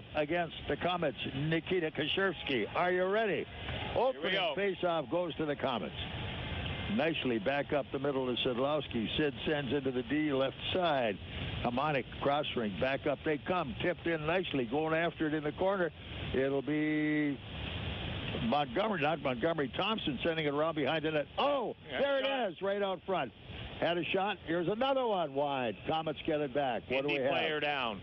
faceoff against the Komets, Nikita Kashirsky. Are you ready? Opening faceoff goes to the Komets. Nicely back up the middle to Sidlowski. Sid sends into the D left side. Harmonic cross ring. Back up they come. Tipped in nicely. Going after it in the corner. It'll be Thompson sending it around behind the net. Oh, there it is. Right out front. Had a shot. Here's another one wide. Komets get it back. What do we have? Player down.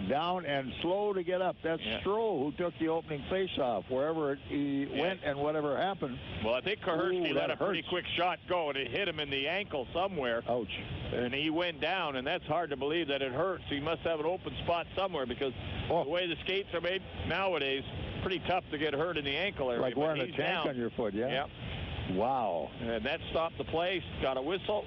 Down and slow to get up. That's Stroh who took the opening faceoff. Wherever he went and whatever happened. Well, I think Kashirsky let a pretty quick shot go, and it hit him in the ankle somewhere. Ouch. And he went down, and that's hard to believe that it hurts. He must have an open spot somewhere because the way the skates are made nowadays, pretty tough to get hurt in the ankle area. Like wearing a tank on your foot, yeah. Wow. And that stopped the play. Got a whistle.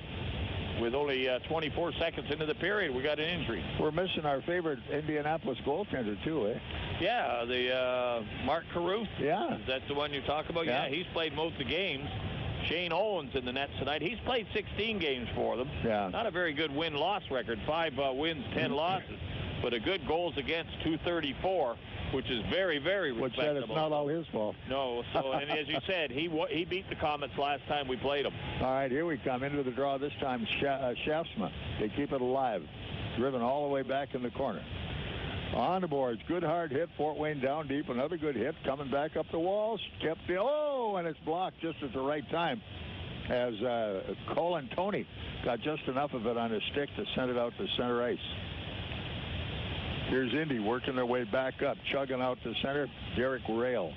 With only 24 seconds into the period, we got an injury. We're missing our favorite Indianapolis goaltender, too, eh? Yeah, the Mark Caruth. Yeah. Is that the one you're talking about? Yeah, he's played most of the games. Shane Owens in the net tonight. He's played 16 games for them. Yeah. Not a very good win-loss record. 5 wins, 10 losses. But a good goals against, 234, which is very, very respectable. Which said it's not all his fault. No. So, and as you said, he beat the Komets last time we played them. All right, here we come into the draw this time. Schaafsma. They keep it alive. Driven all the way back in the corner. On the boards. Good hard hit. Fort Wayne down deep. Another good hit. Coming back up the walls. Kept the... Oh, and it's blocked just at the right time. As Colin Tony got just enough of it on his stick to send it out to center ice. Here's Indy working their way back up, chugging out to center. Derek Rail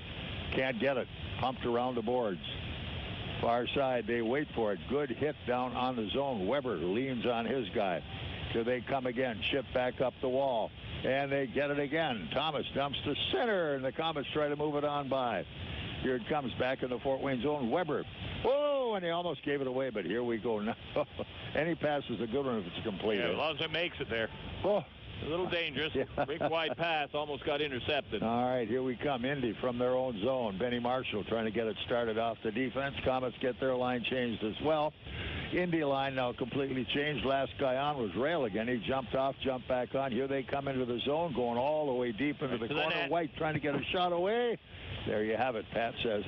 can't get it. Pumped around the boards. Far side, they wait for it. Good hit down on the zone. Weber leans on his guy. Here they come again. Chip back up the wall. And they get it again. Thomas dumps to center, and the Komets try to move it on by. Here it comes back in the Fort Wayne zone. Weber. Oh, and he almost gave it away, but here we go now. Any pass is a good one if it's complete. Yeah, as long as it makes it there. Oh. A little dangerous. Big wide pass almost got intercepted. All right, here we come. Indy from their own zone. Benny Marshall trying to get it started off the defense. Komets get their line changed as well. Indy line now completely changed. Last guy on was Rail again. He jumped off, jumped back on. Here they come into the zone, going all the way deep into the corner. White trying to get a shot away. There you have it. Pat says,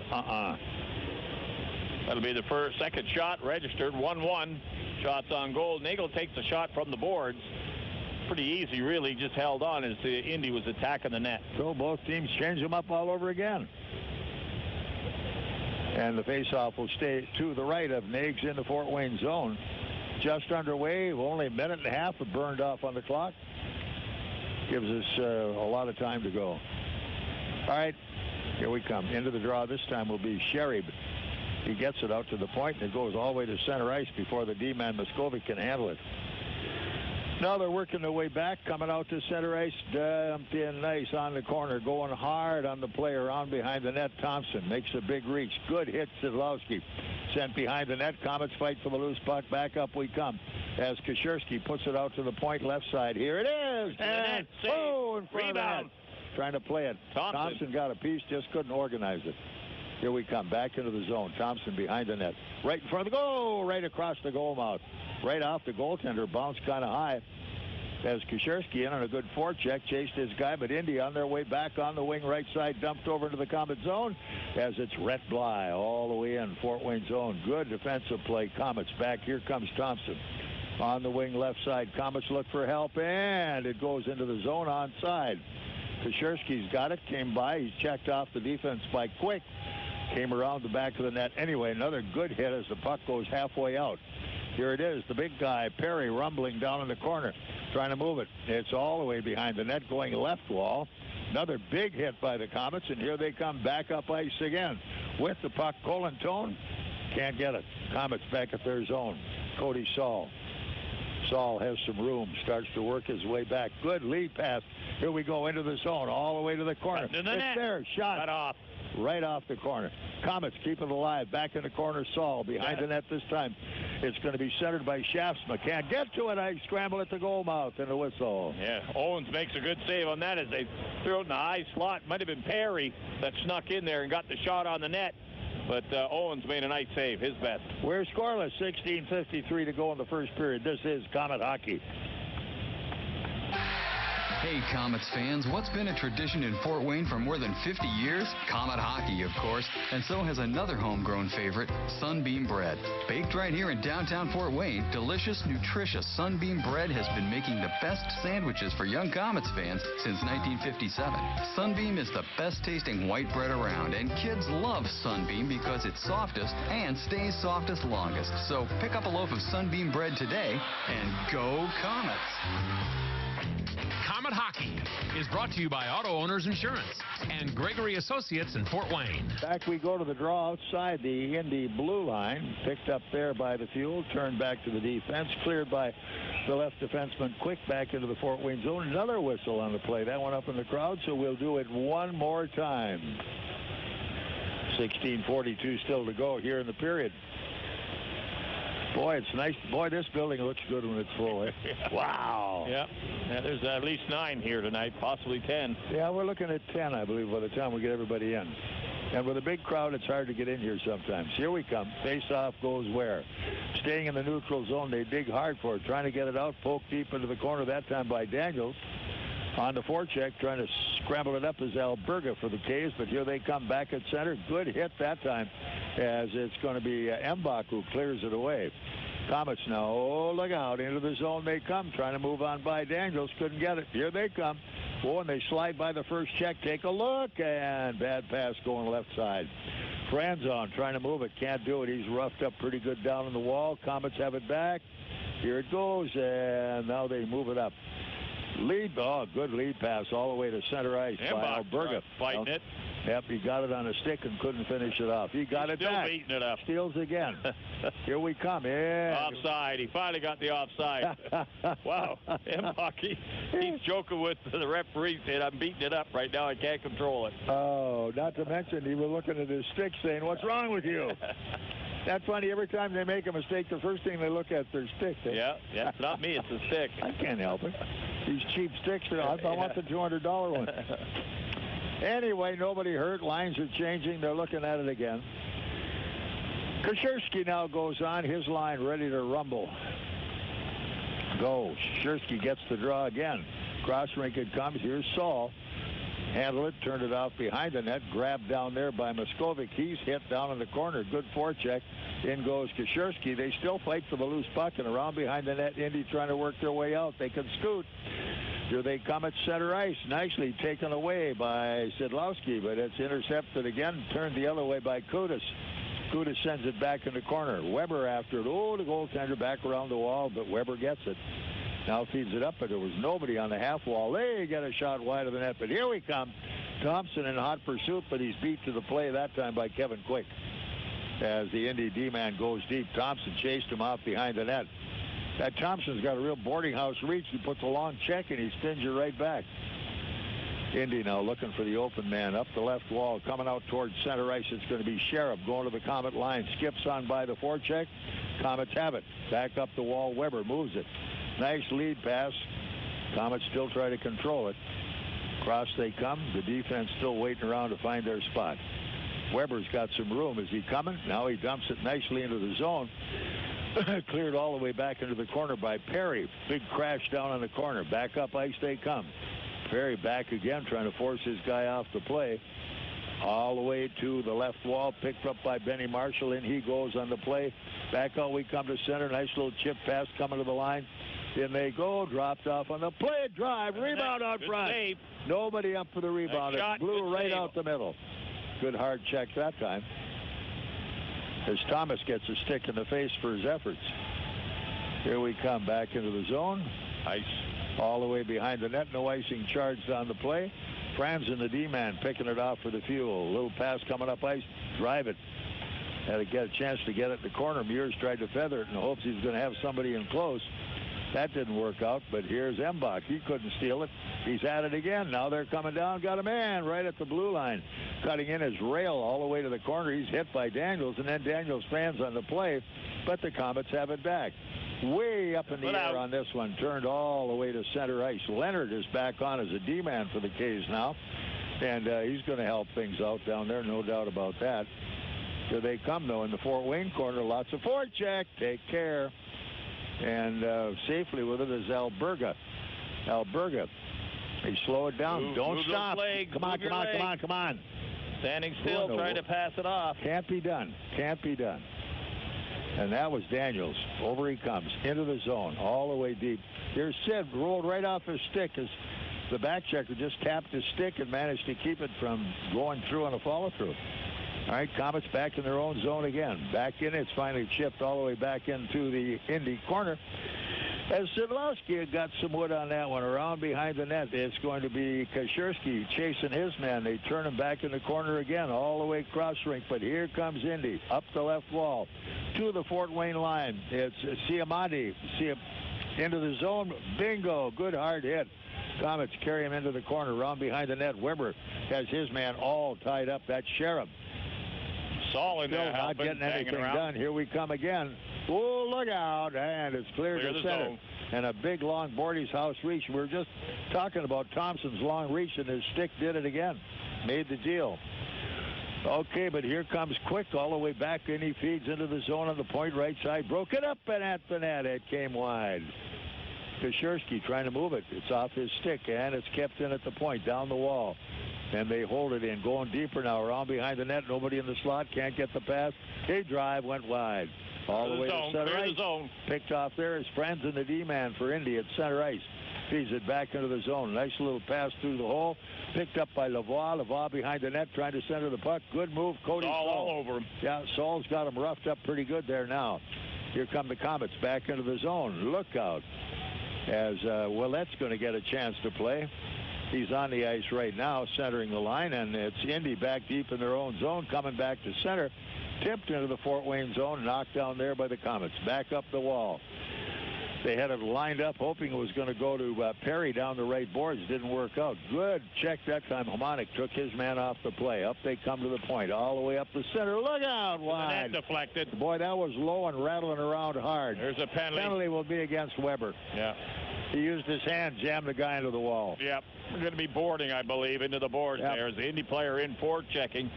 That'll be the second shot registered. 1-1. Shots on goal. Nagle takes a shot from the boards. Pretty easy, really. Just held on as the Indy was attacking the net. So both teams change them up all over again. And the faceoff will stay to the right of Nags in the Fort Wayne zone. Just underway. Only a minute and a half burned off on the clock. Gives us a lot of time to go. All right, here we come. Into the draw this time will be Sherib. He gets it out to the point, and it goes all the way to center ice before the D-man Muskovic can handle it. Now they're working their way back, coming out to center ice, dumped in nice on the corner, going hard on the player on behind the net. Thompson makes a big reach. Good hit, Sidlowski. Sent behind the net. Komets fight for the loose puck. Back up we come as Kashirsky puts it out to the point left side. Here it is. And in front Rebound. of the net. Trying to play it. Thompson got a piece, just couldn't organize it. Here we come, back into the zone. Thompson behind the net. Right in front of the goal, right across the goal mouth. Right off the goaltender, bounced kind of high. As Kashirsky in on a good forecheck, chased his guy, but Indy on their way back on the wing right side, dumped over into the Komet zone as it's Rhett Bly all the way in, Fort Wayne zone. Good defensive play. Komets back. Here comes Thompson. On the wing left side, Komets look for help, and it goes into the zone onside. Kashirsky's got it, came by. He's checked off the defense by Quick. Came around the back of the net. Anyway, another good hit as the puck goes halfway out. Here it is, the big guy, Perry, rumbling down in the corner, trying to move it. It's all the way behind the net, going left wall. Another big hit by the Komets, and here they come back up ice again. With the puck, Colin Tone can't get it. Komets back at their zone. Cody Saul. Saul has some room, starts to work his way back. Good lead pass. Here we go into the zone, all the way to the corner. It's there, shot. Cut off. Right off the corner. Komets keep it alive. Back in the corner, Saul behind the net this time. It's going to be centered by Schaafsma. Can't get to it. I scramble at the goal mouth and a whistle. Yeah, Owens makes a good save on that as they threw it in the high slot. Might have been Perry that snuck in there and got the shot on the net. But Owens made a nice save, his best. We're scoreless. 16:53 to go in the first period. This is Komet Hockey. Hey, Komets fans, what's been a tradition in Fort Wayne for more than 50 years? Komet hockey, of course, and so has another homegrown favorite, Sunbeam bread. Baked right here in downtown Fort Wayne, delicious, nutritious Sunbeam bread has been making the best sandwiches for young Komets fans since 1957. Sunbeam is the best tasting white bread around, and kids love Sunbeam because it's softest and stays softest longest. So pick up a loaf of Sunbeam bread today and go Komets! Komet Hockey is brought to you by Auto Owners Insurance and Gregory Associates in Fort Wayne. Back we go to the draw outside the Indy blue line. Picked up there by the Fuel. Turned back to the defense. Cleared by the left defenseman. Quick back into the Fort Wayne zone. Another whistle on the play. That one up in the crowd, so we'll do it one more time. 16:42 still to go here in the period. Boy, it's nice. Boy, this building looks good when it's full. Eh? Wow. Yeah. There's at least 9 here tonight, possibly 10. Yeah, we're looking at 10, I believe, by the time we get everybody in. And with a big crowd, it's hard to get in here sometimes. Here we come. Face-off goes where? Staying in the neutral zone. They dig hard for it, trying to get it out. Poke deep into the corner that time by Daniels. On the forecheck, trying to scramble it up is Alberga for the K's, but here they come back at center. Good hit that time, as it's going to be Embach who clears it away. Komets now, oh, look out, into the zone they come, trying to move on by Daniels, couldn't get it. Here they come. Oh, and they slide by the first check. Take a look, and bad pass going left side. Franzon trying to move it, can't do it. He's roughed up pretty good down on the wall. Komets have it back. Here it goes, and now they move it up. Good lead pass all the way to center ice by Alberga. Fighting it. Yep, he got it on a stick and couldn't finish it off. He got it back. Still beating it up. Steals again. Here we come. Yeah. Offside. He finally got the offside. Wow. Embach, he's joking with the referee, saying, I'm beating it up right now. I can't control it. Oh, not to mention he was looking at his stick saying, what's wrong with you? That's funny. Every time they make a mistake, the first thing they look at is their stick. Yeah, it's not me. It's a stick. I can't help it. These cheap sticks, I want the $200 one. Anyway, nobody hurt. Lines are changing. They're looking at it again. Kashirsky now goes on. His line ready to rumble. Go. Kashirsky gets the draw again. Cross rink it comes. Here's Saul. Handle it. Turned it off behind the net. Grabbed down there by Moskovic. He's hit down in the corner. Good forecheck. In goes Kashirsky. They still fight for the loose puck, and around behind the net, Indy trying to work their way out. They can scoot. Here they come at center ice. Nicely taken away by Sidlowski, but it's intercepted again. Turned the other way by Kudus. Kudus sends it back in the corner. Weber after it. Oh, the goaltender back around the wall, but Weber gets it. Now feeds it up, but there was nobody on the half wall. They get a shot wide of the net, but here we come. Thompson in hot pursuit, but he's beat to the play that time by Kevin Quick. As the Indy D-man goes deep, Thompson chased him off behind the net. That Thompson's got a real boarding house reach. He puts a long check, and he spins you right back. Indy now looking for the open man up the left wall, coming out towards center ice. It's going to be Sheriff going to the Komet line. Skips on by the forecheck. Komets have it. Back up the wall. Weber moves it. Nice lead pass. Komets still try to control it. Cross they come. The defense still waiting around to find their spot. Weber's got some room. Is he coming? Now he dumps it nicely into the zone. Cleared all the way back into the corner by Perry. Big crash down on the corner. Back up ice they come. Perry back again, trying to force his guy off the play. All the way to the left wall. Picked up by Benny Marshall. In he goes on the play. Back out we come to center. Nice little chip pass coming to the line. In they go. Dropped off on the play. Drive. Rebound out front. Save. Nobody up for the rebound. It blew right out the middle. Good hard check that time. As Thomas gets a stick in the face for his efforts. Here we come back into the zone. Ice all the way behind the net. No icing charged on the play. Franzen, the D-man, picking it off for the Fuel. A little pass coming up ice. Drive it. Had to get a chance to get it in the corner. Meurs tried to feather it in hopes he was going to have somebody in close. That didn't work out, but here's Embach. He couldn't steal it. He's at it again. Now they're coming down. Got a man right at the blue line. Cutting in his rail all the way to the corner. He's hit by Daniels, and then Daniels fans on the play, but the Komets have it back. Way up in the air on this one. Turned all the way to center ice. Leonard is back on as a D-man for the K's now, and he's going to help things out down there, no doubt about that. Here they come, though, in the Fort Wayne corner. Lots of forecheck. Take care. And safely with it is Alberga. Alberga They slow it down. Don't move stop. those legs, Come on, move come on, your come on, legs. come on. Standing still, trying to pass it off. Can't be done. Can't be done. And that was Daniels. Over he comes. Into the zone. All the way deep. Here's Sid. Rolled right off his stick as the back checker just tapped his stick and managed to keep it from going through on a follow-through. All right, Komets back in their own zone again. Back in. It's finally chipped all the way back into the Indy corner. As Sidlowski had got some wood on that one, around behind the net, it's going to be Kashirsky chasing his man. They turn him back in the corner again, all the way cross rink. But here comes Indy, up the left wall, to the Fort Wayne line. It's Siamadi, into the zone. Bingo, good hard hit. Komets carry him into the corner, around behind the net. Weber has his man all tied up. That's Sheriff. Solid Still there, not getting anything around. done. Here we come again. Oh, look out. And it's cleared Clear to the center. zone. And a big, long Bordy's house reach. We were just talking about Thompson's long reach, and his stick did it again. Made the deal. Okay, but here comes Quick all the way back, and he feeds into the zone on the point right side. Broke it up, and at the net, it came wide. Kashirsky trying to move it. It's off his stick, and it's kept in at the point, down the wall. And they hold it in, going deeper now, around behind the net. Nobody in the slot, can't get the pass. Big drive, went wide. All the way to center ice. Picked off there. His friends in the D-man for Indy at center ice. Feeds it back into the zone. Nice little pass through the hole. Picked up by Lavoie. Lavoie behind the net, trying to center the puck. Good move, Cody Saul. All over him. Yeah, Saul's got him roughed up pretty good there now. Here come the Komets back into the zone. Look out, as Ouellet's going to get a chance to play. He's on the ice right now, centering the line, and it's Indy back deep in their own zone, coming back to center. Tipped into the Fort Wayne zone, knocked down there by the Komets. Back up the wall. They had it lined up, hoping it was going to go to Perry down the right boards. Didn't work out. Good check that time. Hamonic took his man off the play. Up they come to the point, all the way up the center. Look out, wide. The net deflected. Boy, that was low and rattling around hard. There's a penalty. Penalty will be against Weber. Yeah. He used his hand, jammed the guy into the wall. Yep. We're going to be boarding, I believe, into the boards there. As the Indy player in forward checking.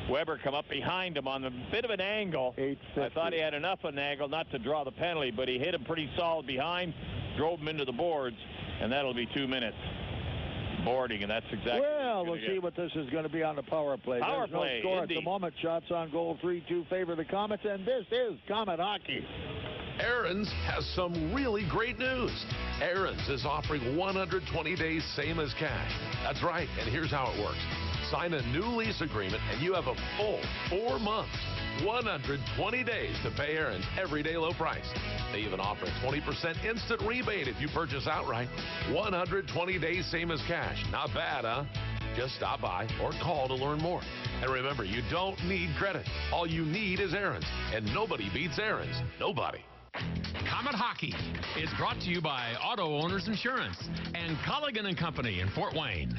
Weber come up behind him on a bit of an angle. I thought he had enough of an angle not to draw the penalty, but he hit him pretty solid behind, drove him into the boards, and that'll be 2 minutes. Boarding, and that's exactly well, we'll see what this is going to be on the power play. There's no score Indy. at the moment. Shots on goal, 3-2 favor the Komets, and this is Komet Hockey. Aaron's has some really great news. Aaron's is offering 120 days same as cash. That's right, and here's how it works. Sign a new lease agreement, and you have a full 4 months, 120 days to pay Aaron's everyday low price. They even offer a 20% instant rebate if you purchase outright. 120 days same as cash. Not bad, huh? Just stop by or call to learn more. And remember, you don't need credit. All you need is Aaron's, and nobody beats Aaron's. Nobody. Komet Hockey is brought to you by Auto Owners Insurance and Colligan & Company in Fort Wayne.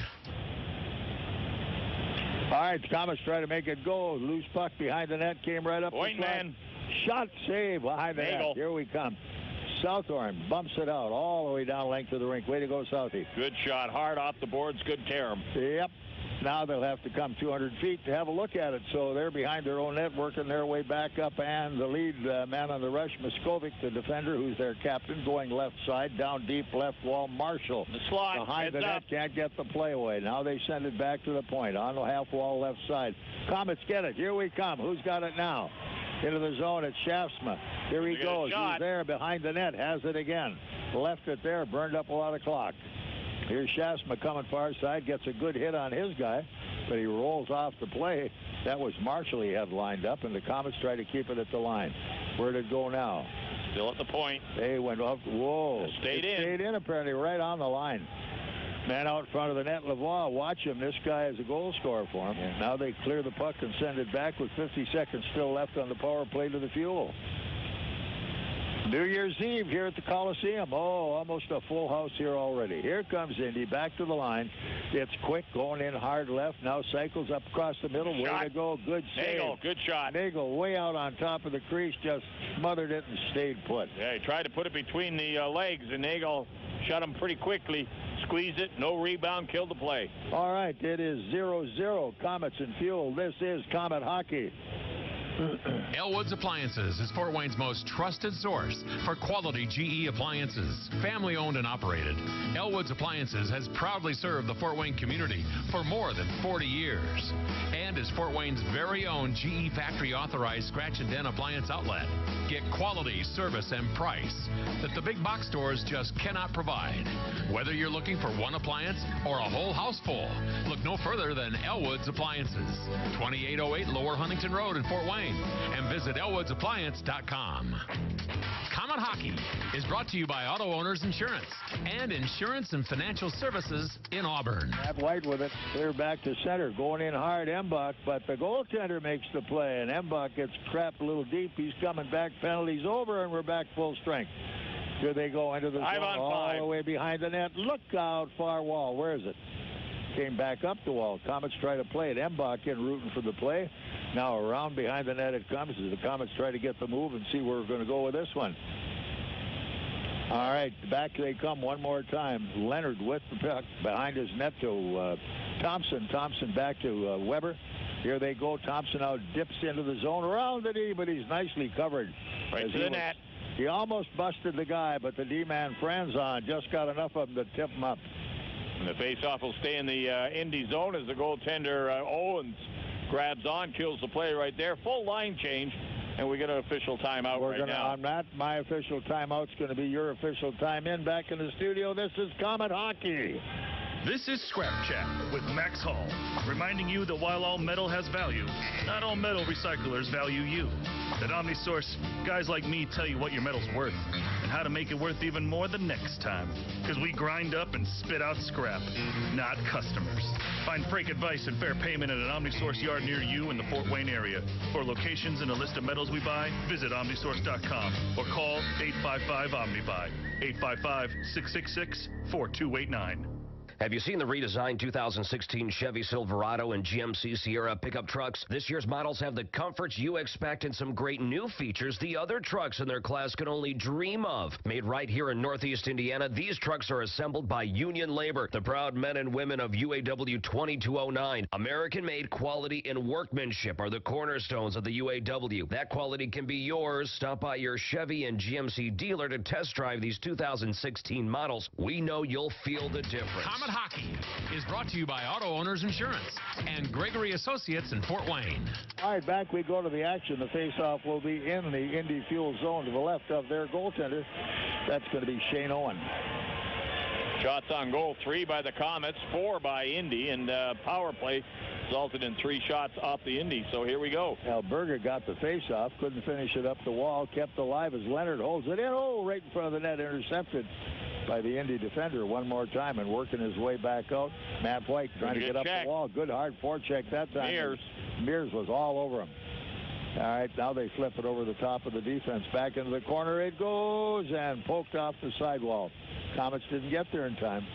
All right, the Komets try to make it go. Loose puck behind the net, came right up. Point man. Shot save behind the net. Here we come. Southorn bumps it out all the way down length of the rink. Way to go, Southie. Good shot. Hard off the boards. Good tear him. Yep. Now they'll have to come 200 feet to have a look at it. So they're behind their own net, working their way back up. And the lead man on the rush, Muskovic, the defender, who's their captain, going left side, down deep left wall. Marshall the slot behind the net, can't get the play away. Now they send it back to the point on the half wall left side. Komets get it. Here we come. Who's got it now? Into the zone. It's Schaafsma. Here he goes. He's there behind the net. Has it again. Left it there. Burned up a lot of clock. Here's Schaafsma coming far side. Gets a good hit on his guy, but he rolls off the play. That was Marshall he had lined up, and the Komets try to keep it at the line. Where'd it go now? Still at the point. They went up. Whoa. Stayed in, apparently, right on the line. Man out front of the net, Lavoie. Watch him. This guy is a goal scorer for him. Yeah. Now they clear the puck and send it back with 50 seconds still left on the power play to the Fuel. New Year's Eve here at the Coliseum. Oh, almost a full house here already. Here comes Indy back to the line. It's Quick going in hard left. Now cycles up across the middle. Way to go. Good save. Nagle, good shot. Nagle way out on top of the crease, just smothered it and stayed put. Yeah, he tried to put it between the legs, and Nagle shut him pretty quickly. Squeezed it, no rebound, killed the play. All right, it is 0-0, Komets and Fuel. This is Komet Hockey. Elwood's Appliances is Fort Wayne's most trusted source for quality GE appliances. Family owned and operated, Elwood's Appliances has proudly served the Fort Wayne community for more than 40 years and is Fort Wayne's very own GE factory authorized scratch and dent appliance outlet. Get quality, service, and price that the big box stores just cannot provide. Whether you're looking for one appliance or a whole house full, look no further than Elwood's Appliances, 2808 Lower Huntington Road in Fort Wayne, and visit elwoodsappliance.com. Comet Hockey is brought to you by Auto Owners Insurance and Insurance and Financial Services in Auburn. Matt White with it. Clear back to center. Going in hard, Embach, but the goaltender makes the play, and Embach gets trapped a little deep. He's coming back. Penalty's over, and we're back full strength. Here they go into the zone, all the way behind the net. Look out, far wall. Where is it? Came back up the wall. Komets try to play it. Embach in rooting for the play. Now around behind the net it comes as the Komets try to get the move and see where we're going to go with this one. All right, back they come one more time. Leonard with the puck behind his net to Thompson. Thompson back to Weber. Here they go. Thompson now dips into the zone around the D, but he's nicely covered. Right to the net. He almost busted the guy, but the D-man Franzon just got enough of him to tip him up. And the face-off will stay in the Indy zone as the goaltender Owens grabs on, kills the play right there. Full line change, and we get an official timeout now. I'm not. My official timeout's going to be your official time in. Back in the studio, this is Comet Hockey. This is Scrap Chat with Max Hall, reminding you that while all metal has value, not all metal recyclers value you. At OmniSource, guys like me tell you what your metal's worth and how to make it worth even more the next time. Because we grind up and spit out scrap, not customers. Find freight advice and fair payment at an OmniSource yard near you in the Fort Wayne area. For locations and a list of metals we buy, visit OmniSource.com or call 855-OmniBuy, 855-666-4289. Have you seen the redesigned 2016 Chevy Silverado and GMC Sierra pickup trucks? This year's models have the comforts you expect and some great new features the other trucks in their class can only dream of. Made right here in Northeast Indiana, these trucks are assembled by union labor, the proud men and women of UAW 2209. American-made quality and workmanship are the cornerstones of the UAW. That quality can be yours. Stop by your Chevy and GMC dealer to test drive these 2016 models. We know you'll feel the difference. Comet Hockey is brought to you by Auto Owners Insurance and Gregory Associates in Fort Wayne. All right, back we go to the action. The face-off will be in the Indy Fuel zone to the left of their goaltender. That's going to be Shane Owen. Shots on goal, 3 by the Komets, 4 by Indy, and power play resulted in 3 shots off the Indy. So here we go. Berger got the face-off, couldn't finish it up the wall, kept alive as Leonard holds it in. Oh, right in front of the net, intercepted by the Indy defender one more time and working his way back out. Matt White trying to get up the wall. Good hard forecheck that time. Meurs was all over him. All right, now they flip it over the top of the defense. Back into the corner it goes and poked off the sidewall. Komets didn't get there in time.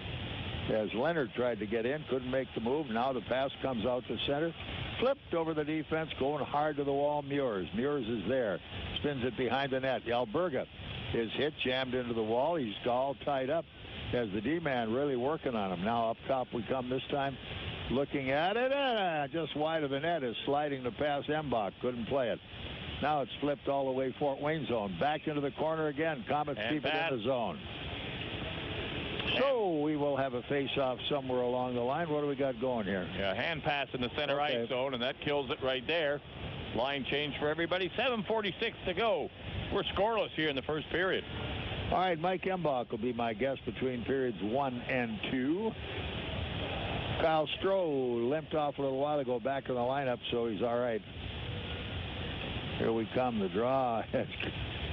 As Leonard tried to get in, couldn't make the move. Now the pass comes out to center. Flipped over the defense, going hard to the wall. Meurs is there. Spins it behind the net. Alberga is hit, jammed into the wall. He's all tied up as the D-man really working on him. Now up top we come this time. Looking at it, just wide of the net is sliding the pass. Embach couldn't play it. Now it's flipped all the way Fort Wayne zone. Back into the corner again. Komets keep it in the zone. So we will have a face-off somewhere along the line. What do we got going here? Yeah, hand pass in the center ice zone, and that kills it right there. Line change for everybody. 7:46 to go. We're scoreless here in the first period. All right, Mike Embach will be my guest between periods 1 and 2. Kyle Stroh limped off a little while ago back in the lineup, so he's all right. Here we come, the draw.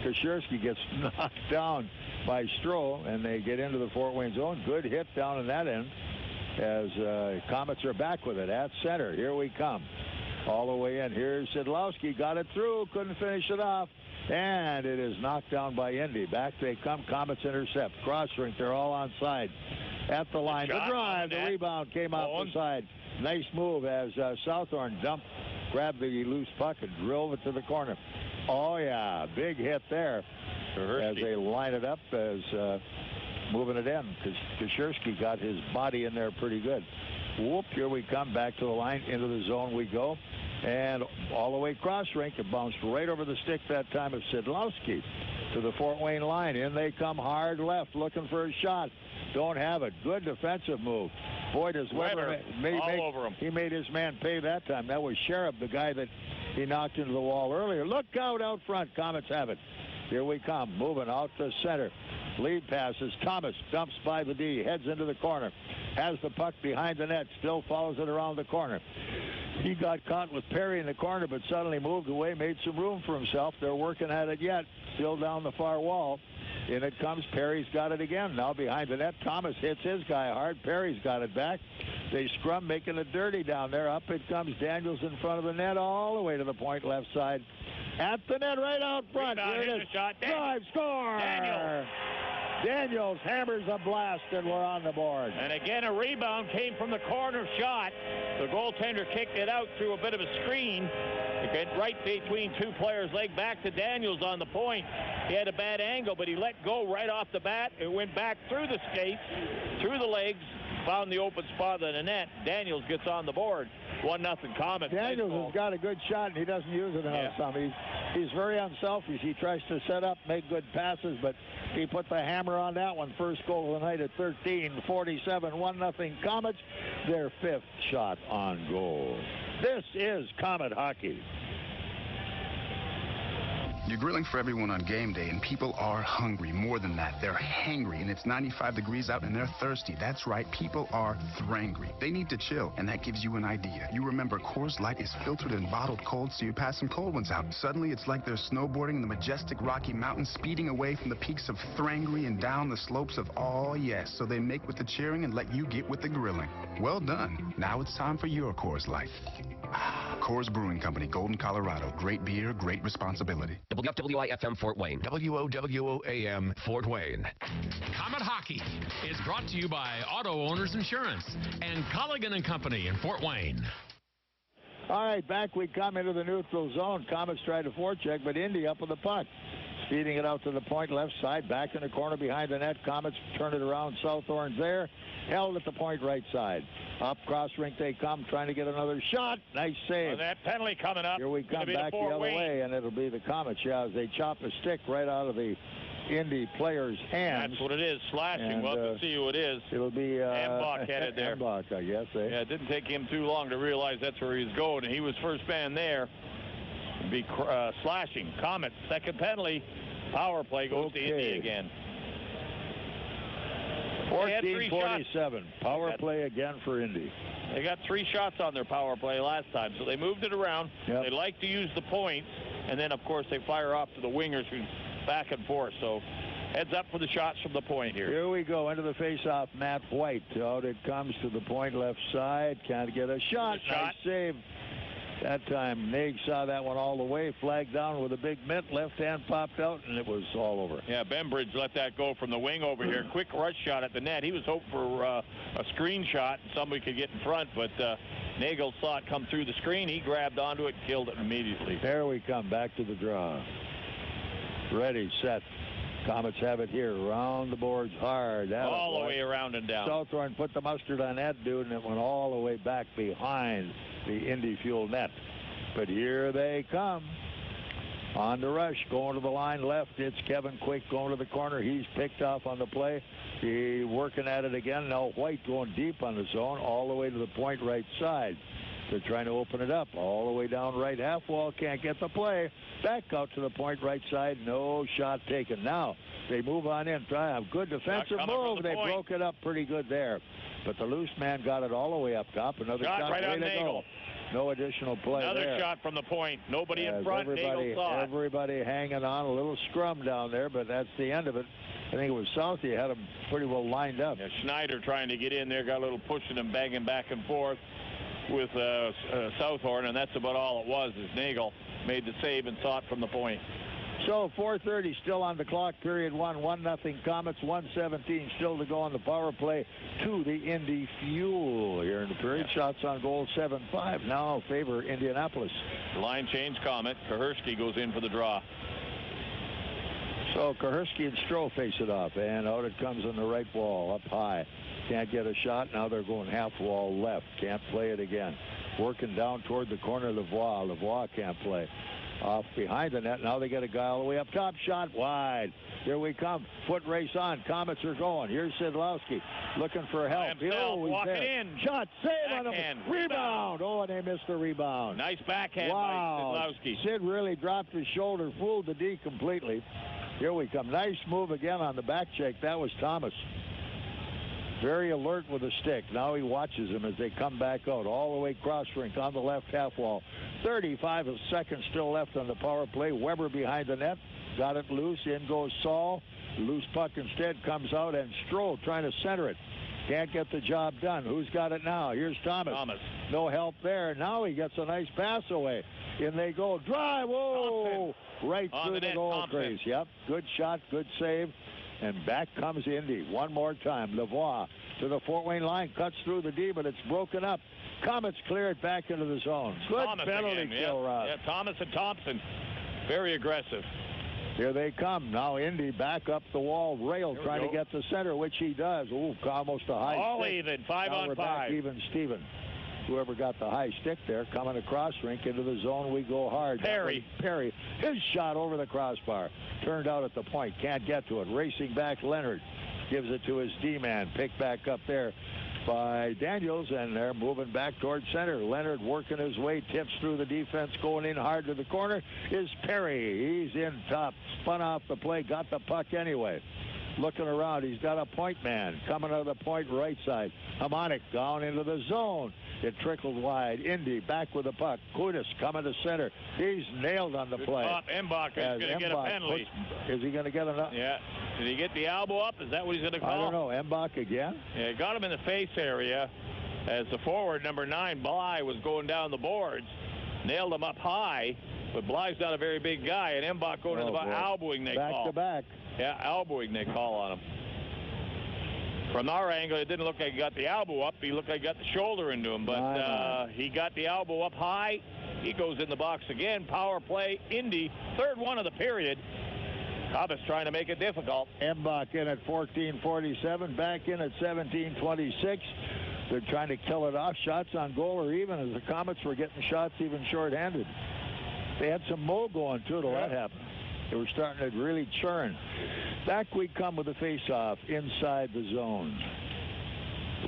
Kashirsky gets knocked down by Stroh, and they get into the Fort Wayne zone. Good hit down in that end as Komets are back with it at center. Here we come. All the way in. Here's Sidlowski. Got it through. Couldn't finish it off. And it is knocked down by Indy. Back they come. Komets intercept. Cross rink. They're all on side. At the line. The drive. The rebound came off the side. Nice move as Southorn grabbed the loose puck and drove it to the corner. Oh, yeah. Big hit there. As they line it up as moving it in. Kashirsky got his body in there pretty good. Whoop, here we come back to the line. Into the zone we go. And all the way cross rink, it bounced right over the stick that time of Sidlowski to the Fort Wayne line. In they come hard left, looking for a shot. Don't have it. Good defensive move. Boy, does Weber over him. He made his man pay that time. That was Sheriff, the guy that he knocked into the wall earlier. Look out front. Komets have it. Here we come. Moving out to center. Lead passes. Thomas dumps by the D. Heads into the corner. Has the puck behind the net. Still follows it around the corner. He got caught with Perry in the corner, but suddenly moved away, made some room for himself. They're working at it yet. Still down the far wall. In it comes. Perry's got it again. Now behind the net. Thomas hits his guy hard. Perry's got it back. They scrum, making it dirty down there. Up it comes. Daniels in front of the net all the way to the point left side. At the net right out front. Rebound, here it is. Shot. Drive, score! Daniels hammers a blast, and we're on the board. And again, a rebound came from the corner shot. The goaltender kicked it out through a bit of a screen. It went right between two players' leg back to Daniels on the point. He had a bad angle, but he let go right off the bat. It went back through the skates, through the legs, found the open spot of the net. Daniels gets on the board. 1-0 Komets. Daniels has got a good shot, and he doesn't use it enough. Yeah. He's very unselfish. He tries to set up, make good passes, but he put the hammer on that one. First goal of the night at 13:47. 1-0 Komets. Their 5th shot on goal. This is Komet hockey. You're grilling for everyone on game day, and people are hungry. More than that, they're hangry, and it's 95 degrees out, and they're thirsty. That's right, people are thrangry. They need to chill, and that gives you an idea. You remember Coors Light is filtered and bottled cold, so you pass some cold ones out. Suddenly, it's like they're snowboarding in the majestic Rocky Mountains, speeding away from the peaks of Thrangry and down the slopes of oh yes. So they make with the cheering and let you get with the grilling. Well done. Now it's time for your Coors Light. Coors Brewing Company, Golden, Colorado. Great beer, great responsibility. WWIFM Fort Wayne. WOWOAM Fort Wayne. Komet Hockey is brought to you by Auto Owners Insurance and Colligan & Company in Fort Wayne. All right, back we come into the neutral zone. Komets tried to forecheck, but Indy up with the puck. Feeding it out to the point left side, back in the corner behind the net. Komets turn it around. Southorn's there. Held at the point right side. Up cross rink they come, trying to get another shot. Nice save. Well, that penalty coming up. Here we come back the other way, and it'll be the Komets. Yeah, as they chop a stick right out of the Indy player's hands. That's what it is, slashing. And, well, we'll see who it is. It'll be Embach headed there. Embach, I guess. Eh? Yeah, it didn't take him too long to realize that's where he was going, and he was first man there. Be slashing. Komets, second penalty. Power play goes to Indy again. 14:47. Power play again for Indy. They got 3 shots on their power play last time, so they moved it around. Yep. They like to use the points, and then, of course, they fire off to the wingers who back and forth. So heads up for the shots from the point here. Here we go into the face-off. Matt White. Out it comes to the point left side. Can't get a shot. Nice save. That time, Nagle saw that one all the way, flagged down with a big mitt, left hand popped out, and it was all over. Yeah, Bembridge let that go from the wing over here. Quick rush shot at the net. He was hoping for a screen shot, and somebody could get in front, but Nagle saw it come through the screen. He grabbed onto it, killed it immediately. There we come, back to the draw. Ready, set. Komets have it here, around the boards hard. All the way around and down. Southorn put the mustard on that dude, and it went all the way back behind the Indy Fuel net. But here they come. On the rush, going to the line left. It's Kevin Quick going to the corner. He's picked off on the play. He working at it again. Now White going deep on the zone, all the way to the point right side. They're trying to open it up all the way down right half wall. Can't get the play. Back out to the point right side. No shot taken. Now they move on in. Try a good defensive move. They broke it up pretty good there. But the loose man got it all the way up top. Another shot right on Nagle. No additional play Another there. Shot from the point. Nobody in front. Nagle saw it. Everybody hanging on. A little scrum down there, but that's the end of it. I think it was Southie had them pretty well lined up. Yeah, Schneider trying to get in there. Got a little pushing and banging back and forth with Southorn, and that's about all it was, is Nagle made the save and saw it from the point. So 4:30 still on the clock, period 1, 1-0 Komets, 1:17 still to go on the power play to the Indy Fuel here in the period. Yeah. Shots on goal 7-5 now favor Indianapolis. Line change, Komet. Kashirsky goes in for the draw. So Kashirsky and Stroh face it off, and out it comes on the right wall, up high. Can't get a shot. Now they're going half wall left. Can't play it again. working down toward the corner of Lavoie. Lavoie can't play. Off behind the net. Now they get a guy all the way up top. Shot wide. Here we come. Foot race on. Comets are going. Here's Sidlowski looking for help. Himself, walking in. Shot. Save on him. Backhand. Rebound. Oh, and they missed the rebound. Nice backhand wow. by Sidlowski. Sid really dropped his shoulder. Fooled the D completely. Here we come. Nice move again on the back check. That was Thomas. Very alert with a stick. Now he watches them as they come back out. All the way cross rink on the left half wall. 35 seconds still left on the power play. Weber behind the net. Got it loose. In goes Saul. Loose puck instead comes out, and Stroh trying to center it. Can't get the job done. Who's got it now? Here's Thomas. No help there. Now he gets a nice pass away. In they go. Drive. Whoa. Thompson. Right through the goal crease. Yep. Good shot. Good save. And back comes Indy. One more time. Lavoie to the Fort Wayne line. Cuts through the D, but it's broken up. Komets clear it back into the zone. Good Thomas penalty again. kill, Rob. Yeah, Thomas and Thompson. Very aggressive. Here they come. Now Indy back up the wall rail trying to get the center, which he does. Ooh, almost a high all stick. Even. 5 now on we're 5. Back even Steven. Whoever got the high stick there, coming across rink into the zone, we go hard. Perry. His shot over the crossbar. Turned out at the point. Can't get to it. Racing back, Leonard. Gives it to his D-man. Picked back up there by Daniels, and they're moving back toward center. Leonard working his way, tips through the defense, going in hard to the corner is Perry. He's in top. Spun off the play, got the puck anyway. Looking around, he's got a point man coming out of the point right side. Hamonic down into the zone. It trickled wide. Indy back with the puck. Kudis coming to center. He's nailed on the play. Embach is going to get a penalty. Is he going to get enough? Yeah. Did he get the elbow up? Is that what he's going to call? I don't know. Embach again? Yeah, he got him in the face area as the forward, number 9, Bly, was going down the boards. Nailed him up high, but Bly's not a very big guy, and Embach going to the elbowing they call. Back to back. Yeah, elbowing they call on him. From our angle, it didn't look like he got the elbow up. He looked like he got the shoulder into him, but he got the elbow up high. He goes in the box again. Power play, Indy, third one of the period. Komets trying to make it difficult. Embach in at 14:47, back in at 17:26. They're trying to kill it off. Shots on goal or even as the Komets were getting shots even shorthanded. They had some mo going too till that happened. They were starting to really churn. Back we come with the face-off inside the zone.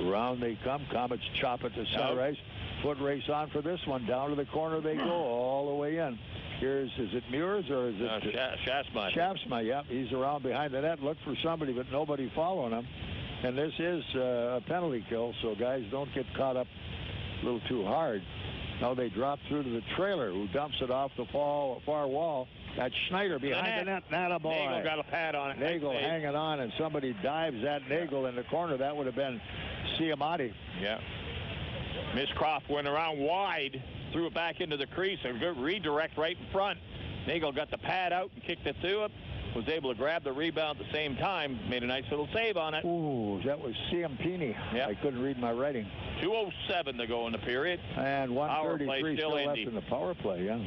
Around they come. Komets chop it to center ice. Foot race on for this one. Down to the corner they go all the way in. Is it Meurs or is it Schaafsma? Schaafsma, yep. He's around behind the net. Look for somebody, but nobody following him. And this is a penalty kill, so guys don't get caught up a little too hard. Now they drop through to the trailer, who dumps it off the far wall. That's Schneider behind the net. Nagle got a pad on it. Nagle hanging on, and somebody dives at Nagle in the corner. That would have been Ciamatti. Yeah. Miscroft went around wide, threw it back into the crease. A good redirect right in front. Nagle got the pad out and kicked it to him. Was able to grab the rebound at the same time. Made a nice little save on it. Ooh, that was Ciampini. Yep. I couldn't read my writing. 2:07 to go in the period. And 1:33 still left in the power play, yeah.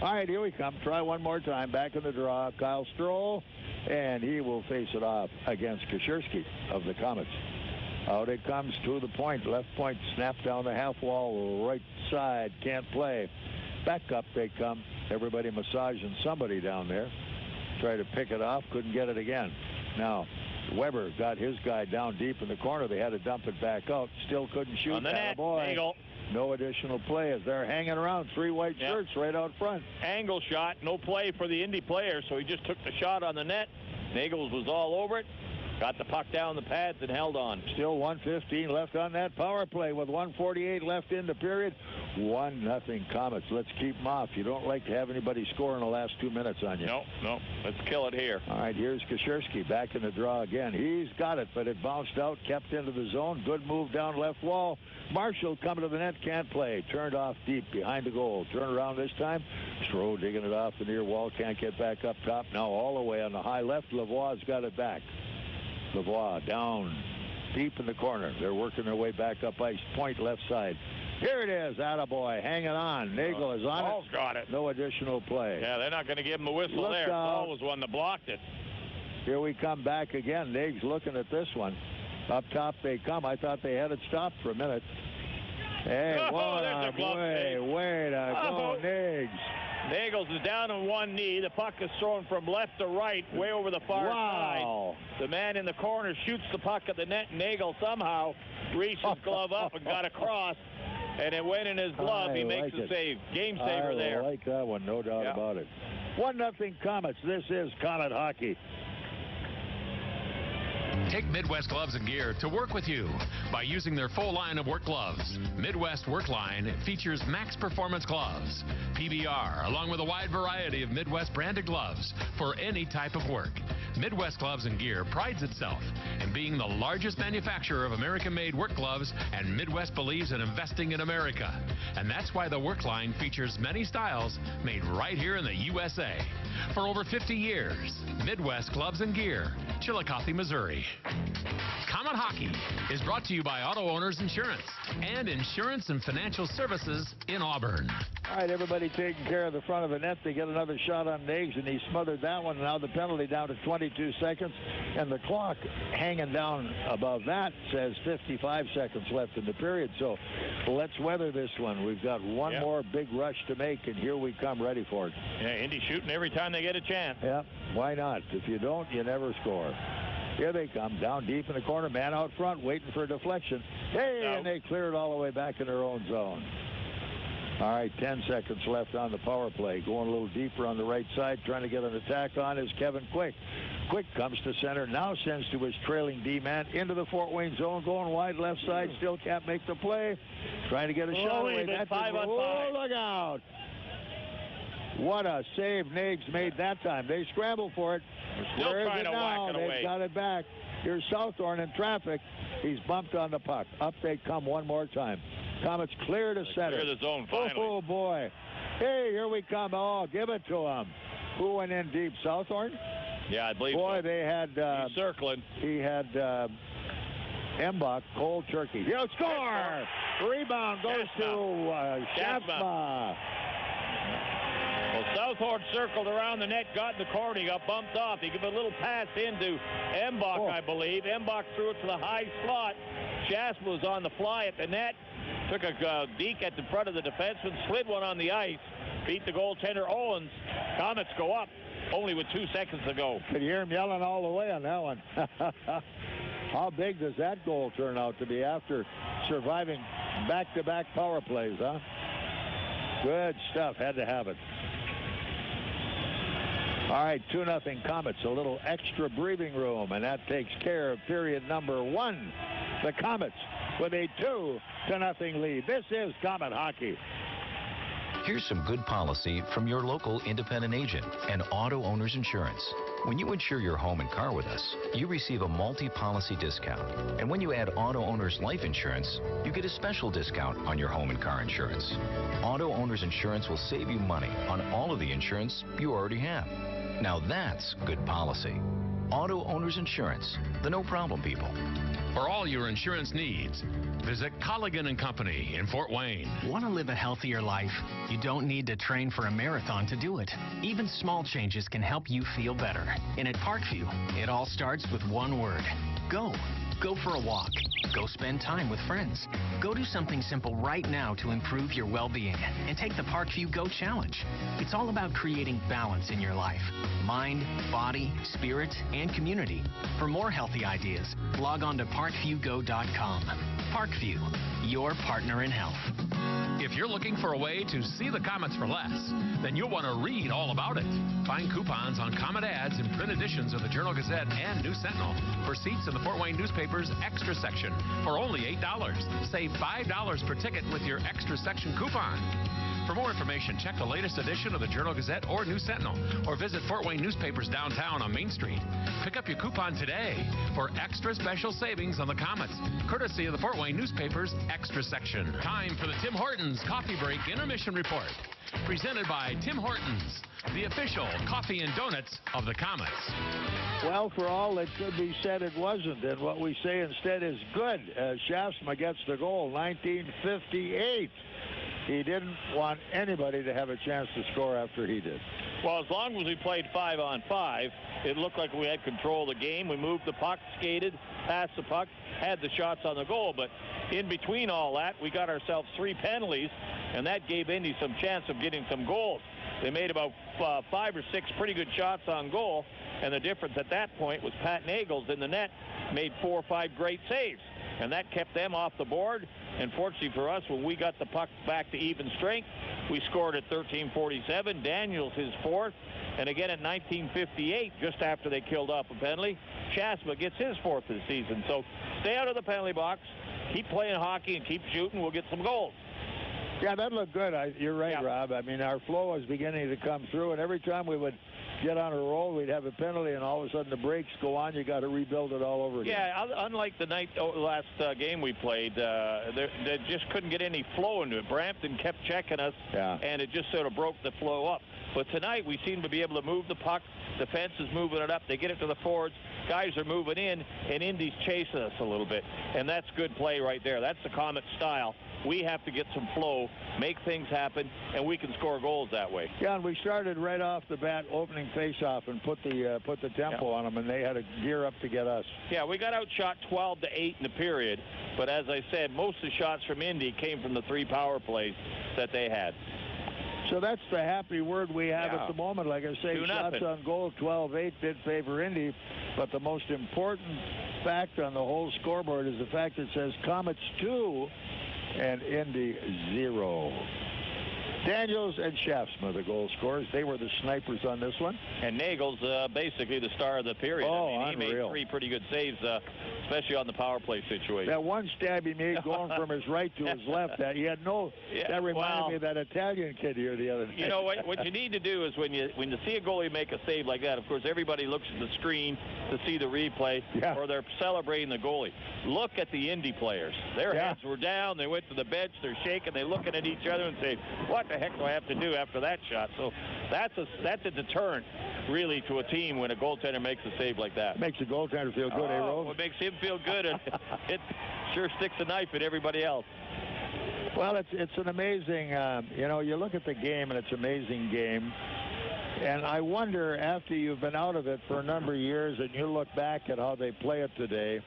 All right, here we come. Try one more time. Back in the draw, Kyle Stroh, and he will face it off against Kashirsky of the Komets. Out it comes to the point. Left point snapped down the half wall. Right side can't play. Back up they come. Everybody massaging somebody down there. Try to pick it off. Couldn't get it again. Now, Weber got his guy down deep in the corner. They had to dump it back out. Still couldn't shoot. On the net, Nagle. No additional play as they're hanging around. 3 white shirts right out front. Angle shot. No play for the Indy player, so he just took the shot on the net. Nagels was all over it. Got the puck down the pads and held on. Still 1:15 left on that power play with 1:48 left in the period. 1-0 Komets. Let's keep them off. You don't like to have anybody score in the last 2 minutes on you. No. Let's kill it here. All right, here's Kashirsky back in the draw again. He's got it, but it bounced out, kept into the zone. Good move down left wall. Marshall coming to the net, can't play. Turned off deep behind the goal. Turn around this time. Stroh digging it off the near wall. Can't get back up top. Now all the way on the high left. Lavoie's got it back. Lavoie down deep in the corner. They're working their way back up ice. Point left side. Here it is. Attaboy hanging on. Nagle is on Saul's got it. No additional play. Yeah, they're not going to give him a whistle there. Saul was one that blocked it. Here we come back again. Nags looking at this one. Up top they come. I thought they had it stopped for a minute. Hey, there's a glove save. Way to go, Niggs. Nagles is down on one knee. The puck is thrown from left to right, way over the far side. The man in the corner shoots the puck at the net. Nagle somehow reached his glove up and got across, and it went in his glove. He makes the save. Game saver there. I like that one, no doubt about it. 1-0 Komets. This is Komet Hockey. Take Midwest Gloves and Gear to work with you by using their full line of work gloves. Midwest Work Line features max performance gloves, PBR, along with a wide variety of Midwest branded gloves for any type of work. Midwest Gloves and Gear prides itself in being the largest manufacturer of American-made work gloves, and Midwest believes in investing in America. And that's why the Work Line features many styles made right here in the USA. For over 50 years, Midwest Gloves and Gear, Chillicothe, Missouri. Komet Hockey is brought to you by Auto Owners Insurance and Insurance and Financial Services in Auburn. All right, everybody taking care of the front of the net. They get another shot on Niggs, and he smothered that one. Now the penalty down to 22 seconds, and the clock hanging down above that says 55 seconds left in the period. So let's weather this one. We've got one more big rush to make, and here we come ready for it. Yeah, Indy shooting every time they get a chance. Yeah, why not? If you don't, you never score. Here they come, down deep in the corner, man out front, waiting for a deflection. Hey, and they clear it all the way back in their own zone. All right, 10 seconds left on the power play. Going a little deeper on the right side, trying to get an attack on is Kevin Quick. Quick comes to center, now sends to his trailing D-man into the Fort Wayne zone, going wide left side, still can't make the play. Trying to get a shot away. That's 5 on 5. Oh, look out. What a save Niggs made that time. They scramble for it. Still Where is trying it to now? whack it away. They've got it back. Here's Southorn in traffic. He's bumped on the puck. Up they come one more time. Komets clear to center. Clear the zone finally. Oh, boy. Hey, here we come. Oh, give it to him. Who went in deep? Southorn? Yeah, I believe Boy, so. they had... He's circling. He had Embach, cold turkey. He'll score! Rebound goes to Schaafsma. Well, Southorn circled around the net, got in the corner. He got bumped off. He gave a little pass into Embach, I believe. Embach threw it to the high slot. Schaafsma was on the fly at the net. Took a deke at the front of the defenseman, slid one on the ice, beat the goaltender Owens. Komets go up only with 2 seconds to go. Could hear him yelling all the way on that one. How big does that goal turn out to be after surviving back-to-back power plays, huh? Good stuff. Had to have it. All right, 2-0 Komets. A little extra breathing room, and that takes care of period number 1. The Komets with a 2-0 lead. This is Komet Hockey. Here's some good policy from your local independent agent and Auto Owners Insurance. When you insure your home and car with us, you receive a multi-policy discount. And when you add Auto Owners Life Insurance, you get a special discount on your home and car insurance. Auto Owners Insurance will save you money on all of the insurance you already have. Now that's good policy. Auto Owners Insurance, the no-problem people. For all your insurance needs, visit Colligan & Company in Fort Wayne. Want to live a healthier life? You don't need to train for a marathon to do it. Even small changes can help you feel better. And at Parkview, it all starts with one word: go. Go for a walk. Go spend time with friends. Go do something simple right now to improve your well-being and take the Parkview Go Challenge. It's all about creating balance in your life. Mind, body, spirit, and community. For more healthy ideas, log on to parkviewgo.com. Parkview, your partner in health. If you're looking for a way to see the Komets for less, then you'll want to read all about it. Find coupons on Komet ads in print editions of the Journal-Gazette and News Sentinel for seats in the Fort Wayne newspaper's extra section for only $8. Save $5 per ticket with your extra section coupon. For more information, check the latest edition of the Journal-Gazette or News Sentinel, or visit Fort Wayne Newspapers downtown on Main Street. Pick up your coupon today for extra special savings on the Komets, courtesy of the Fort Wayne Newspapers Extra Section. Time for the Tim Hortons Coffee Break Intermission Report, presented by Tim Hortons, the official coffee and donuts of the Komets. Well, for all that could be said, it wasn't. And what we say instead is good. Schaafsma gets the goal, 1958. He didn't want anybody to have a chance to score after he did. Well, as long as we played 5-on-5, it looked like we had control of the game. We moved the puck, skated, passed the puck, had the shots on the goal. But in between all that, we got ourselves 3 penalties, and that gave Indy some chance of getting some goals. They made about 5 or 6 pretty good shots on goal, and the difference at that point was Pat Nagle's in the net made 4 or 5 great saves, and that kept them off the board. And fortunately for us, when we got the puck back to even strength, we scored at 13:47. Daniels his 4th, and again at 19:58, just after they killed off a penalty, Schaafsma gets his 4th of the season. So stay out of the penalty box, keep playing hockey, and keep shooting. We'll get some goals. Yeah, that looked good. You're right, yeah. Rob. I mean, our flow was beginning to come through, and every time we would get on a roll, we'd have a penalty, and all of a sudden the breaks go on. You got to rebuild it all over again. Yeah, unlike the last game we played, they just couldn't get any flow into it. Brampton kept checking us, and it just sort of broke the flow up. But tonight we seem to be able to move the puck. Defense is moving it up. They get it to the forwards. Guys are moving in, and Indy's chasing us a little bit. And that's good play right there. That's the Komets style. We have to get some flow, make things happen, and we can score goals that way. Yeah, and we started right off the bat opening face-off and put the tempo on them, and they had to gear up to get us. Yeah, we got outshot 12-8 in the period, but as I said, most of the shots from Indy came from the 3 power plays that they had. So that's the happy word we have at the moment. Like I say, shots on goal, 12-8 did favor Indy, but the most important fact on the whole scoreboard is the fact that it says Komets 2 and Indy 0. Daniels and Schaafsma, the goal scorers. They were the snipers on this one. And Nagle's basically the star of the period. Oh, I mean, he made 3 pretty good saves, especially on the power play situation. That one stab he made going from his right to his left, that he had no. That reminded me of that Italian kid here the other day. You know what you need to do is when you see a goalie make a save like that, of course everybody looks at the screen to see the replay, or they're celebrating the goalie. Look at the Indy players. Their heads were down. They went to the bench. They're shaking. They're looking at each other and saying, "What the heck do I have to do after that shot?" So that's a deterrent, really, to a team when a goaltender makes a save like that. Makes the goaltender feel good, Rose? It makes him feel good, and it sure sticks a knife in everybody else. Well, it's an amazing, you look at the game, and it's an amazing game. And I wonder, after you've been out of it for a number of years and you look back at how they play it today,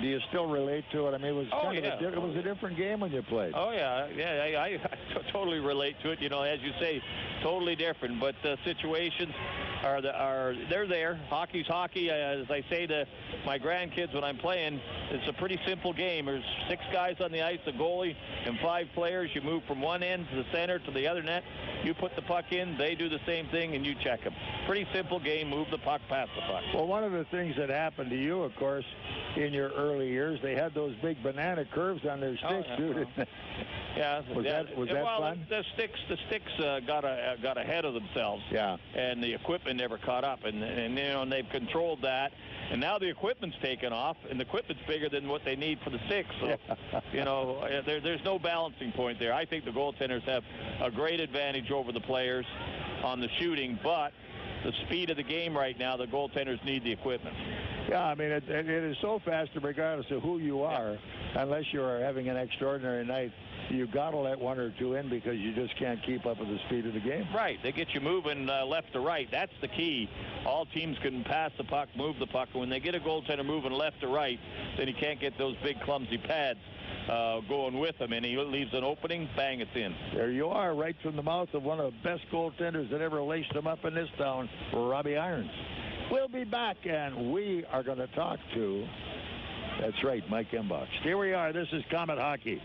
do you still relate to it? I mean, it was it was a different game when you played. Oh, yeah. I totally relate to it. You know, as you say, totally different. But the situations they're there. Hockey's hockey. As I say to my grandkids when I'm playing, it's a pretty simple game. There's 6 guys on the ice, a goalie, and 5 players. You move from one end to the center to the other net. You put the puck in, they do the same thing, and you check them. Pretty simple game. Move the puck, pass the puck. Well, one of the things that happened to you, of course, in your early years, they had those big banana curves on their sticks, too. Yeah. Was that fun? The sticks got ahead of themselves. Yeah. And the equipment never caught up, and they've controlled that. And now the equipment's taken off, and the equipment's bigger than what they need for the sticks. So, there's no balancing point there. I think the goaltenders have a great advantage over the players on the shooting, but the speed of the game right now, the goaltenders need the equipment. Yeah, I mean, it is so fast regardless of who you are, unless you're having an extraordinary night. You got to let 1 or 2 in because you just can't keep up with the speed of the game. Right. They get you moving left to right. That's the key. All teams can pass the puck, move the puck. And when they get a goaltender moving left to right, then he can't get those big clumsy pads going with him, and he leaves an opening, bang, it's in. There you are, right from the mouth of one of the best goaltenders that ever laced them up in this town, Robbie Irons. We'll be back, and we are going to talk to, that's right, Mike Embach. Here we are. This is Komet Hockey.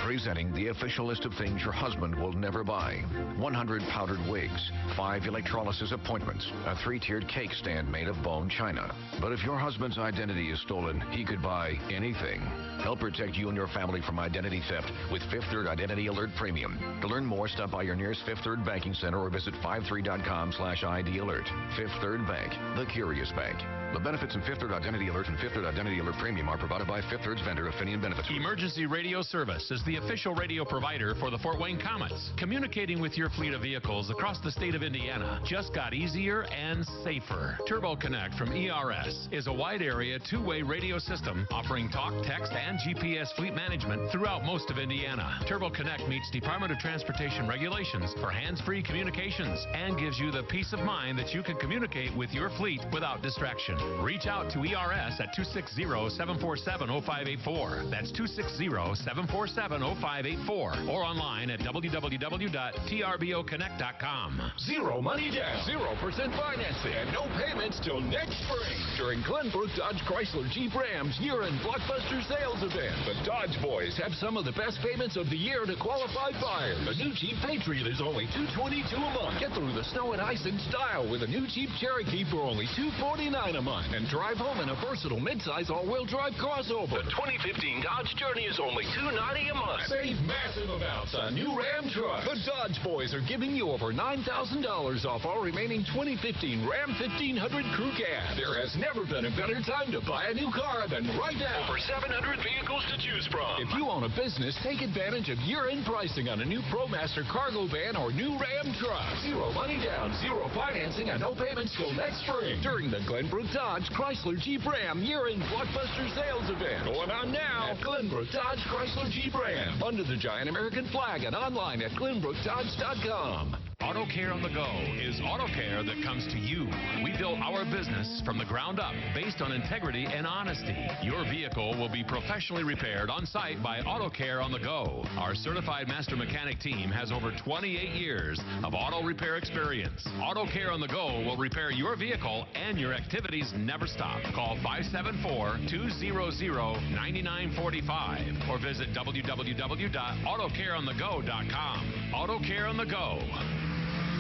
Presenting the official list of things your husband will never buy. 100 powdered wigs, 5 electrolysis appointments, a 3-tiered cake stand made of bone china. But if your husband's identity is stolen, he could buy anything. Help protect you and your family from identity theft with Fifth Third Identity Alert Premium. To learn more, stop by your nearest Fifth Third Banking Center or visit 53.com/ID Alert. Fifth Third Bank, the curious bank. The benefits in Fifth Third Identity Alert and Fifth Third Identity Alert Premium are provided by Fifth Third's vendor, Affinion Benefits. Emergency Radio Service is the official radio provider for the Fort Wayne Komets. Communicating with your fleet of vehicles across the state of Indiana just got easier and safer. Turbo Connect from ERS is a wide area 2-way radio system offering talk, text, and GPS fleet management throughout most of Indiana. Turbo Connect meets Department of Transportation regulations for hands-free communications and gives you the peace of mind that you can communicate with your fleet without distraction. Reach out to ERS at 260-747-0584. That's 260-747-0584. Or online at www.trboconnect.com. Zero money down, 0% financing, and no payments till next spring during Glenbrook Dodge Chrysler Jeep Ram's year-end blockbuster sales event. The Dodge Boys have some of the best payments of the year to qualified buyers. A new Jeep Patriot is only $222 a month. Get through the snow and ice in style with a new Jeep Cherokee for only $249 a month. And drive home in a versatile midsize all-wheel drive crossover. The 2015 Dodge Journey is only $290 a month. Save massive amounts on new Ram trucks. The Dodge Boys are giving you over $9,000 off all remaining 2015 Ram 1500 Crew Cab. There has never been a better time to buy a new car than right now. Over 700 vehicles to choose from. If you own a business, take advantage of year-end pricing on a new ProMaster cargo van or new Ram truck. Zero money down, zero financing, and no payments till next spring during the Glenbrook Dodge Chrysler Jeep Ram year-end blockbuster sales event. Going on now at Glenbrook Dodge Chrysler Jeep Ram under the giant American flag and online at glenbrookdodge.com. Auto Care on the Go is auto care that comes to you. We built our business from the ground up based on integrity and honesty. Your vehicle will be professionally repaired on site by Auto Care on the Go. Our certified master mechanic team has over 28 years of auto repair experience. Auto Care on the Go will repair your vehicle and your activities never stop. Call 574-200-9945 or visit www.autocareonthego.com. Auto Care on the Go.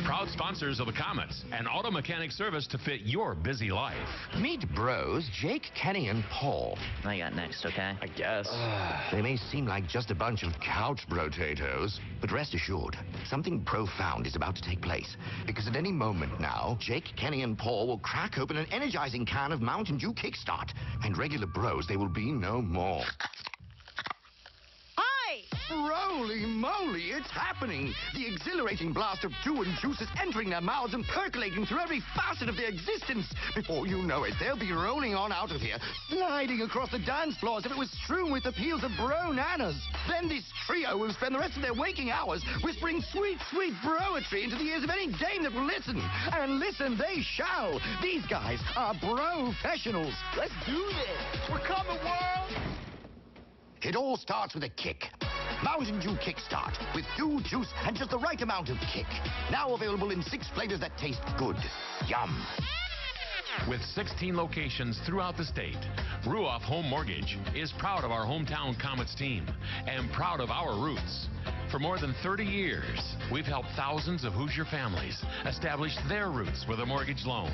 Proud sponsors of the Komets, an auto mechanic service to fit your busy life. Meet bros Jake, Kenny, and Paul. I got next, okay? I guess. They may seem like just a bunch of couch potatoes, but rest assured, something profound is about to take place. Because at any moment now, Jake, Kenny, and Paul will crack open an energizing can of Mountain Dew Kickstart, and regular bros they will be no more. Holy moly, it's happening! The exhilarating blast of dew and juice is entering their mouths and percolating through every facet of their existence. Before you know it, they'll be rolling on out of here, sliding across the dance floor as if it was strewn with the peels of bro-nanas. Then this trio will spend the rest of their waking hours whispering sweet, sweet broetry into the ears of any dame that will listen. And listen they shall. These guys are bro-fessionals. Let's do this. We're coming, world! It all starts with a kick. Mountain Dew Kickstart with dew, juice, and just the right amount of kick. Now available in 6 flavors that taste good. Yum. With 16 locations throughout the state, Ruoff Home Mortgage is proud of our hometown Komets team and proud of our roots. For more than 30 years, we've helped thousands of Hoosier families establish their roots with a mortgage loan.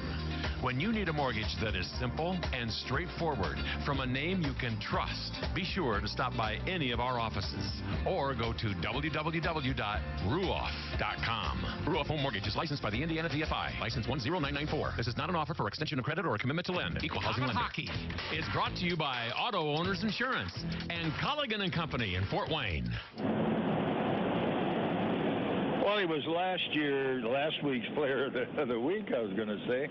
When you need a mortgage that is simple and straightforward from a name you can trust, be sure to stop by any of our offices or go to www.ruoff.com. Ruoff Home Mortgage is licensed by the Indiana DFI, license 10994. This is not an offer for extension of credit or a commitment to lend. Equal housing lender. Hockey is brought to you by Auto Owners Insurance and Colligan & Company in Fort Wayne. Well, he was last week's player of the week, I was going to say.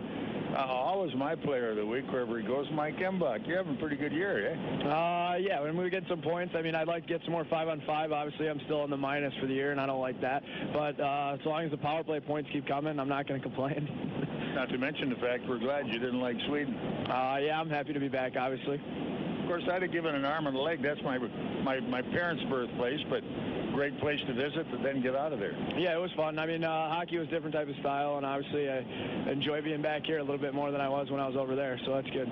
Always my player of the week, wherever he goes, Mike Embach. You're having a pretty good year, eh? Yeah, when we get some points, I mean, I'd like to get some more 5-on-5. Obviously, I'm still in the minus for the year, and I don't like that. But as long as the power play points keep coming, I'm not going to complain. Not to mention the fact we're glad you didn't like Sweden. Yeah, I'm happy to be back, obviously. Of course, I'd have given an arm and a leg. That's my parents' birthplace, but great place to visit, but then get out of there. Yeah, it was fun. I mean, hockey was a different type of style, and obviously I enjoy being back here a little bit more than I was when I was over there, so that's good.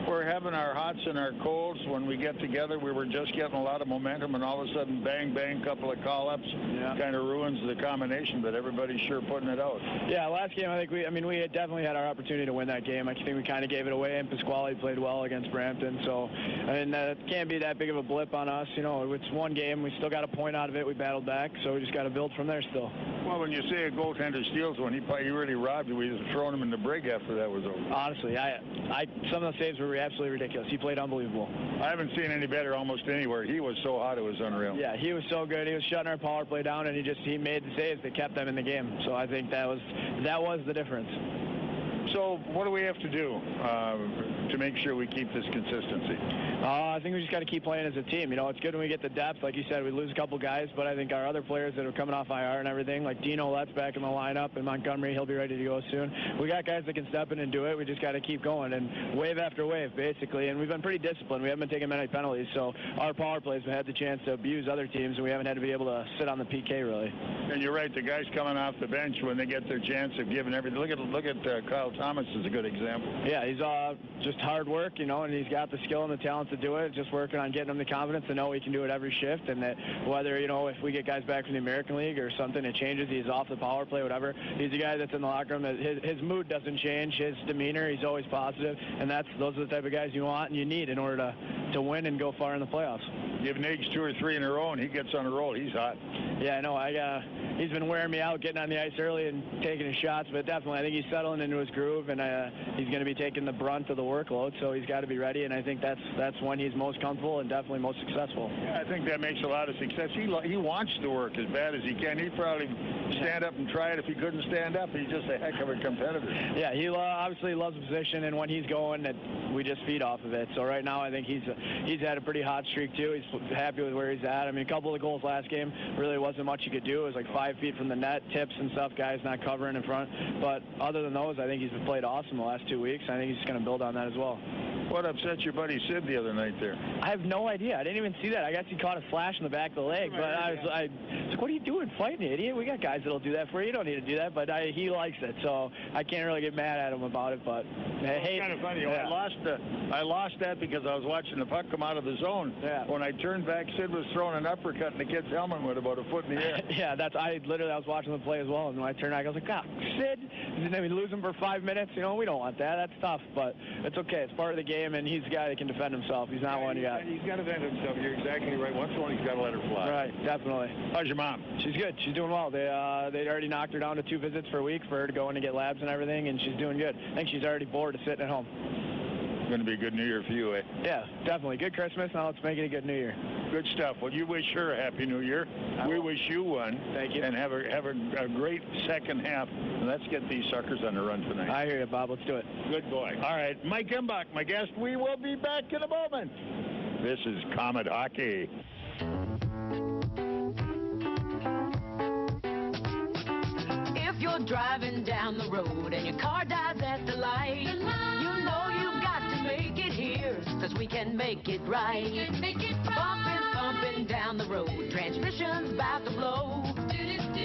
We're having our hots and our colds. When we get together, we were just getting a lot of momentum, and all of a sudden, bang, bang, couple of call-ups. Yeah. Kind of ruins the combination, but everybody's sure putting it out. Yeah, last game, I think we had definitely had our opportunity to win that game. I think we kind of gave it away, and Pasquale played well against Brampton. So, I mean, it can't be that big of a blip on us. You know, it's one game. We still got a point out of it. We battled back, so we just got to build from there still. Well, when you say a goaltender steals one, he really robbed you. We just thrown him in the brig after that was over. Honestly, some of the saves were absolutely ridiculous. He played unbelievable. I haven't seen any better almost anywhere. He was so hot, it was unreal. Yeah, he was so good. He was shutting our power play down, and he made the saves that kept them in the game. So I think that was the difference. So what do we have to do? to make sure we keep this consistency? I think we just got to keep playing as a team. You know, it's good when we get the depth. Like you said, we lose a couple guys, but I think our other players that are coming off IR and everything, like Ouellet's back in the lineup, and Montgomery, he'll be ready to go soon. We got guys that can step in and do it. We just got to keep going, and wave after wave, basically. And we've been pretty disciplined. We haven't been taking many penalties, so our power plays have had the chance to abuse other teams, and we haven't had to be able to sit on the PK, really. And you're right, the guys coming off the bench, when they get their chance of giving everything. Look at Kyle Thomas is a good example. Yeah, he's just hard work, you know, and he's got the skill and the talent to do it. Just working on getting him the confidence to know he can do it every shift, and that whether, you know, if we get guys back from the American League or something, it changes. He's off the power play, whatever. He's a guy that's in the locker room that his mood doesn't change, his demeanor, he's always positive, and those are the type of guys you want and you need in order to win and go far in the playoffs. Give Nagle 2 or 3 in a row, and he gets on a roll. He's hot. Yeah, I know. He's been wearing me out, getting on the ice early and taking his shots, but definitely I think he's settling into his groove, and he's going to be taking the brunt of the workload, so he's got to be ready, and I think that's when he's most comfortable and definitely most successful. Yeah, I think that makes a lot of success. He wants to work as bad as he can. He'd probably stand up and try it if he couldn't stand up. He's just a heck of a competitor. Yeah, he obviously loves the position, and when he's going, we just feed off of it. So right now I think he's had a pretty hot streak too. He's happy with where he's at. I mean, a couple of the goals last game really wasn't much he could do. It was like 5 feet from the net, tips and stuff, guys not covering in front. But other than those, I think he's played awesome the last 2 weeks. I think he's just going to build on that as well. What upset your buddy Sid the other night there? I have no idea. I didn't even see that. I guess he caught a slash in the back of the leg, but I was like, what are you doing fighting, you idiot? We got guys that'll do that for you. You don't need to do that, but he likes it, so I can't really get mad at him about it, but hey. It's kind of funny. Yeah. I lost that because I was watching the puck come out of the zone. Yeah. When I turned back, Sid was throwing an uppercut, and the kid's helmet went about a foot in the air. Yeah, I was watching the play as well, and when I turned back, I was like, God, Sid, and then we lose him for 5 minutes. You know, we don't want that. That's tough, but it's okay. It's part of the game, and he's a guy that can defend himself. He's not one you got. He's got to defend himself. You're exactly right. Once in a while, he's got to let her fly. Right, definitely. How's your mom? She's good. She's doing well. They already knocked her down to 2 visits per week for her to go in and get labs and everything, and she's doing good. I think she's already bored of sitting at home. It's going to be a good New Year for you, eh? Yeah, definitely. Good Christmas. Now let's make it a good New Year. Good stuff. Well, you wish her a Happy New Year. We wish you one. Thank you. And have a great second half. And let's get these suckers on the run tonight. I hear you, Bob. Let's do it. Good boy. All right, Mike Embach, my guest. We will be back in a moment. This is Komet Hockey. If you're driving down the road and your car dies at the light, you know you've got to make it here, because we can make it right. Bumping down the road, transmission's about to blow.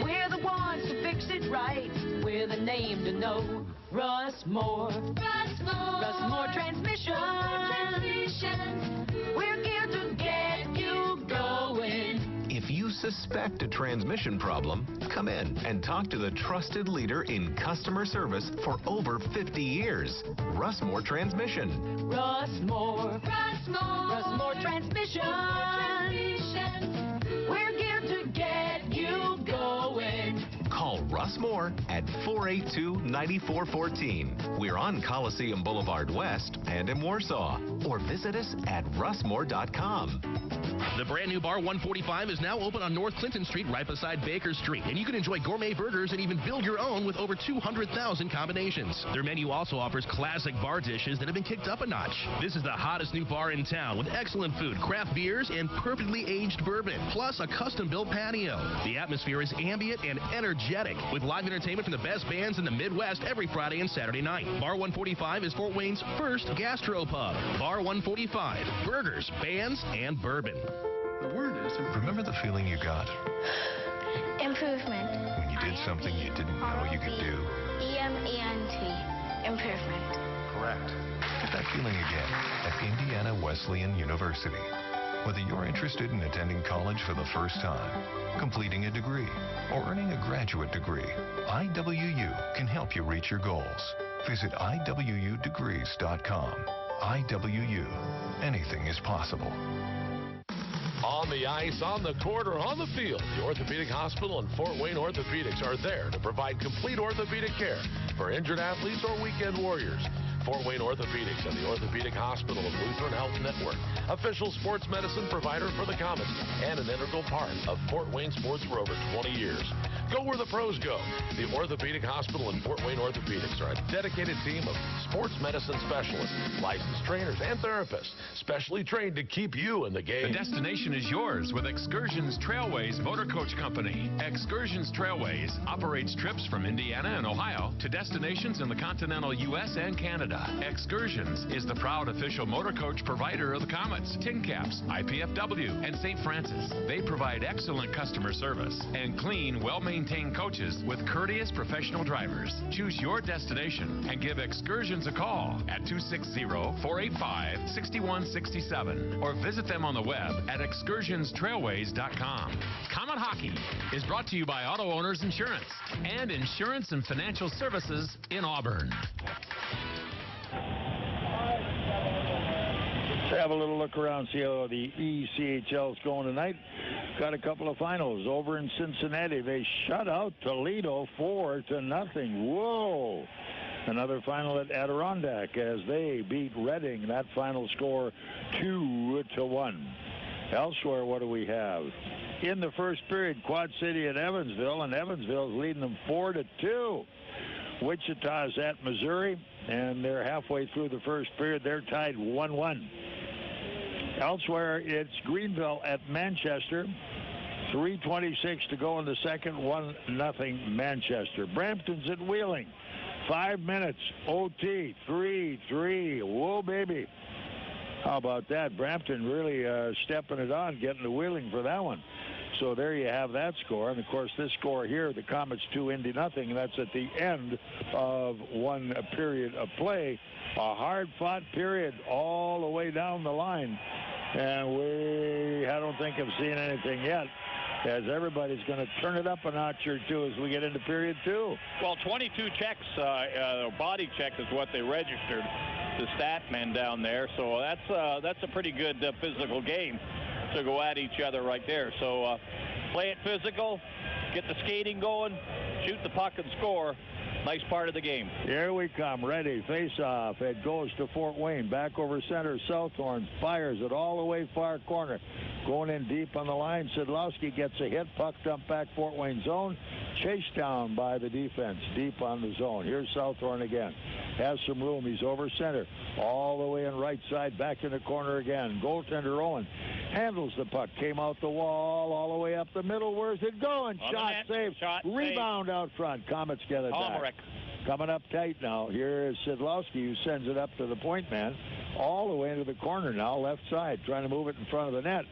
We're the ones to fix it right. We're the name to know. Russ Moore Transmission. We're here to get you going. If you suspect a transmission problem, come in and talk to the trusted leader in customer service for over 50 years, Russ Moore Transmission. Russ Moore Transmission. We're here to get you going. Call Russ Moore at 482-9414. We're on Coliseum Boulevard West and in Warsaw. Or visit us at russmore.com. The brand new Bar 145 is now open on North Clinton Street right beside Baker Street, and you can enjoy gourmet burgers and even build your own with over 200,000 combinations. Their menu also offers classic bar dishes that have been kicked up a notch. This is the hottest new bar in town with excellent food, craft beers, and perfectly aged bourbon, plus a custom-built patio. The atmosphere is ambient and energetic with live entertainment from the best bands in the Midwest every Friday and Saturday night. Bar 145 is Fort Wayne's first gastropub. Bar 145, burgers, bands, and bourbon. The word is, remember the feeling you got? Improvement. When you did something you didn't know you could do. EMENT. Improvement. Correct. Get that feeling again at Indiana Wesleyan University. Whether you're interested in attending college for the first time, completing a degree, or earning a graduate degree, IWU can help you reach your goals. Visit IWUdegrees.com. IWU. Anything is possible. On the ice, on the court, or on the field, the Orthopedic Hospital and Fort Wayne Orthopedics are there to provide complete orthopedic care for injured athletes or weekend warriors. Fort Wayne Orthopedics and the Orthopedic Hospital of Lutheran Health Network, official sports medicine provider for the Komets, and an integral part of Fort Wayne sports for over 20 years. Go where the pros go. The Orthopedic Hospital and Fort Wayne Orthopedics are a dedicated team of sports medicine specialists, licensed trainers, and therapists, specially trained to keep you in the game. The destination is yours with Excursions Trailways Motor Coach Company. Excursions Trailways operates trips from Indiana and Ohio to destinations in the continental U.S. and Canada. Excursions is the proud official motor coach provider of the Komets, Tin Caps, IPFW, and St. Francis. They provide excellent customer service and clean, well-maintained coaches with courteous professional drivers. Choose your destination and give Excursions a call at 260-485-6167 or visit them on the web at excursionstrailways.com. Comet Hockey is brought to you by Auto Owners Insurance and Insurance and Financial Services in Auburn. Let's have a little look around, see how the ECHL is going tonight. Got a couple of finals over in Cincinnati. They shut out Toledo 4-0. Whoa! Another final at Adirondack as they beat Reading. That final score 2-1. Elsewhere, what do we have? In the first period, Quad City at Evansville, and Evansville's leading them 4-2. Wichita's at Missouri, and they're halfway through the first period. They're tied 1-1. Elsewhere, it's Greenville at Manchester. 3:26 to go in the second. 1-0 Manchester. Brampton's at Wheeling. 5 minutes. OT. 3-3. Whoa, baby. How about that? Brampton really stepping it on, getting the Wheeling for that one. So there you have that score. And, of course, this score here, the Komets 2, Indy nothing. That's at the end of one period of play. A hard-fought period all the way down the line. And I don't think have seen anything yet, as everybody's going to turn it up a notch or two as we get into period 2. Well, 22 checks, body check is what they registered, the stat men down there. So that's a pretty good physical game to go at each other right there. So play it physical, get the skating going, shoot the puck and score. Nice part of the game. Here we come. Ready. Face off. It goes to Fort Wayne. Back over center. Southorn fires it all the way far corner. Going in deep on the line. Sidlowski gets a hit. Puck dumped back Fort Wayne zone. Chased down by the defense. Deep on the zone. Here's Southorn again. Has some room. He's over center. All the way in right side. Back in the corner again. Goaltender Owen handles the puck. Came out the wall all the way up the middle. Where's it going? Shot saved. Rebound out front. Komets get it back. Coming up tight now. Here is Sidlowski, who sends it up to the point man. All the way into the corner now, left side, trying to move it in front of the net.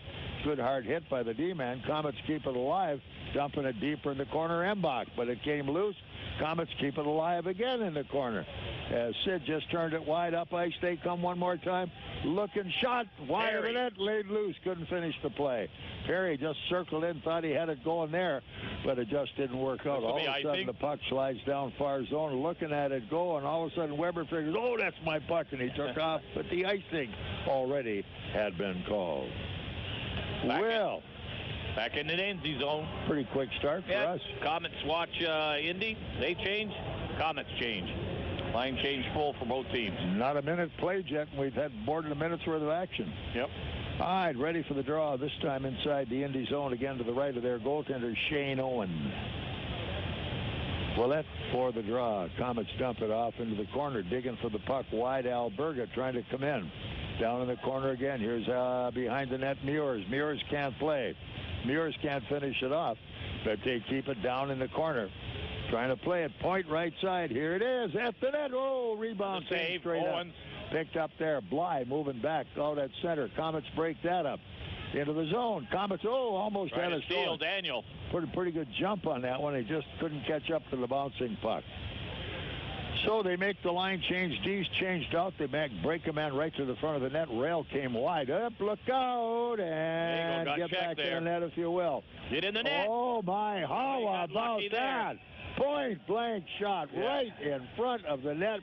Good hard hit by the D-man. Komets keep it alive, dumping it deeper in the corner. Embach, but it came loose. Komets keep it alive again in the corner. As Sid just turned it wide up ice, they come one more time. Looking shot, wide of the net, laid loose, couldn't finish the play. Perry just circled in, thought he had it going there, but it just didn't work out. All of a sudden, the puck slides down far zone, looking at it go, and all of a sudden Weber figures, oh, that's my puck, and he took off, but the icing already had been called. Back in the Indy zone. Pretty quick start for us. Komets watch Indy. They change. Komets change. Line change full for both teams. Not a minute played yet, and we've had more than a minute's worth of action. Yep. All right, ready for the draw. This time inside the Indy zone again to the right of their goaltender, Shane Owen. Ouellet for the draw. Komets dump it off into the corner, digging for the puck. Wide Alberga trying to come in. Down in the corner again. Here's behind the net Meurs. Meurs can't play. Meurs can't finish it off, but they keep it down in the corner. Trying to play it. Point right side. Here it is. At the net. Oh, rebound. Save. Straight Owens. up. Picked up there. Bly moving back out at center. Komets break that up. Into the zone. Komets, almost had a steal. Daniel. Put a pretty good jump on that one. He just couldn't catch up to the bouncing puck. So they make the line change. D's changed out. They break a man right to the front of the net. Rail came wide up. Look out. And get back in the net if you will. Get in the net. Oh, my. How about that? Point blank shot right in front of the net.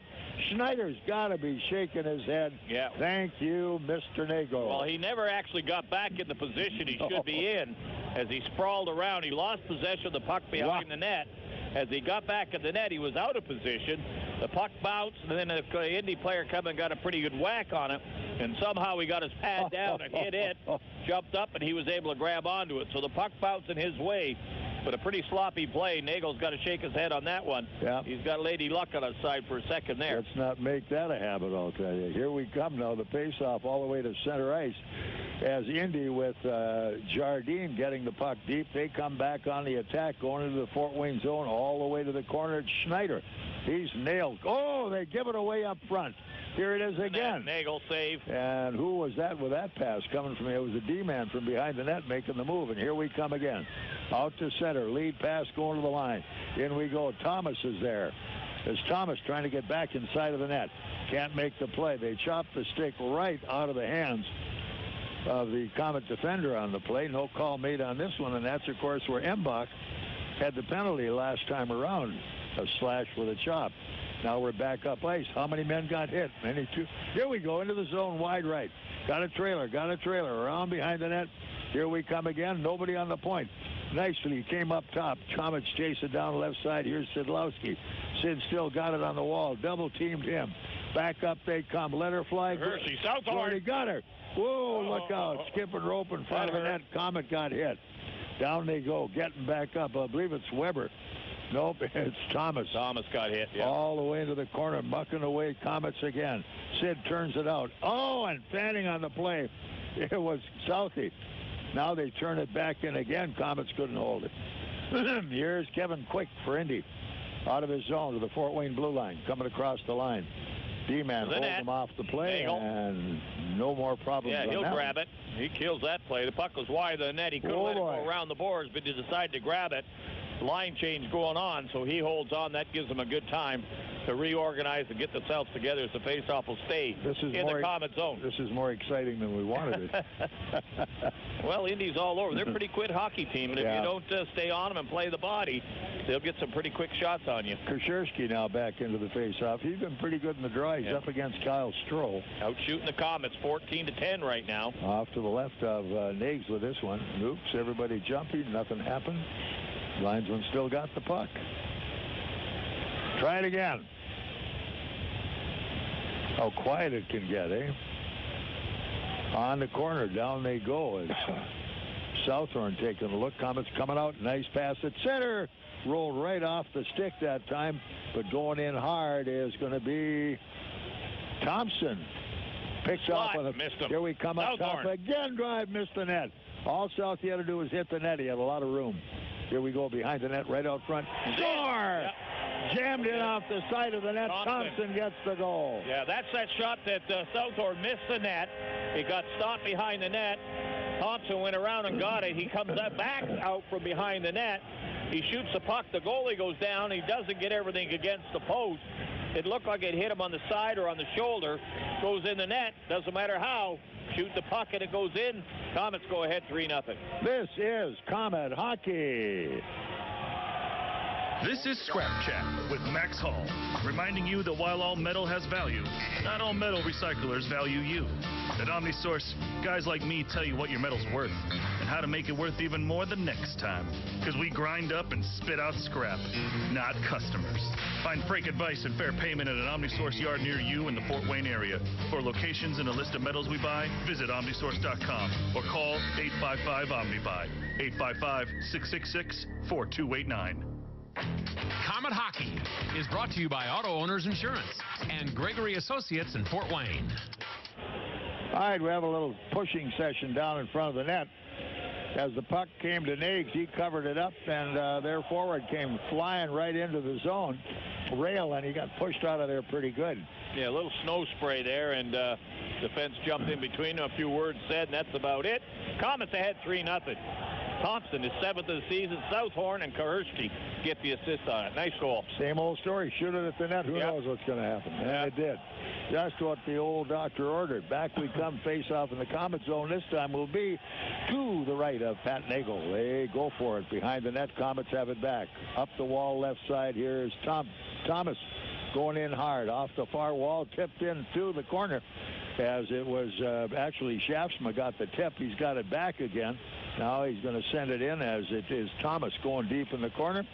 Schneider's got to be shaking his head. Yeah. Thank you, Mr. Nagle. Well, he never actually got back in the position he should be in as he sprawled around. He lost possession of the puck behind the net. As he got back in the net, he was out of position. The puck bounced, and then the Indy player come and got a pretty good whack on it. And somehow he got his pad down and hit it, jumped up, and he was able to grab onto it. So the puck bounced in his way. but a pretty sloppy play. Nagle's got to shake his head on that one. Yeah. He's got Lady Luck on his side for a second there. Let's not make that a habit, I'll tell you. Here we come now, the face-off all the way to center ice. As Indy with Jardine getting the puck deep, they come back on the attack, going into the Fort Wayne zone all the way to the corner. It's Schneider. He's nailed. Oh, they give it away up front. Here it is again. Nagle save. And who was that with that pass coming from? It was a D-man from behind the net making the move. And here we come again. Out to center. Lead pass going to the line. In we go. Thomas is there. As Thomas trying to get back inside of the net. Can't make the play. They chop the stick right out of the hands of the Komet defender on the play. No call made on this one. And that's, of course, where Embach had the penalty last time around. A slash with a chop. Now we're back up ice. How many men got hit? Many, two. Here we go into the zone, wide right. Got a trailer, around behind the net. Here we come again. Nobody on the point. Nicely came up top. Komets chase it down left side. Here's Sidlowski. Sid still got it on the wall. Double teamed him. Back up they come. Let her fly. Hershey, Southorn. He got her. Whoa, look out. Skipping rope in front of the net. Komet got hit. Down they go. Getting back up. I believe it's Weber. Nope, it's Thomas. Thomas got hit, yeah. All the way into the corner, mucking away Komets again. Sid turns it out. Oh, and fanning on the play. It was Southie. Now they turn it back in again. Komets couldn't hold it. Here's Kevin Quick for Indy. Out of his zone to the Fort Wayne blue line. Coming across the line. D-man holds him off the play, Nagle. And no more problems. Yeah, he'll grab it. He kills that play. The puck was wide of the net. He could have let it go around the boards, but he decided to grab it. Line change going on, so he holds on. That gives him a good time to reorganize and get themselves together as the faceoff will stay in the Komet zone. This is more exciting than we wanted it. Well, Indy's all over. They're a pretty quick hockey team, and if you don't stay on them and play the body, they'll get some pretty quick shots on you. Kashirsky now back into the faceoff. He's been pretty good in the draw. He's up against Kyle Stroh. Out shooting the Komets, 14-10 right now. Off to the left of Nags with this one. Oops, everybody jumping. Nothing happened. Linesman still got the puck. Try it again. How quiet it can get, eh? On the corner, down they go. It's Southorn taking a look. Komets coming out. Nice pass at center. Rolled right off the stick that time. But going in hard is going to be Thompson. Picks off on missed him. Here we come up top again. Drive, missed the net. All Southie had to do was hit the net. He had a lot of room. Here we go behind the net, right out front. Score! Yep. Jammed in off the side of the net. Thompson gets the goal. Yeah, that's that shot that Southorn missed the net. He got stopped behind the net. Thompson went around and got it. He comes back out from behind the net. He shoots the puck. The goalie goes down. He doesn't get everything against the post. It looked like it hit him on the side or on the shoulder. Goes in the net. Doesn't matter how. Shoot the puck and it goes in. Komets go ahead 3-0. This is Komet Hockey. This is Scrap Chat with Max Hall, reminding you that while all metal has value, not all metal recyclers value you. At OmniSource, guys like me tell you what your metal's worth and how to make it worth even more the next time. Because we grind up and spit out scrap, not customers. Find freight advice and fair payment at an OmniSource yard near you in the Fort Wayne area. For locations and a list of metals we buy, visit OmniSource.com or call 855-OMNIBUY, 855-666-4289. Komet Hockey is brought to you by Auto Owners Insurance and Gregory Associates in Fort Wayne. All right, we have a little pushing session down in front of the net. As the puck came to Nags, he covered it up, and their forward came flying right into the zone rail, and he got pushed out of there pretty good. Yeah, a little snow spray there, and defense jumped in between. A few words said, and that's about it. Komets ahead 3-0. Thompson is 7th of the season. Southorn and Kashirsky get the assist on it. Nice goal. Same old story. Shoot it at the net. Who knows what's going to happen? And it did. Just what the old doctor ordered. Back we come. Face off in the Komet zone. This time will be to the right of Pat Nagle. They go for it. Behind the net, Komets have it back. Up the wall left side. Here's Thomas going in hard. Off the far wall. Tipped into the corner. As it was actually Schaafsma got the tip. He's got it back again. Now he's going to send it in as it is Thomas going deep in the corner.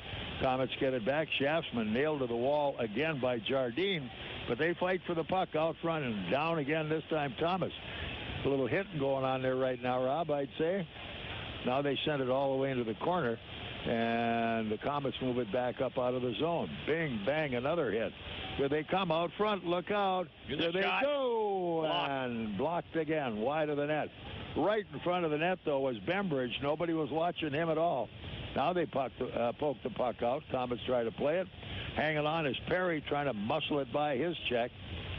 Komets get it back. Schaafsma nailed to the wall again by Jardine. But they fight for the puck out front and down again this time Thomas. A little hitting going on there right now, Rob, I'd say. Now they send it all the way into the corner. And the Komets move it back up out of the zone. Bing, bang, another hit. Here they come out front. Look out. Here they go. And blocked again, wide of the net. Right in front of the net, though, was Bembridge. Nobody was watching him at all. Now they poke the puck out. Komets try to play it. Hanging on is Perry, trying to muscle it by his check.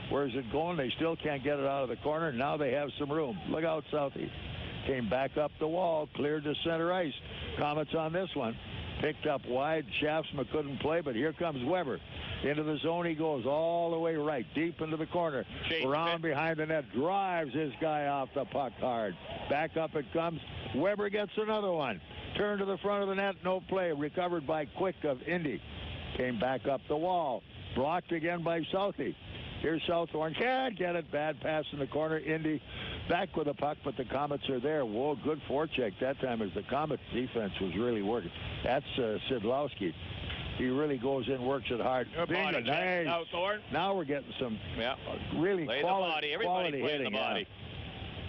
Where's it going? They still can't get it out of the corner. Now they have some room. Look out, Southie. Came back up the wall, cleared to center ice. Komets on this one. Picked up wide. Schaafsma couldn't play, but here comes Weber. Into the zone he goes, all the way right, deep into the corner. Around behind the net, drives his guy off the puck hard. Back up it comes. Weber gets another one. Turn to the front of the net, no play. Recovered by Quick of Indy. Came back up the wall. Blocked again by Southie. Here's Southorn. Can't get it. Bad pass in the corner. Indy back with the puck, but the Komets are there. Whoa, good forecheck that time as the Komets defense was really working. That's Sidlowski. He really goes in, works it hard. Body nice. Now we're getting some really quality hitting. The body.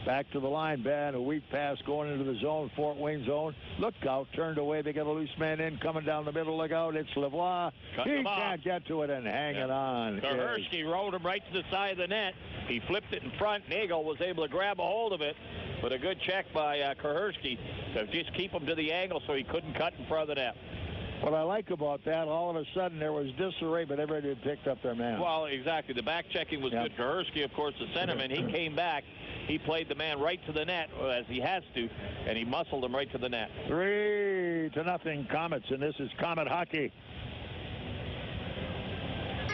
Back to the line, Ben. A weak pass going into the zone, Fort Wayne zone. Look out, turned away. They got a loose man in, coming down the middle. Look out, it's Lavoie. He can't get to it and hanging on. Kashirsky rolled him right to the side of the net. He flipped it in front. Nagle was able to grab a hold of it, but a good check by Kashirsky to just keep him to the angle so he couldn't cut in front of the net. What I like about that, all of a sudden there was disarray, but everybody had picked up their man. Well, exactly. The back checking was good. Kashirsky, of course, the centerman, he came back. He played the man right to the net, as he has to, and he muscled him right to the net. 3-0 Komets, and this is Komet hockey.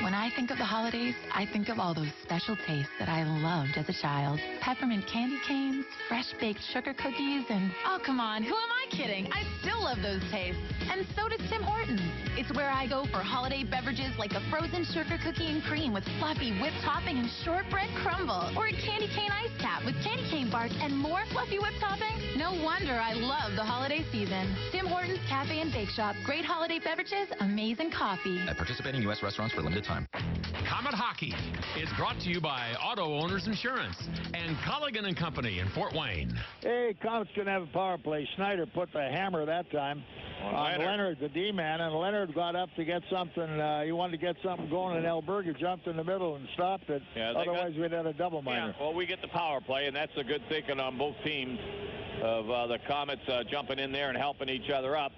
When I think of the holidays, I think of all those special tastes that I loved as a child. Peppermint candy canes, fresh-baked sugar cookies, and... Oh, come on, who am I kidding? I still love those tastes. And so does Tim Hortons. It's where I go for holiday beverages like a frozen sugar cookie and cream with fluffy whipped topping and shortbread crumble. Or a candy cane ice cap with candy cane bars and more fluffy whipped topping. No wonder I love the holiday season. Tim Hortons Cafe and Bake Shop. Great holiday beverages, amazing coffee. At participating U.S. restaurants for a limited time. Komet Hockey is brought to you by Auto Owners Insurance and Colligan & Company in Fort Wayne. Hey, Komets going to have a power play. Snyder put the hammer that time on Leonard, the D-man, and Leonard got up to get something. He wanted to get something going, and Alberga jumped in the middle and stopped it. Yeah, otherwise, we'd had a double minor. Yeah, well, we get the power play, and that's a good thinking on both teams of the Komets jumping in there and helping each other up.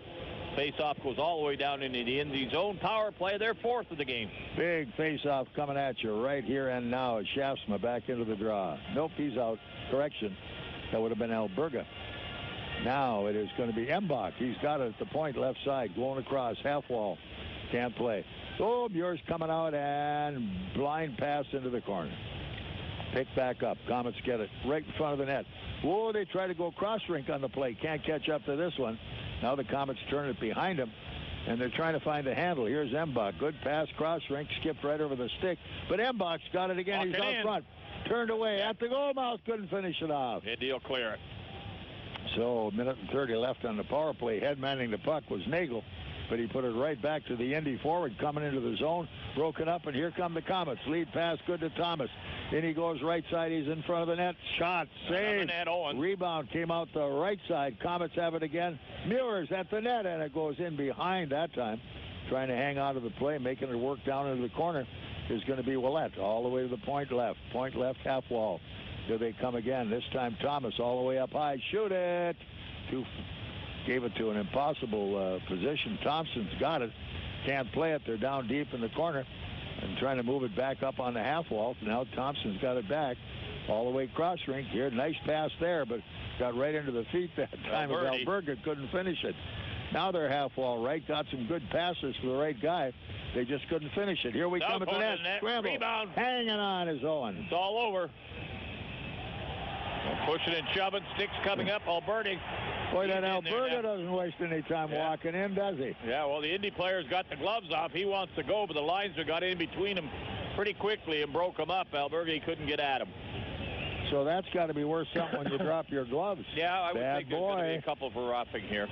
Face-off goes all the way down into the Indy zone. Power play, they're fourth of the game. Big face-off coming at you right here and now. Schaafsma back into the draw. Nope, he's out. Correction. That would have been Alberga. Now it is going to be Embach. He's got it at the point left side. Going across. Half wall. Can't play. Oh, Meurs coming out and blind pass into the corner. Pick back up. Komets get it right in front of the net. Whoa, they try to go cross rink on the play. Can't catch up to this one. Now the Komets turn it behind him, and they're trying to find a handle. Here's Embach. Good pass, cross rink, skipped right over the stick. But Embach's got it again. He's out front. Turned away at the goal mouth. Couldn't finish it off. Indy will clear it. So, a minute and 30 left on the power play. Head manning the puck was Nagle, but he put it right back to the Indy forward, coming into the zone. Broken up, and here come the Komets. Lead pass good to Thomas. In he goes right side. He's in front of the net. Shot. Save. Rebound came out the right side. Komets have it again. Meurs at the net, and it goes in behind that time. Trying to hang on to the play, making it work down into the corner is going to be Ouellet. All the way to the point left. Point left, half wall. Here they come again. This time Thomas all the way up high. Shoot it. Gave it to an impossible position. Thompson's got it. Can't play it. They're down deep in the corner and trying to move it back up on the half wall. Now Thompson's got it back all the way cross rink here. Nice pass there, but got right into the feet that time of Alberga. Couldn't finish it. Now they're half wall right. Got some good passes for the right guy. They just couldn't finish it. Here we come at the net. Scramble. Rebound. Hanging on is Owen. It's all over. Pushing and shoving. Sticks coming up. Alberti. Boy, that Alberga doesn't waste any time walking in, does he? Yeah, well, the Indy player's got the gloves off. He wants to go, but the linesman got in between them pretty quickly and broke him up. Alberga, he couldn't get at him. So that's got to be worth something when you drop your gloves. Yeah, I would think there's going to be a couple for roughing here.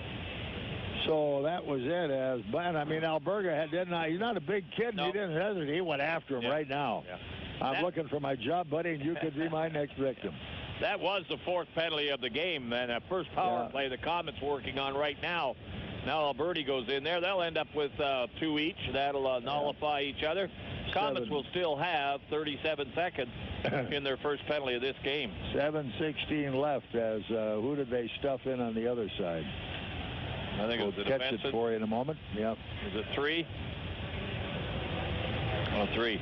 So that was it. I mean, Alberga he's not a big kid. No. He didn't hesitate. He went after him right now. Yeah. I'm looking for my job, buddy, and you could be my next victim. That was the fourth penalty of the game, and first power play the Komets working on right now. Now Alberti goes in there. They'll end up with 2 each. That'll nullify each other. Komets will still have 37 seconds in their first penalty of this game. 7:16 left as who did they stuff in on the other side? I think it was the catch defensive. it for you in a moment. Yep. Is it 3? Oh, 3.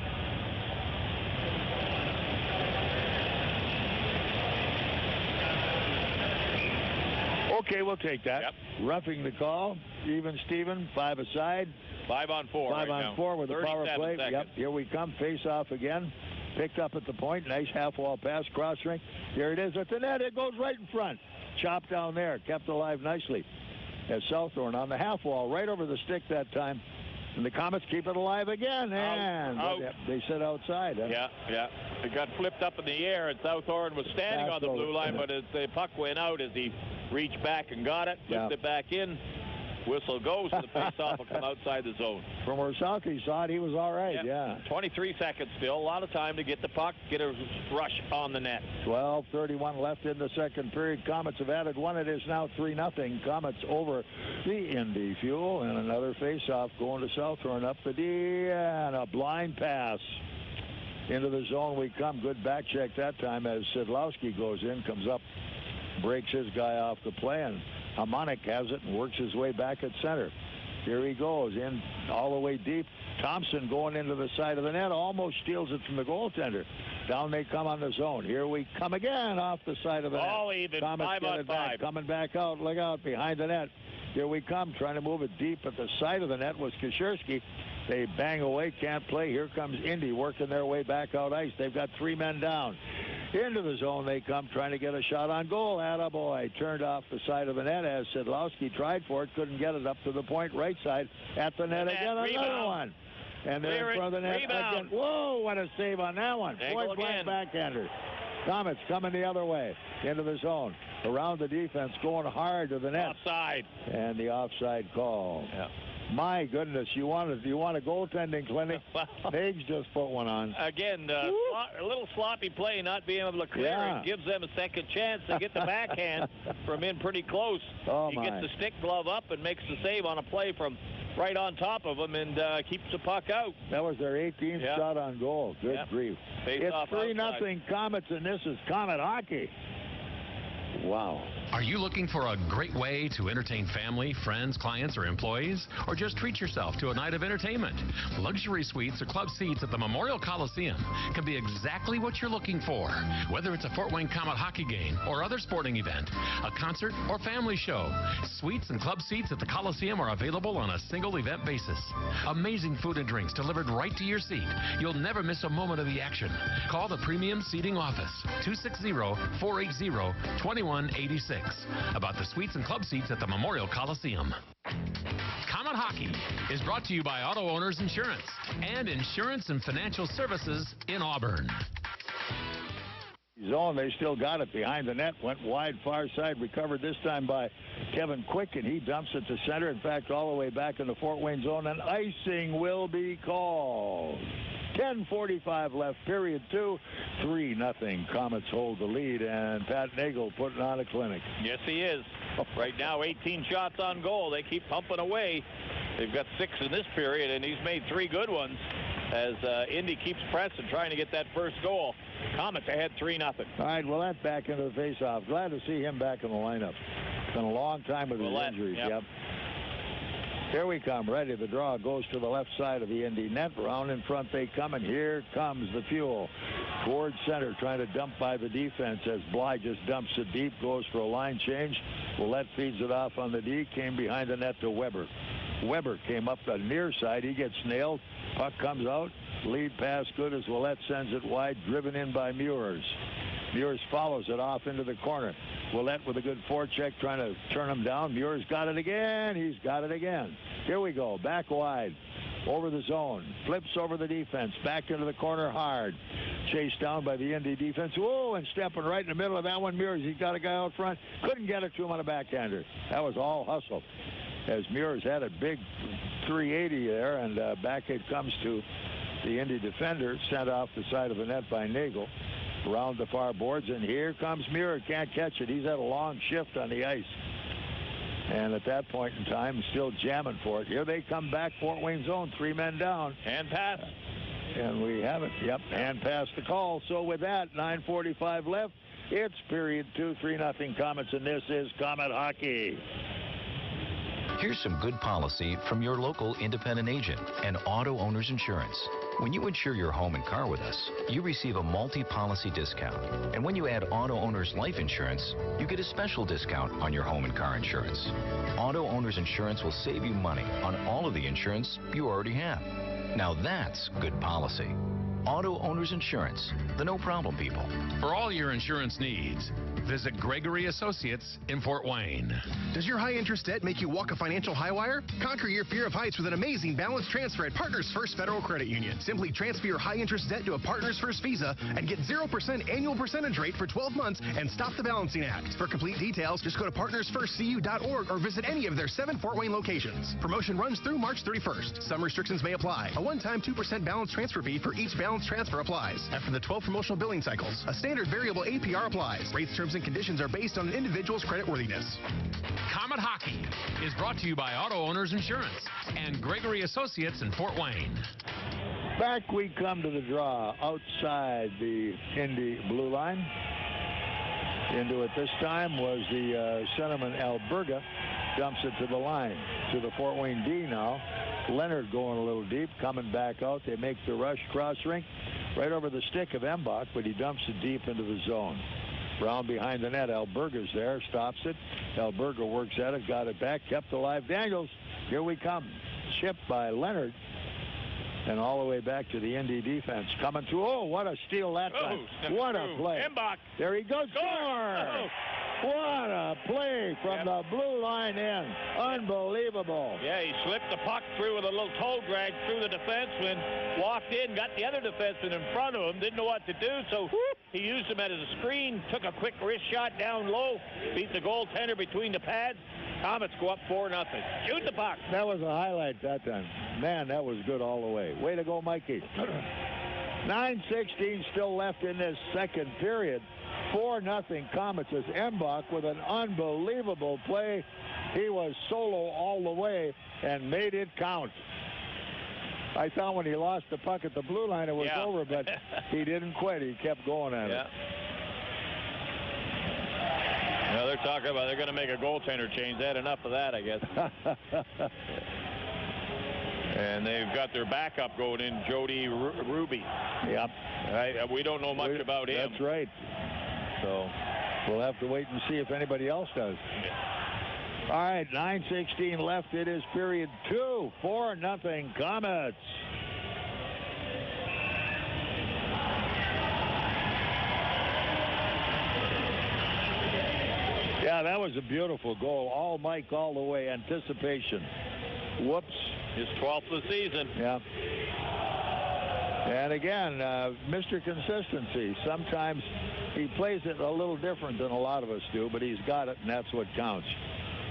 Okay, we'll take that. Yep. Roughing the call. Even Steven, 5 aside. 5 on 4. 5 on 4 with a power play. Seconds. Yep, here we come. Face off again. Picked up at the point. Nice half-wall pass, cross ring. Here it is at the net. It goes right in front. Chopped down there. Kept alive nicely. As Southorn on the half wall, right over the stick that time. And the Komets keep it alive again. And out. They sit outside. Huh? Yeah. It got flipped up in the air, and Southorn was standing on the blue line, but as the puck went out as he reached back and got it, flipped it back in. Whistle goes, and the face-off will come outside the zone. From where Southie saw it, he was all right, yeah. 23 seconds still. A lot of time to get the puck, get a rush on the net. 12:31 left in the second period. Komets have added one. It is now 3-0. Komets over the Indy Fuel. And another face-off going to Southorn up the D. And a blind pass. Into the zone we come. Good back check that time as Sidlowski goes in, comes up, breaks his guy off the play, and Harmonic has it and works his way back at center. Here he goes in all the way deep. Thompson going into the side of the net, almost steals it from the goaltender. Down they come on the zone. Here we come again off the side of the net. All even, Komets 5 get on it back, 5. coming back out. Look out behind the net. Here we come, trying to move it deep at the side of the net was Kashirsky. They bang away, can't play. Here comes Indy working their way back out ice. They've got 3 men down. Into the zone they come, trying to get a shot on goal. Attaboy. Turned off the side of the net as Sidlowski tried for it. Couldn't get it up to the point right side. At the net again, another one. And they're in front of the net again. Whoa, what a save on that one. Point blank backhander. Komets coming the other way. Into the zone. Around the defense, going hard to the net. Offside. And the offside call. Yeah. My goodness, you want a goaltending clinic? Higgs just put one on. Again, a little sloppy play, not being able to clear it, gives them a second chance. They get the backhand from in pretty close. Oh, he gets the stick glove up and makes the save on a play from right on top of him and keeps the puck out. That was their 18th shot on goal. Good grief. It's 3-0 Komets, and this is Komet hockey. Wow. Are you looking for a great way to entertain family, friends, clients, or employees? Or just treat yourself to a night of entertainment? Luxury suites or club seats at the Memorial Coliseum can be exactly what you're looking for. Whether it's a Fort Wayne Komet hockey game or other sporting event, a concert or family show, suites and club seats at the Coliseum are available on a single event basis. Amazing food and drinks delivered right to your seat. You'll never miss a moment of the action. Call the Premium Seating Office, 260-480-2186. About the suites and club seats at the Memorial Coliseum. Komet Hockey is brought to you by Auto Owners Insurance and Insurance and Financial Services in Auburn. Zone, they still got it behind the net, went wide far side, recovered this time by Kevin Quick, and he dumps it to center. In fact, all the way back in the Fort Wayne zone, and icing will be called. 10:45 left, period 2. 3-0. Komets hold the lead, and Pat Nagle putting on a clinic. Yes, he is. Right now, 18 shots on goal. They keep pumping away. They've got 6 in this period, and he's made 3 good ones as Indy keeps pressing, trying to get that first goal. Komets ahead 3-0. All right, well, that's back into the faceoff. Glad to see him back in the lineup. It's been a long time with his injuries. Yep. Here we come, ready. The draw goes to the left side of the Indy net. Round in front they come, and here comes the Fuel. Towards center, trying to dump by the defense as Bly just dumps it deep, goes for a line change. Ouellet feeds it off on the D, came behind the net to Weber. Weber came up the near side. He gets nailed. Puck comes out. Lead pass good as Ouellet sends it wide, driven in by Meurs. Meurs follows it off into the corner. Ouellet with a good forecheck trying to turn him down. Meurs got it again. He's got it again. Here we go. Back wide. Over the zone. Flips over the defense. Back into the corner hard. Chased down by the Indy defense. Whoa, and stepping right in the middle of that one. Meurs, he's got a guy out front. Couldn't get it to him on a backhander. That was all hustle. As Meurs had a big 380 there, and back it comes to the Indy defender, sent off the side of the net by Nagle. Around the far boards, and here comes Meurs. Can't catch it. He's had a long shift on the ice. And at that point in time, still jamming for it. Here they come back, Fort Wayne zone, 3 men down. Hand pass. And we have it. Yep, hand pass the call. So with that, 9:45 left. It's period 2, 3-0 Komets, and this is Komet Hockey. Here's some good policy from your local independent agent and Auto Owners Insurance. When you insure your home and car with us, you receive a multi-policy discount. And when you add Auto Owners Life Insurance, you get a special discount on your home and car insurance. Auto Owners Insurance will save you money on all of the insurance you already have. Now that's good policy. Auto Owners Insurance, the no-problem people. For all your insurance needs, visit Gregory Associates in Fort Wayne. Does your high-interest debt make you walk a financial high wire? Conquer your fear of heights with an amazing balance transfer at Partners First Federal Credit Union. Simply transfer your high-interest debt to a Partners First Visa and get 0% annual percentage rate for 12 months and stop the balancing act. For complete details, just go to partnersfirstcu.org or visit any of their 7 Fort Wayne locations. Promotion runs through March 31st. Some restrictions may apply. A one-time 2% balance transfer fee for each balance transfer applies. After the 12 promotional billing cycles, a standard variable APR applies. Rates, terms, and conditions are based on an individual's creditworthiness. Komet Hockey is brought to you by Auto Owners Insurance and Gregory Associates in Fort Wayne. Back we come to the draw outside the Indy blue line. Into it this time was the centerman Alberga. Dumps it to the line. To the Fort Wayne D now. Leonard going a little deep, coming back out. They make the rush cross rink right over the stick of Embach, but he dumps it deep into the zone. Brown behind the net. Alberga's there, stops it. Alberga works at it, got it back, kept alive. Daniels, here we come. Chipped by Leonard. And all the way back to the Indy defense. Coming through. Oh, what a steal that time. What a play. Embach. There he goes. Score! What a play from the blue line in. Unbelievable. Yeah, he slipped the puck through with a little toe drag through the defenseman, walked in, got the other defenseman in front of him, didn't know what to do, so he used him as a screen, took a quick wrist shot down low, beat the goaltender between the pads. Komets go up 4-0. Shoot the puck. That was a highlight that time. Man, that was good all the way. Way to go, Mikey. 9:16 still left in this second period. 4-0 Komets as Embach with an unbelievable play. He was solo all the way and made it count. I thought when he lost the puck at the blue line it was over, but he didn't quit. He kept going at it. Well, they're talking about they're going to make a goaltender change. They had enough of that, I guess. And they've got their backup going in, Jody Ruby. Yep. We don't know much about him. That's right. So we'll have to wait and see if anybody else does. All right, 9:16 left. It is period 2. 4-0 Komets. Yeah, that was a beautiful goal. All Mike all the way. Anticipation. Whoops. His 12th of the season. Yeah. And again, Mr. Consistency. Sometimes he plays it a little different than a lot of us do, but he's got it, and that's what counts.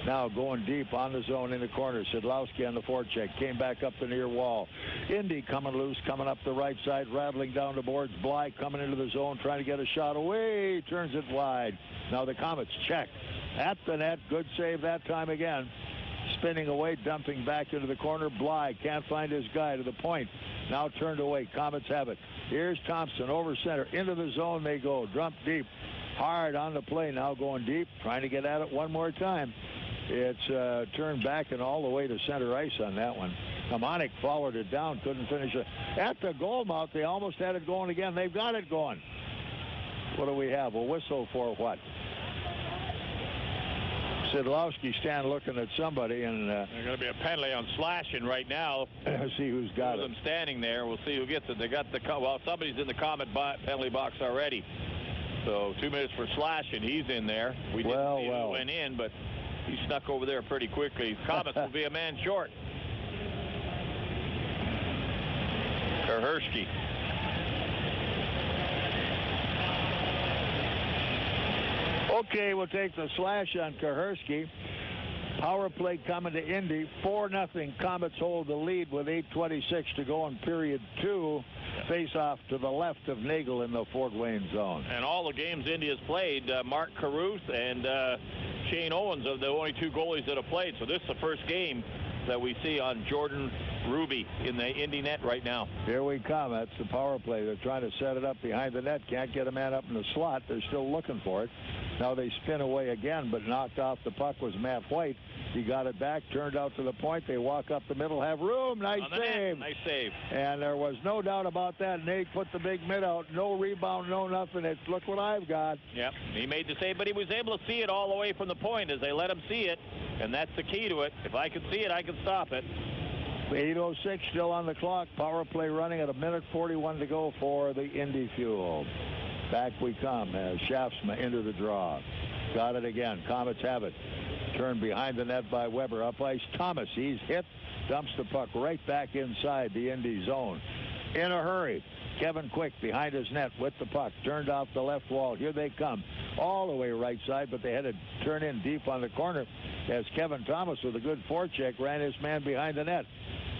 Now going deep on the zone in the corner. Sidlowski on the forecheck. Came back up the near wall. Indy coming loose, coming up the right side, rattling down the boards. Bly coming into the zone, trying to get a shot away. Turns it wide. Now the Komets check. At the net. Good save that time again. Spinning away, dumping back into the corner. Bly can't find his guy to the point. Now turned away. Komets have it. Here's Thompson over center. Into the zone they go. Dump deep. Hard on the play. Now going deep. Trying to get at it one more time. It's turned back and all the way to center ice on that one. Hamonic followed it down. Couldn't finish it. At the goal mouth, they almost had it going again. They've got it going. What do we have? A whistle for what? Sidlowski stand looking at somebody, and there's going to be a penalty on slashing right now. See who's got it. Them standing there. We'll see who gets it. They got the somebody's in the Komet penalty box already. So 2 minutes for slashing. He's in there. We didn't see who went in, but he snuck over there pretty quickly. Komets will be a man short. Kashirsky. Okay, we'll take the slash on Kashirsky. Power play coming to Indy. 4-0. Komets hold the lead with 8:26 to go in period 2. Face off to the left of Nagle in the Fort Wayne zone. And all the games Indy has played, Mark Caruth and Shane Owens are the only two goalies that have played. So this is the first game that we see on Jordan Ruby in the Indy net right now. Here we come. That's the power play. They're trying to set it up behind the net. Can't get a man up in the slot. They're still looking for it. Now they spin away again, but knocked off the puck was Matt White. He got it back, turned out to the point. They walk up the middle, have room. Nice save. Nice save. And there was no doubt about that. Nate put the big mid out. No rebound, no nothing. It's look what I've got. Yep, he made the save, but he was able to see it all the way from the point as they let him see it, and that's the key to it. If I can see it, I can stop it. 8:06 still on the clock. Power play running at 1:41 to go for the Indy Fuel. Back we come as Schaafsma into the draw. Got it again. Komets have it. Turned behind the net by Weber. Up ice Thomas. He's hit. Dumps the puck right back inside the Indy zone. In a hurry. Kevin Quick behind his net with the puck. Turned off the left wall. Here they come. All the way right side, but they had to turn in deep on the corner as Kevin Thomas with a good forecheck ran his man behind the net.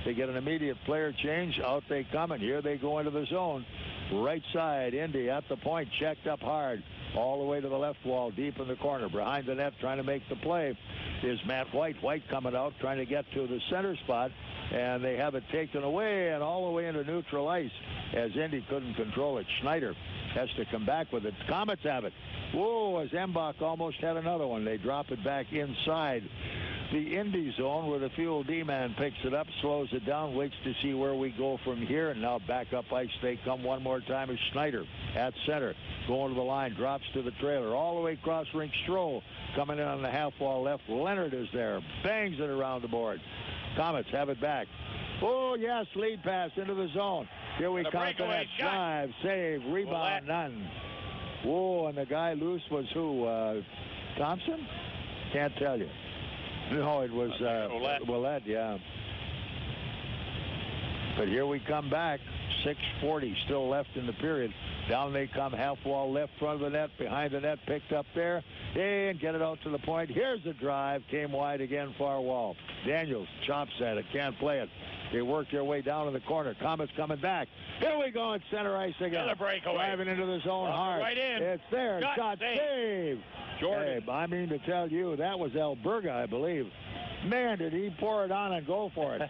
They get an immediate player change. Out they come, and here they go into the zone. Right side, Indy at the point, checked up hard. All the way to the left wall, deep in the corner. Behind the net, trying to make the play is Matt White. White coming out, trying to get to the center spot. And they have it taken away and all the way into neutral ice as Indy couldn't control it. Schneider has to come back with it. Komets have it. Whoa, as Embach almost had another one. They drop it back inside the Indy zone where the Fuel D-man picks it up, slows it down, waits to see where we go from here. And now back up ice they come one more time as Schneider at center. Going to the line, drops to the trailer. All the way across rink. Stroh coming in on the half wall left. Leonard is there. Bangs it around the board. Komets have it back. Oh, yes, lead pass into the zone. Here we come to that drive, save, rebound, none. Whoa, and the guy loose was who? Thompson? Can't tell you. No, it was Ouellet, yeah. But here we come back. 6:40 still left in the period. Down they come, half wall left, front of the net, behind the net, picked up there. And get it out to the point. Here's the drive. Came wide again, far wall. Daniels chops at it, can't play it. They work their way down in the corner. Komets coming back. Here we go at center ice again. Another breakaway. Driving into the zone hard. Right in. It's there. Shot save. Jordan. Hey, I mean to tell you, that was Alberga, I believe. Man, did he pour it on and go for it.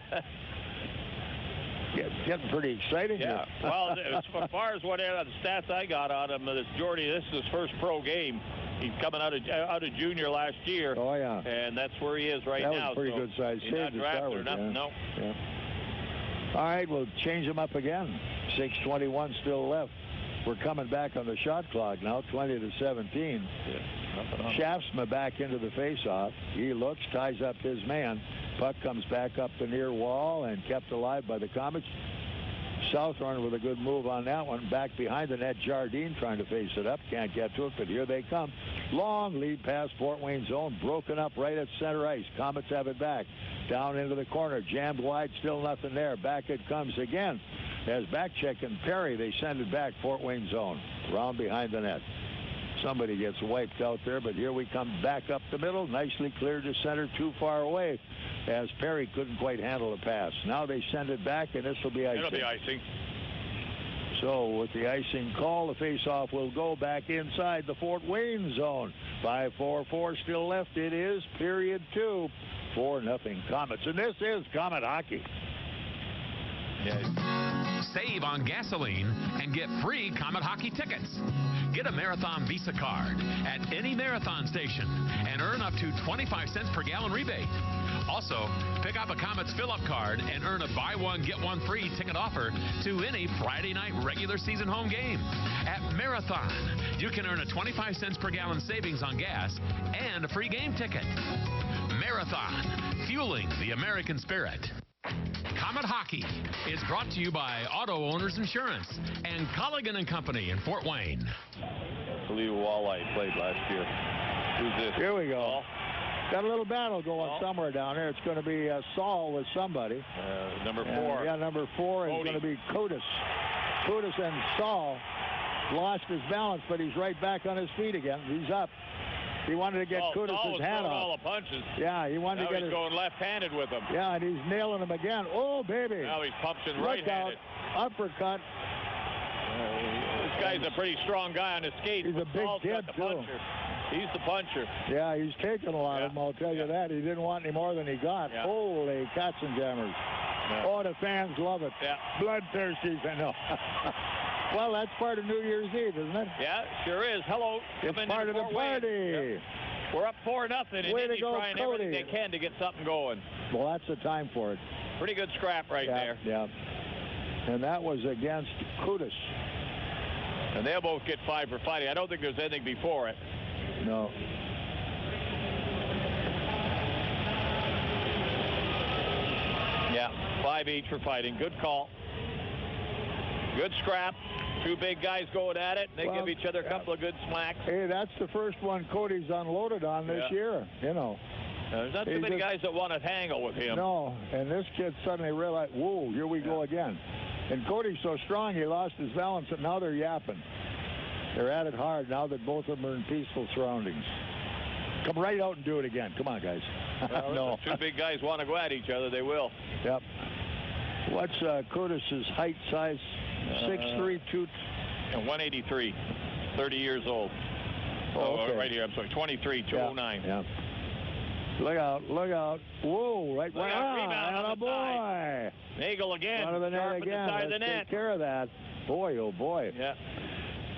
Getting pretty exciting here. Well, as far as what the stats I got on him, Jordy, this is his first pro game. He's coming out of junior last year. Oh, yeah. And that's where he is right now. That was a pretty good size save to start with. No. Yeah. All right, we'll change him up again. 6:21 still left. We're coming back on the shot clock now, 20-17. Schaafsma back into the faceoff. He looks, ties up his man. Puck comes back up the near wall and kept alive by the Komets. Southorn with a good move on that one. Back behind the net, Jardine trying to face it up. Can't get to it, but here they come. Long lead pass, Fort Wayne zone. Broken up right at center ice. Komets have it back. Down into the corner. Jammed wide, still nothing there. Back it comes again. As back checking Perry, they send it back, Fort Wayne zone. Round behind the net. Somebody gets wiped out there, but here we come back up the middle. Nicely cleared to center, too far away, as Perry couldn't quite handle the pass. Now they send it back, and this will be icing. It'll be icing. So with the icing call, the faceoff will go back inside the Fort Wayne zone. 5:44 still left. It is period 2. 4-0 Komets, and this is Komet hockey. Save on gasoline and get free Komet hockey tickets. Get a Marathon Visa card at any Marathon station and earn up to 25 cents per gallon rebate. Also, pick up a Komets fill-up card and earn a buy one, get one free ticket offer to any Friday night regular season home game. At Marathon, you can earn a 25 cents per gallon savings on gas and a free game ticket. Marathon, fueling the American spirit. Komet Hockey is brought to you by Auto Owners Insurance and Colligan & Company in Fort Wayne. I believe Ouellet played last year. Who's this? Here we go. Got a little battle going somewhere down there. It's going to be Saul with somebody. Number 4. Yeah, number 4 is going to be Kudus. Kudus and Saul lost his balance, but he's right back on his feet again. He's up. He wanted to get Kudus' hat off. All the punches. Yeah, he wanted to get he's going left-handed with him. Yeah, and he's nailing him again. Oh, baby. Now he's pumping Look right-handed. Out. Uppercut. This guy's a pretty strong guy on his skates. He's a big kid, too. He's the puncher. Yeah, he's taken a lot of them, I'll tell you that. He didn't want any more than he got. Yeah. Holy Katzenjammers. Yeah. Oh, the fans love it. Yeah. Bloodthirsty, I know. Well, that's part of New Year's Eve, isn't it? Yeah, sure is. Hello. It's part of the party. Yep. We're up 4-0, and Indy's trying Cody. everything they can to get something going. Well, that's the time for it. Pretty good scrap right there. Yeah. And that was against Kudus. And they'll both get 5 for fighting. I don't think there's anything before it. No. Yeah, 5 each for fighting. Good call. Good scrap. 2 big guys going at it. They give each other a couple of good smacks. Hey, that's the first one Cody's unloaded on this year, you know. There's not too many guys that want to tangle with him. No, and this kid suddenly realized, whoa, here we go again. And Cody's so strong, he lost his balance, and now they're yapping. They're at it hard now that both of them are in peaceful surroundings. Come right out and do it again. Come on, guys. Well, no. If 2 big guys want to go at each other, they will. Yep. What's Curtis's height, size? 6'3", 183. 30 years old. Oh, okay. Right here, I'm sorry. 23, 209. Yeah. Look out, look out. Whoa, right. Rebound on the boy. Side. Nagle again. Front of the net again. The side of the Let's net. take care of that. Boy, oh boy. Yeah.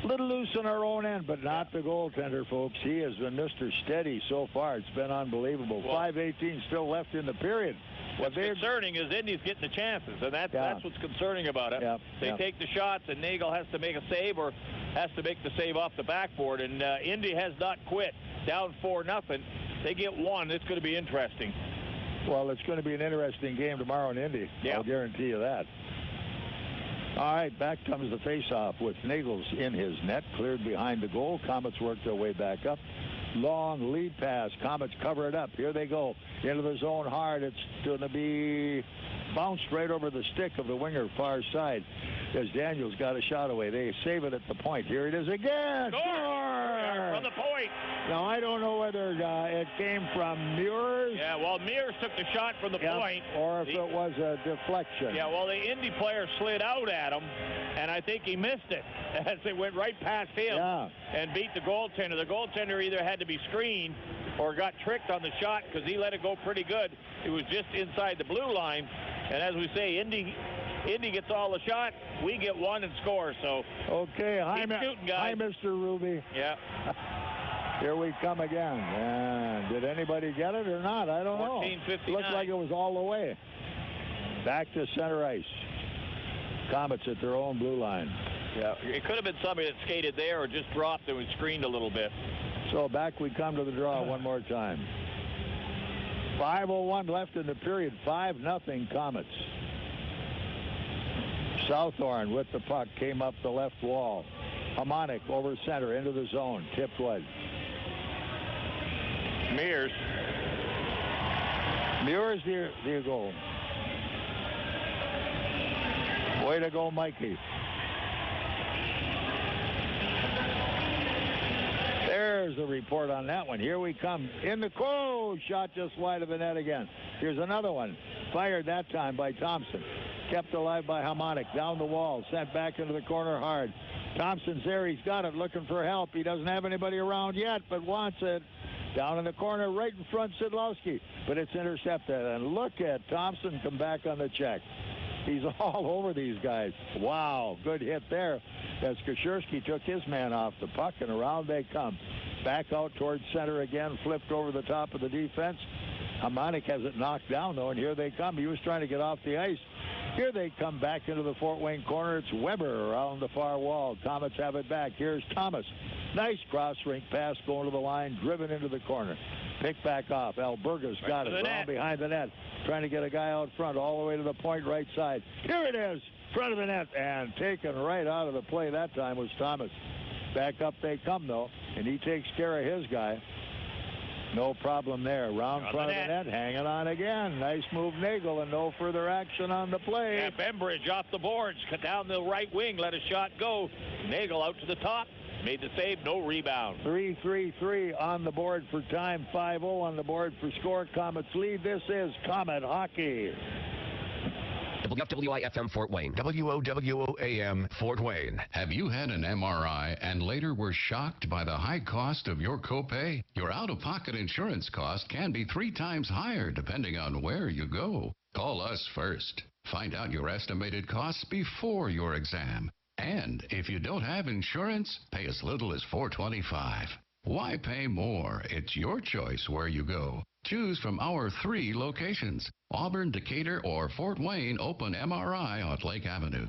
Little loose on our own end, but not the goaltender, folks. He has been Mr. Steady so far. It's been unbelievable. 5:18 still left in the period. What's concerning is Indy's getting the chances, and that's what's concerning about it. They take the shots, and Nagle has to make a save or has to make the save off the backboard, and Indy has not quit. Down 4-0. They get 1. It's going to be interesting. Well, it's going to be an interesting game tomorrow in Indy. I'll guarantee you that. All right, back comes the face-off with Nagle's in his net, cleared behind the goal. Komets work their way back up. Long lead pass. Komets cover it up. Here they go. Into the zone hard. It's going to be bounced right over the stick of the winger far side as Daniels got a shot away. They save it at the point. Here it is again. Score! From the point. Now, I don't know whether it came from Meurs. Yeah, well, Meurs took the shot from the point. Or if it was a deflection. Yeah, well, the Indy player slid out at him, and I think he missed it as it went right past him and beat the goaltender. The goaltender either had to be screened or got tricked on the shot because he let it go pretty good. It was just inside the blue line. And as we say, Indy gets all the shot. We get 1 and score. So okay, hi, shooting, guys. Hi, Mr. Ruby. Yeah. Here we come again. And did anybody get it or not? I don't know. 14:59. Looked like it was all the way. Back to center ice. Komets at their own blue line. Yeah, it could have been somebody that skated there or just dropped and was screened a little bit. So back we come to the draw one more time. 5:01 left in the period. 5-0 Komets. Southorn with the puck came up the left wall. Harmonic over center into the zone. Tipped wide. Meurs. Meurs, the goal. Way to go, Mikey. There's the report on that one. Here we come. In the shot just wide of the net again. Here's another one. Fired that time by Thompson. Kept alive by Harmonic. Down the wall. Sent back into the corner hard. Thompson's there. He's got it. Looking for help. He doesn't have anybody around yet, but wants it. Down in the corner, right in front, Sidlowski. But it's intercepted. And look at Thompson come back on the check. He's all over these guys. Wow, good hit there as Kashirsky took his man off the puck, and around they come. Back out towards center again, flipped over the top of the defense. Harmonic has it knocked down, though, and here they come. He was trying to get off the ice. Here they come back into the Fort Wayne corner. It's Weber around the far wall. Komets have it back. Here's Thomas. Nice cross-rink pass going to the line, driven into the corner. Picked back off. Alberga's got it around behind the net. Trying to get a guy out front all the way to the point right side. Here it is, front of the net, and taken right out of the play that time was Thomas. Back up they come, though, and he takes care of his guy. No problem there. Round front of the net, hanging on again. Nice move, Nagle, and no further action on the play. Yeah, Embach off the boards, cut down the right wing, let a shot go. Nagle out to the top, made the save, no rebound. 3-3-3 on the board for time. 5-0 on the board for score. Komets lead. This is Komet Hockey. WFWI-FM Fort Wayne. WOWOAM Fort Wayne. Have you had an MRI and later were shocked by the high cost of your copay? Your out-of-pocket insurance cost can be 3 times higher depending on where you go. Call us first. Find out your estimated costs before your exam. And if you don't have insurance, pay as little as $4.25. Why pay more? It's your choice where you go. Choose from our 3 locations: Auburn, Decatur, or Fort Wayne Open MRI on Lake Avenue.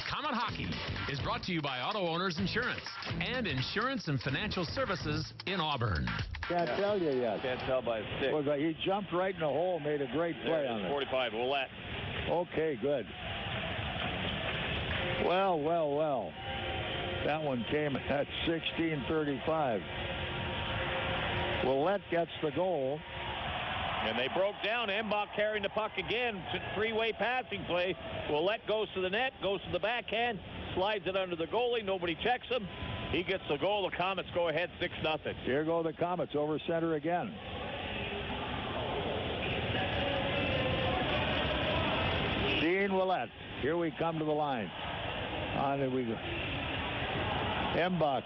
Comet Hockey is brought to you by Auto Owners Insurance and Insurance and Financial Services in Auburn. Can't tell you yet. Can't tell by the stick. He jumped right in the hole, made a great play on it. 45, Ouellet. Okay, good. Well. That one came at 16:35. Ouellet gets the goal. And they broke down. Embach carrying the puck again. 3-way passing play. Ouellet goes to the net, goes to the backhand, slides it under the goalie. Nobody checks him. He gets the goal. The Komets go ahead 6-0. Here go the Komets over center again. Dean Ouellet. Here we come to the line. On we go. Embach.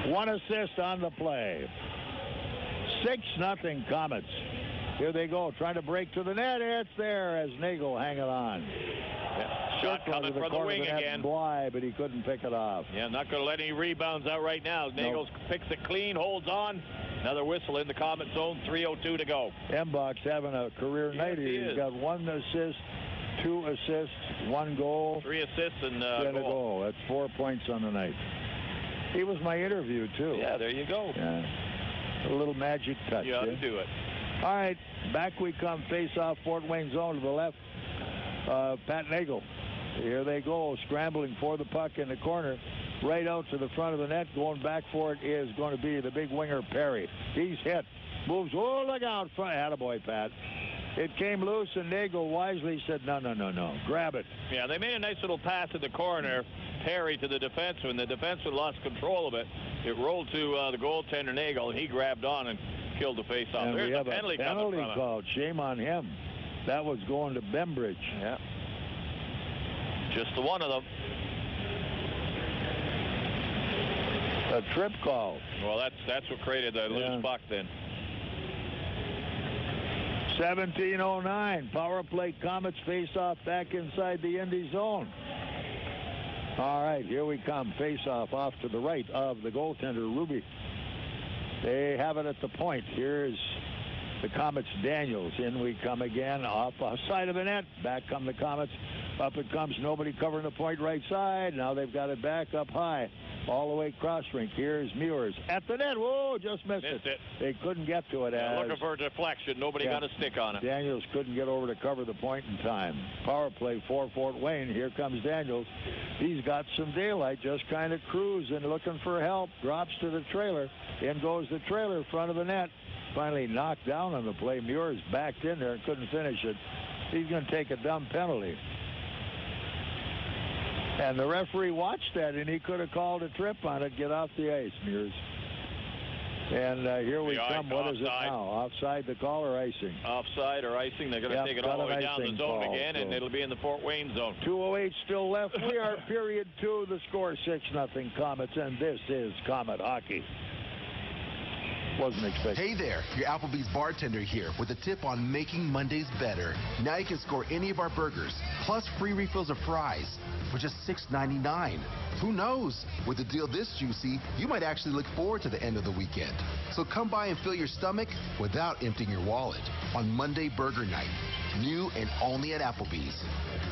1 assist on the play. 6-0 Komets. Here they go, trying to break to the net. It's there as Nagle hanging on. Yeah. Shot coming from the wing again. Bly, but he couldn't pick it off. Yeah, not going to let any rebounds out right now. Nagle picks it clean, holds on. Another whistle in the Comet zone. 3:02 to go. Embach's having a career night. He's got 1 assist, 2 assists, 1 goal. 3 assists and a goal. That's 4 points on the night. He was my interview, too. Yeah, there you go. Yeah. A little magic touch. You ought to do it. All right, back we come. Face off Fort Wayne zone to the left. Pat Nagle. Here they go, scrambling for the puck in the corner. Right out to the front of the net. Going back for it is going to be the big winger, Perry. He's hit. Moves. Oh, look out. Attaboy, Pat. It came loose, and Nagle wisely said, no. Grab it. Yeah, they made a nice little pass in the corner. Perry to the defenseman. The defenseman lost control of it. It rolled to the goaltender, Nagle, and he grabbed on and killed the face-off. And There's we have a penalty called. Shame on him. That was going to Bembridge. Yeah. Just the one of them. A trip call. Well, that's what created the loose puck then. 17:09. Power play. Komets face off back inside the Indy zone. All right, here we come. Face off to the right of the goaltender, Ruby. They have it at the point. Here's the Komets, Daniels. In we come again. Offside of the net. Back come the Komets. Up it comes. Nobody covering the point right side. Now they've got it back up high. All the way cross rink. Here's Meurs at the net. Whoa, just missed it. They couldn't get to it. Looking for a deflection. Nobody got a stick on it. Daniels couldn't get over to cover the point in time. Power play for Fort Wayne. Here comes Daniels. He's got some daylight, just kind of cruising, looking for help. Drops to the trailer. In goes the trailer, front of the net. Finally knocked down on the play. Meurs backed in there and couldn't finish it. He's going to take a dumb penalty. And the referee watched that, and he could have called a trip on it. Get off the ice, Meurs. And here we come. What is it now? Offside the call or icing? Offside or icing. They're going to take it all the way down the zone again, and it'll be in the Fort Wayne zone. 2:08 still left. We are period 2. The score 6-0 Komets, and this is Komet Hockey. Wasn't expecting. Hey there, your Applebee's bartender here with a tip on making Mondays better. Now you can score any of our burgers, plus free refills of fries for just $6.99. Who knows? With a deal this juicy, you might actually look forward to the end of the weekend. So come by and fill your stomach without emptying your wallet on Monday Burger Night. New and only at Applebee's.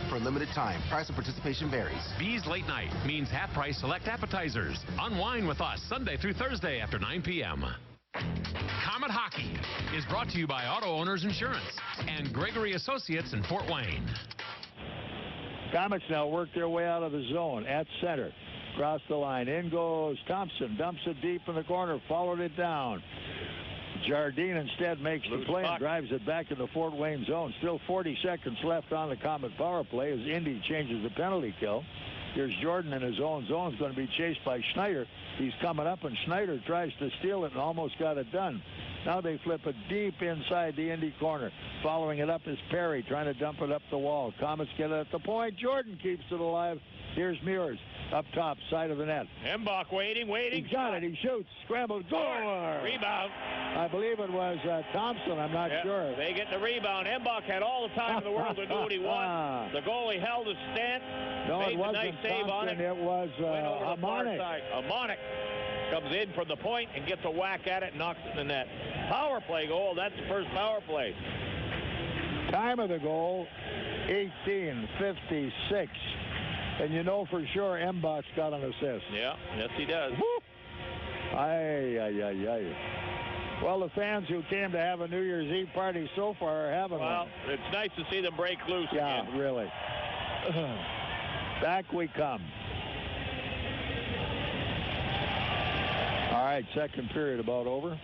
For a limited time, price and participation varies. Bees Late Night means half-price select appetizers. Unwind with us Sunday through Thursday after 9 p.m. Komet Hockey is brought to you by Auto Owners Insurance and Gregory Associates in Fort Wayne. Komets now work their way out of the zone at center. Across the line. In goes Thompson. Dumps it deep in the corner. Followed it down. Jardine instead makes the play and drives it back in the Fort Wayne zone. Still 40 seconds left on the Komet power play as Indy changes the penalty kill. Here's Jordan in his own zone. Is going to be chased by Schneider. He's coming up, and Schneider tries to steal it and almost got it done. Now they flip it deep inside the Indy corner. Following it up is Perry, trying to dump it up the wall. Komets get it at the point. Jordan keeps it alive. Here's Meurs up top, side of the net. Embach waiting. He's got it. He shoots. Scrambled. Goal! Rebound. I believe it was Thompson. I'm not sure. They get the rebound. Embach had all the time in the world to do what he wants. The goalie held his stance. No, made it wasn't the nice save on Thompson. it. It was Went over to the far Amonic. side. Amonic comes in from the point and gets a whack at it and knocks it in the net. Power play goal. That's the first power play. Time of the goal, 18:56. And you know for sure Embach's got an assist. Yeah, yes he does. Well, the fans who came to have a New Year's Eve party so far are having one. Well, it's nice to see them break loose Yeah, again. really. Back we come. All right, second period about over.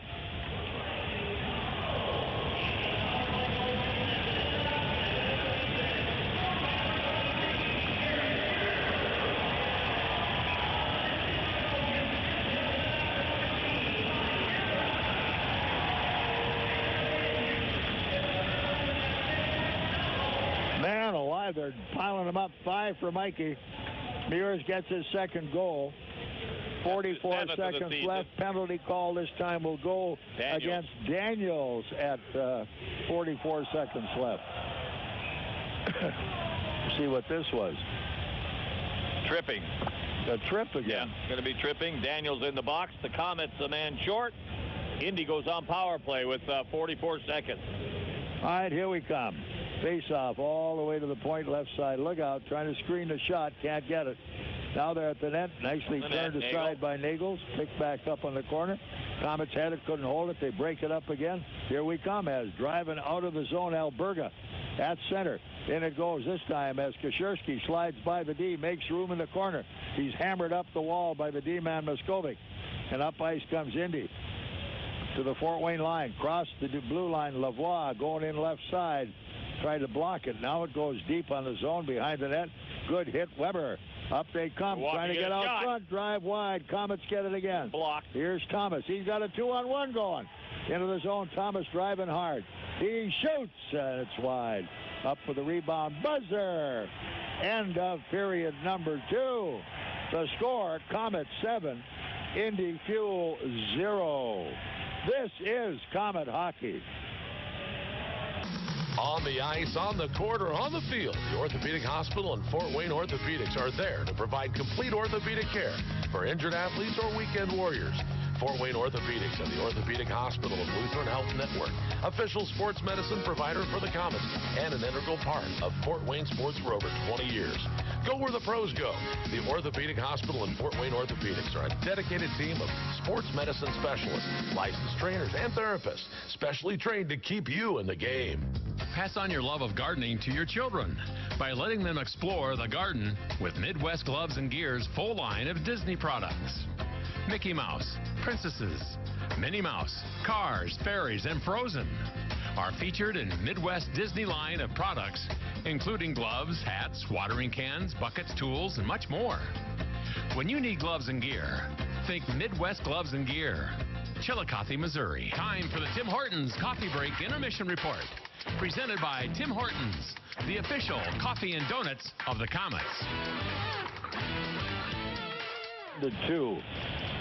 Man alive, they're piling them up. 5 for Mikey. Meurs gets his second goal. 44 seconds left. Penalty call this time will go against Daniels at 44 seconds left. See what this was. Tripping. A trip again. Yeah, going to be tripping. Daniels in the box. The Komets a man short. Indy goes on power play with 44 seconds. All right, here we come. Face-off all the way to the point, left side. Look out, trying to screen the shot. Can't get it. Now they're at the net. Nicely turned aside by Nagle. Picked back up on the corner. Komets had it, couldn't hold it. They break it up again. Here we come as driving out of the zone, Alberga at center. In it goes this time as Kashirsky slides by the D, makes room in the corner. He's hammered up the wall by the D-man Moskovic. And up ice comes Indy to the Fort Wayne line. Cross the blue line. Lavoie going in left side. Tried to block it. Now it goes deep on the zone behind the net. Good hit, Weber. Up they come, trying to get out front. Drive wide. Komets get it again. Blocked. Here's Thomas. He's got a 2-on-1 going. Into the zone. Thomas driving hard. He shoots, and it's wide. Up for the rebound. Buzzer. End of period number 2. The score, Komets 7, Indy Fuel 0. This is Komet hockey. On the ice, on the court, or on the field, the Orthopedic Hospital and Fort Wayne Orthopedics are there to provide complete orthopedic care for injured athletes or weekend warriors. Fort Wayne Orthopedics and the Orthopedic Hospital of Lutheran Health Network, official sports medicine provider for the Komets and an integral part of Fort Wayne sports for over 20 years. Go where the pros go. The Orthopedic Hospital and Fort Wayne Orthopedics are a dedicated team of sports medicine specialists, licensed trainers, and therapists, specially trained to keep you in the game. Pass on your love of gardening to your children by letting them explore the garden with Midwest Gloves and Gear's full line of Disney products. Mickey Mouse, Princesses, Minnie Mouse, Cars, Fairies, and Frozen are featured in Midwest Disney line of products, including gloves, hats, watering cans, buckets, tools, and much more. When you need gloves and gear, think Midwest Gloves and Gear. Chillicothe, Missouri. Time for the Tim Hortons Coffee Break Intermission Report. Presented by Tim Hortons, the official coffee and donuts of the Komets. The 2.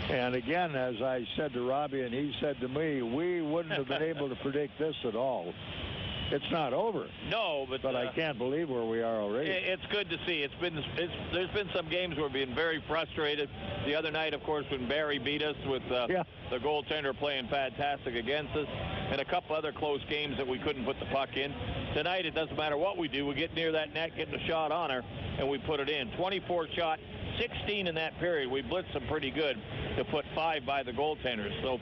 And again, as I said to Robbie and he said to me, we wouldn't have been able to predict this at all. It's not over. No, but I can't believe where we are already. It's good to see. There's been some games where we've been very frustrated. The other night, of course, when Barry beat us with the goaltender playing fantastic against us, and a couple other close games that we couldn't put the puck in. Tonight, it doesn't matter what we do. We get near that net, get the shot on her, and we put it in. 24 shot, 16 in that period. We blitzed them pretty good to put 5 by the goaltenders. So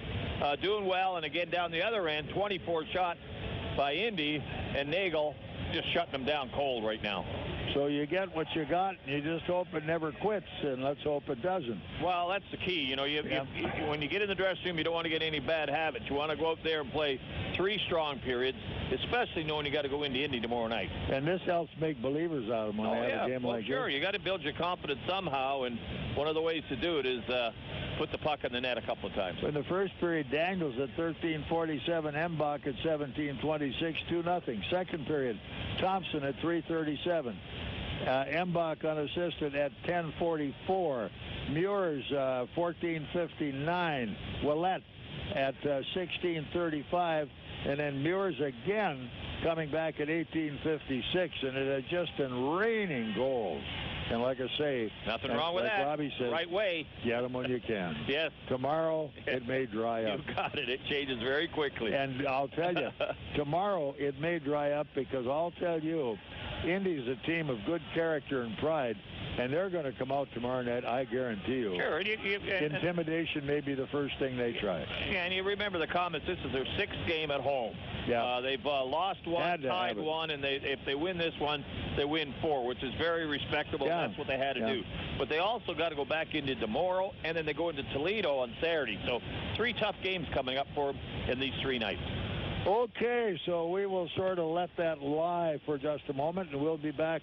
doing well, and again down the other end, 24 shot by Indy, and Nagle just shutting them down cold right now. So you get what you got, and you just hope it never quits, and let's hope it doesn't. Well, that's the key. You know, when you get in the dressing room, you don't want to get any bad habits. You want to go out there and play 3 strong periods, especially knowing you got to go into Indy tomorrow night. And this helps make believers out of them when they have a game like this. Sure. You got to build your confidence somehow, and one of the ways to do it is put the puck in the net a couple of times. In the first period, Daniels at 13:47, Embach at 17:26, 2-0. Second period, Thompson at 3:37. Embach unassisted at 10:44. Meurs 14:59. Ouellet at 16:35, and then Meurs again coming back at 18:56, and it had just been raining goals. And like I say, nothing wrong with like that. Robbie says, right way. Get them when you can. Yes. Tomorrow it may dry up. You got it. It changes very quickly. And I'll tell you, tomorrow it may dry up because I'll tell you, Indy's a team of good character and pride, and they're going to come out tomorrow night, I guarantee you. Sure. Intimidation may be the first thing they try. Yeah, and you remember the Komets, this is their 6th game at home. Yeah. They've lost one, tied one, and if they win this one, they win 4, which is very respectable. Yeah. That's what they had to do. But they also got to go back into tomorrow, and then they go into Toledo on Saturday. So 3 tough games coming up for them in these 3 nights. Okay, so we will sort of let that lie for just a moment, and we'll be back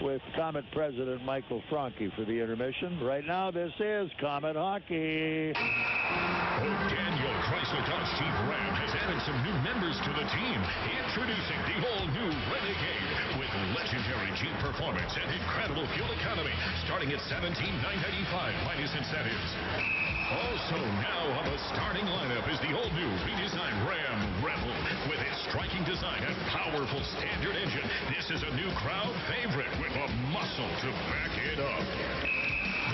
with Komet President Michael Franke for the intermission. Right now, this is Komet Hockey. Daniel Chrysler Dodge Jeep Ram has added some new members to the team. Introducing the all-new Renegade with legendary Jeep performance and incredible fuel economy, starting at $17,995 minus incentives. Also now on the starting lineup is the all-new redesigned Ram Rebel. With its striking design and powerful standard engine, this is a new crowd favorite with a muscle to back it up.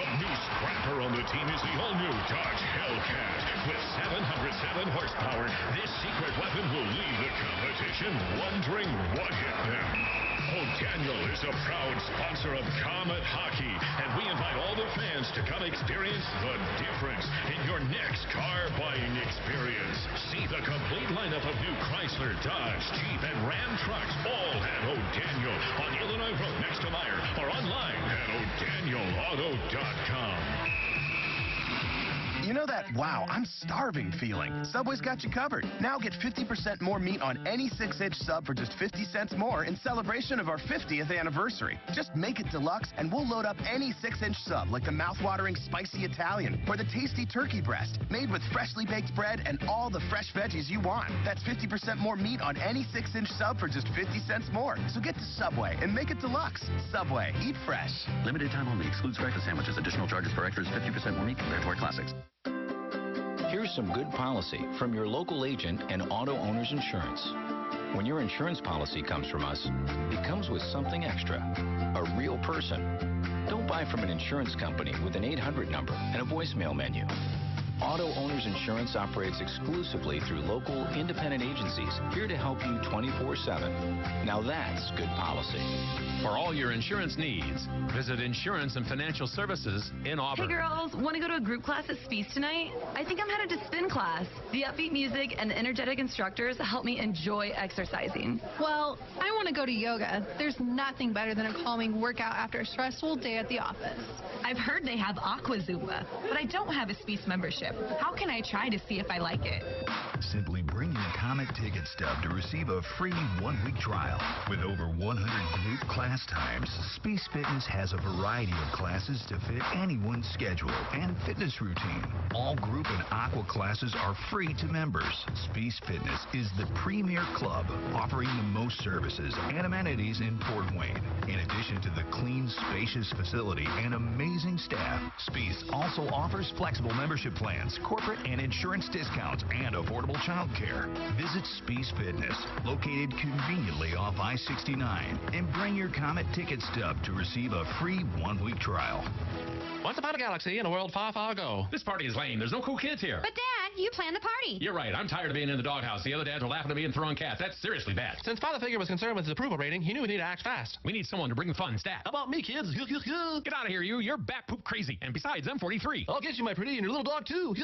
The new scrapper on the team is the all-new Dodge Hellcat. With 707 horsepower, this secret weapon will leave the competition wondering what hit them. Old Daniel is a proud sponsor of Komet Hockey, and we invite all the fans to come experience the difference in your next car buying experience. See the complete lineup of new Chrysler, Dodge, Jeep, and Ram trucks, all at O'Daniel on Illinois Road next to Meyer, or online at o'danielauto.com. You know that, wow, I'm starving feeling? Subway's got you covered. Now get 50% more meat on any 6-inch sub for just 50 cents more in celebration of our 50th anniversary. Just make it deluxe and we'll load up any 6-inch sub like the mouth-watering spicy Italian or the tasty turkey breast made with freshly baked bread and all the fresh veggies you want. That's 50% more meat on any 6-inch sub for just 50 cents more. So get to Subway and make it deluxe. Subway, eat fresh. Limited time only. Excludes breakfast sandwiches. Additional charges for extras 50% more meat compared to our classics. Here's some good policy from your local agent and Auto Owners Insurance. When your insurance policy comes from us, it comes with something extra, a real person. Don't buy from an insurance company with an 800 number and a voicemail menu. Auto Owners Insurance operates exclusively through local independent agencies here to help you 24/7. Now that's good policy. For all your insurance needs, visit Insurance and Financial Services in Auburn. Hey girls, want to go to a group class at Speece tonight? I think I'm headed to spin class. The upbeat music and the energetic instructors help me enjoy exercising. Well, I want to go to yoga. There's nothing better than a calming workout after a stressful day at the office. I've heard they have Aqua Zumba, but I don't have a Speece membership. How can I try to see if I like it? Simply bring your Komet ticket stub to receive a free 1-week trial. With over 100 group class times, Speece Fitness has a variety of classes to fit anyone's schedule and fitness routine. All group and aqua classes are free to members. Speece Fitness is the premier club offering the most services and amenities in Fort Wayne. In addition to the clean, spacious facility and amazing staff, Speece also offers flexible membership plans, corporate and insurance discounts, and affordable child care. Visit Speece Fitness, located conveniently off I-69, and bring your Komet ticket stub to receive a free 1-week trial. Once upon a galaxy in a world far, far ago. This party is lame. There's no cool kids here. But Dad, you planned the party. You're right. I'm tired of being in the doghouse. The other dads are laughing at me and throwing cats. That's seriously bad. Since Father Figure was concerned with his approval rating, he knew we needed to act fast. We need someone to bring the fun stat. How about me, kids? Get out of here, you. You're bat poop crazy. And besides, I'm 43. I'll get you, my pretty, and your little dog, too.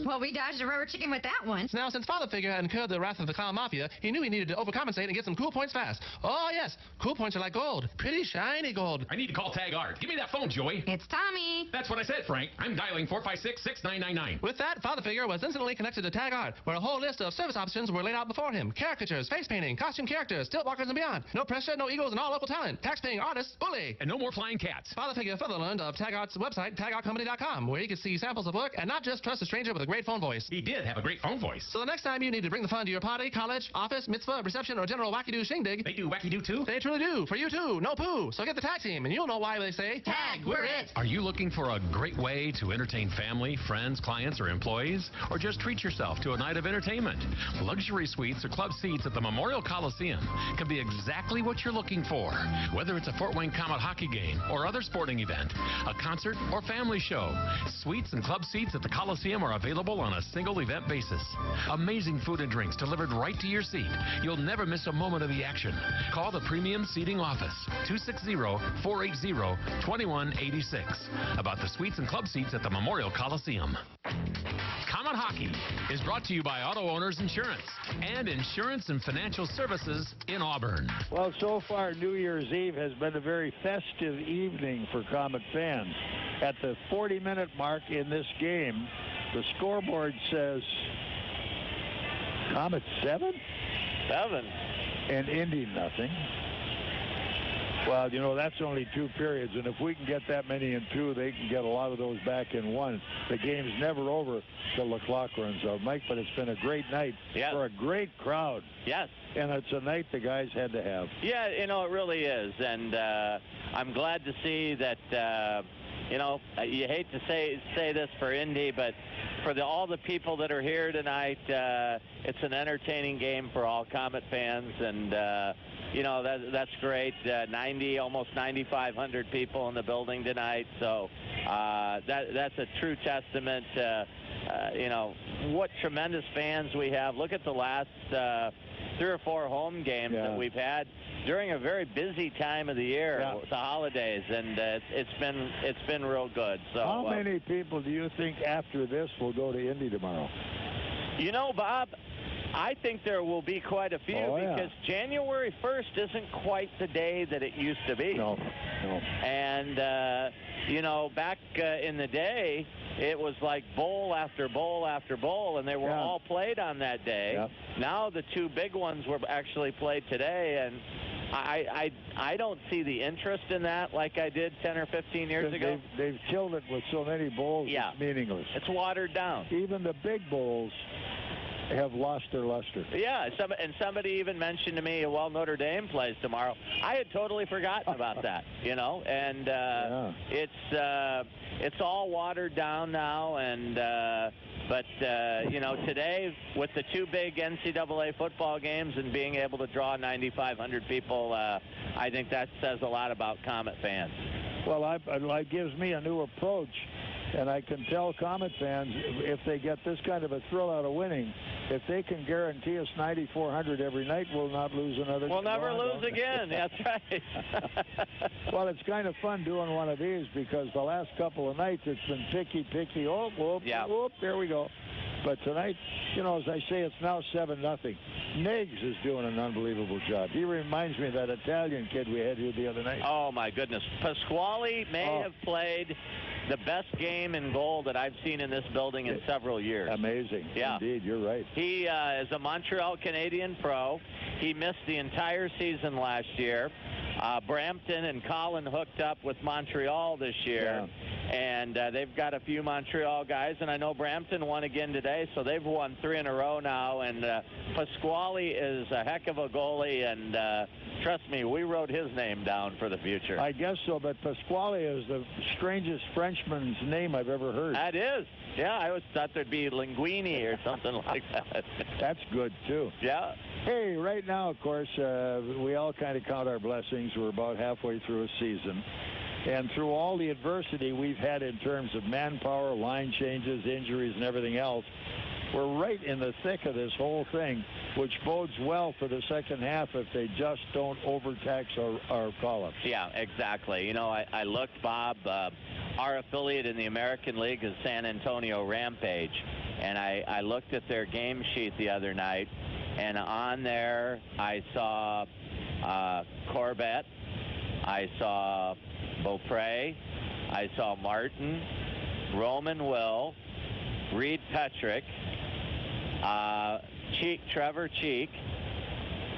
Well, we dodged a rubber chicken with that one. Now, since Father Figure had incurred the wrath of the clown mafia, he knew he needed to overcompensate and get some cool points fast. Oh, yes. Cool points are like gold. Pretty shiny gold. I need to call Tag Art. Give me that phone, Joey. It's Tommy. That's what I said, Frank. I'm dialing 456-6999. With that, Father Figure was then instantly connected to Tag Art, where a whole list of service options were laid out before him. Caricatures, face painting, costume characters, still walkers and beyond. No pressure, no egos, and all local talent. Tax-paying artists, bully. And no more flying cats. Father figure Sutherland of Tag Art's website, tagartcompany.com, where you can see samples of work and not just trust a stranger with a great phone voice. He did have a great phone voice. So the next time you need to bring the fun to your party, college, office, mitzvah, reception, or general wacky-doo shindig. They do wacky-doo too? They truly do. For you too. No poo. So get the tag team, and you'll know why they say, Tag, we're it. Are you looking for a great way to entertain family, friends, clients, or employees? Or just treat yourself to a night of entertainment? Luxury suites or club seats at the Memorial Coliseum can be exactly what you're looking for. Whether it's a Fort Wayne Komet hockey game or other sporting event, a concert or family show, suites and club seats at the Coliseum are available on a single event basis. Amazing food and drinks delivered right to your seat. You'll never miss a moment of the action. Call the Premium Seating Office, 260-480-2186, about the suites and club seats at the Memorial Coliseum. Komet Hockey is brought to you by Auto Owners Insurance and Insurance and Financial Services in Auburn. Well, so far, New Year's Eve has been a very festive evening for Komet fans. At the 40-minute mark in this game, the scoreboard says Komet 7? 7. And Indy nothing. Well, you know, that's only 2 periods, and if we can get that many in 2, they can get a lot of those back in 1. The game's never over till the clock runs out, Mike, but it's been a great night for a great crowd. Yes. And it's a night the guys had to have. Yeah, you know, it really is, and I'm glad to see that, you know, you hate to say this for Indy, but for all the people that are here tonight, it's an entertaining game for all Komet fans, and you know, that's great. 90, almost 9,500 people in the building tonight. So that's a true testament to, you know, what tremendous fans we have. Look at the last 3 or 4 home games that we've had during a very busy time of the year, the holidays, and it's been real good. So how many people do you think after this will go to Indy tomorrow? You know, Bob, I think there will be quite a few because January 1st isn't quite the day that it used to be. No. And, you know, back in the day, it was like bowl after bowl after bowl, and they were all played on that day. Now the 2 big ones were actually played today, and I don't see the interest in that like I did 10 or 15 years ago. They've killed it with so many bowls, it's meaningless. It's watered down. Even the big bowls have lost their luster. Yeah, and somebody even mentioned to me, well, Notre Dame plays tomorrow. I had totally forgotten about that, you know, and it's all watered down now, and but you know, today with the 2 big NCAA football games and being able to draw 9,500 people, I think that says a lot about Komet fans. Well, it gives me a new approach. And I can tell Komet fans, if they get this kind of a thrill out of winning, if they can guarantee us 9,400 every night, we'll not lose another. We'll never lose again. That's right. Well, it's kind of fun doing one of these because the last couple of nights it's been picky. Oh, whoop, whoop, there we go. But tonight, you know, as I say, it's now 7-0. Niggs is doing an unbelievable job. He reminds me of that Italian kid we had here the other night. Oh, my goodness. Pasquale may have played the best game in goal that I've seen in this building in several years. Amazing. Yeah. Indeed, you're right. He is a Montreal Canadian pro. He missed the entire season last year. Brampton and Colin hooked up with Montreal this year. And they've got a few Montreal guys, and I know Brampton won again today, so they've won 3 in a row now. And Pasquale is a heck of a goalie, and trust me, we wrote his name down for the future. I guess so, but Pasquale is the strangest Frenchman's name I've ever heard. That is. Yeah, I always thought there'd be Linguini or something like that. That's good, too. Yeah. Hey, right now, of course, we all kind of count our blessings. We're about halfway through a season. And through all the adversity we've had in terms of manpower, line changes, injuries, and everything else, we're right in the thick of this whole thing, which bodes well for the second half if they just don't overtax our call-ups. Yeah, exactly. You know, I looked, Bob, our affiliate in the American League is San Antonio Rampage, and I looked at their game sheet the other night, and on there I saw Corbett, I saw Beaupre, I saw Martin, Roman Will, Reed Petrick, Trevor Cheek,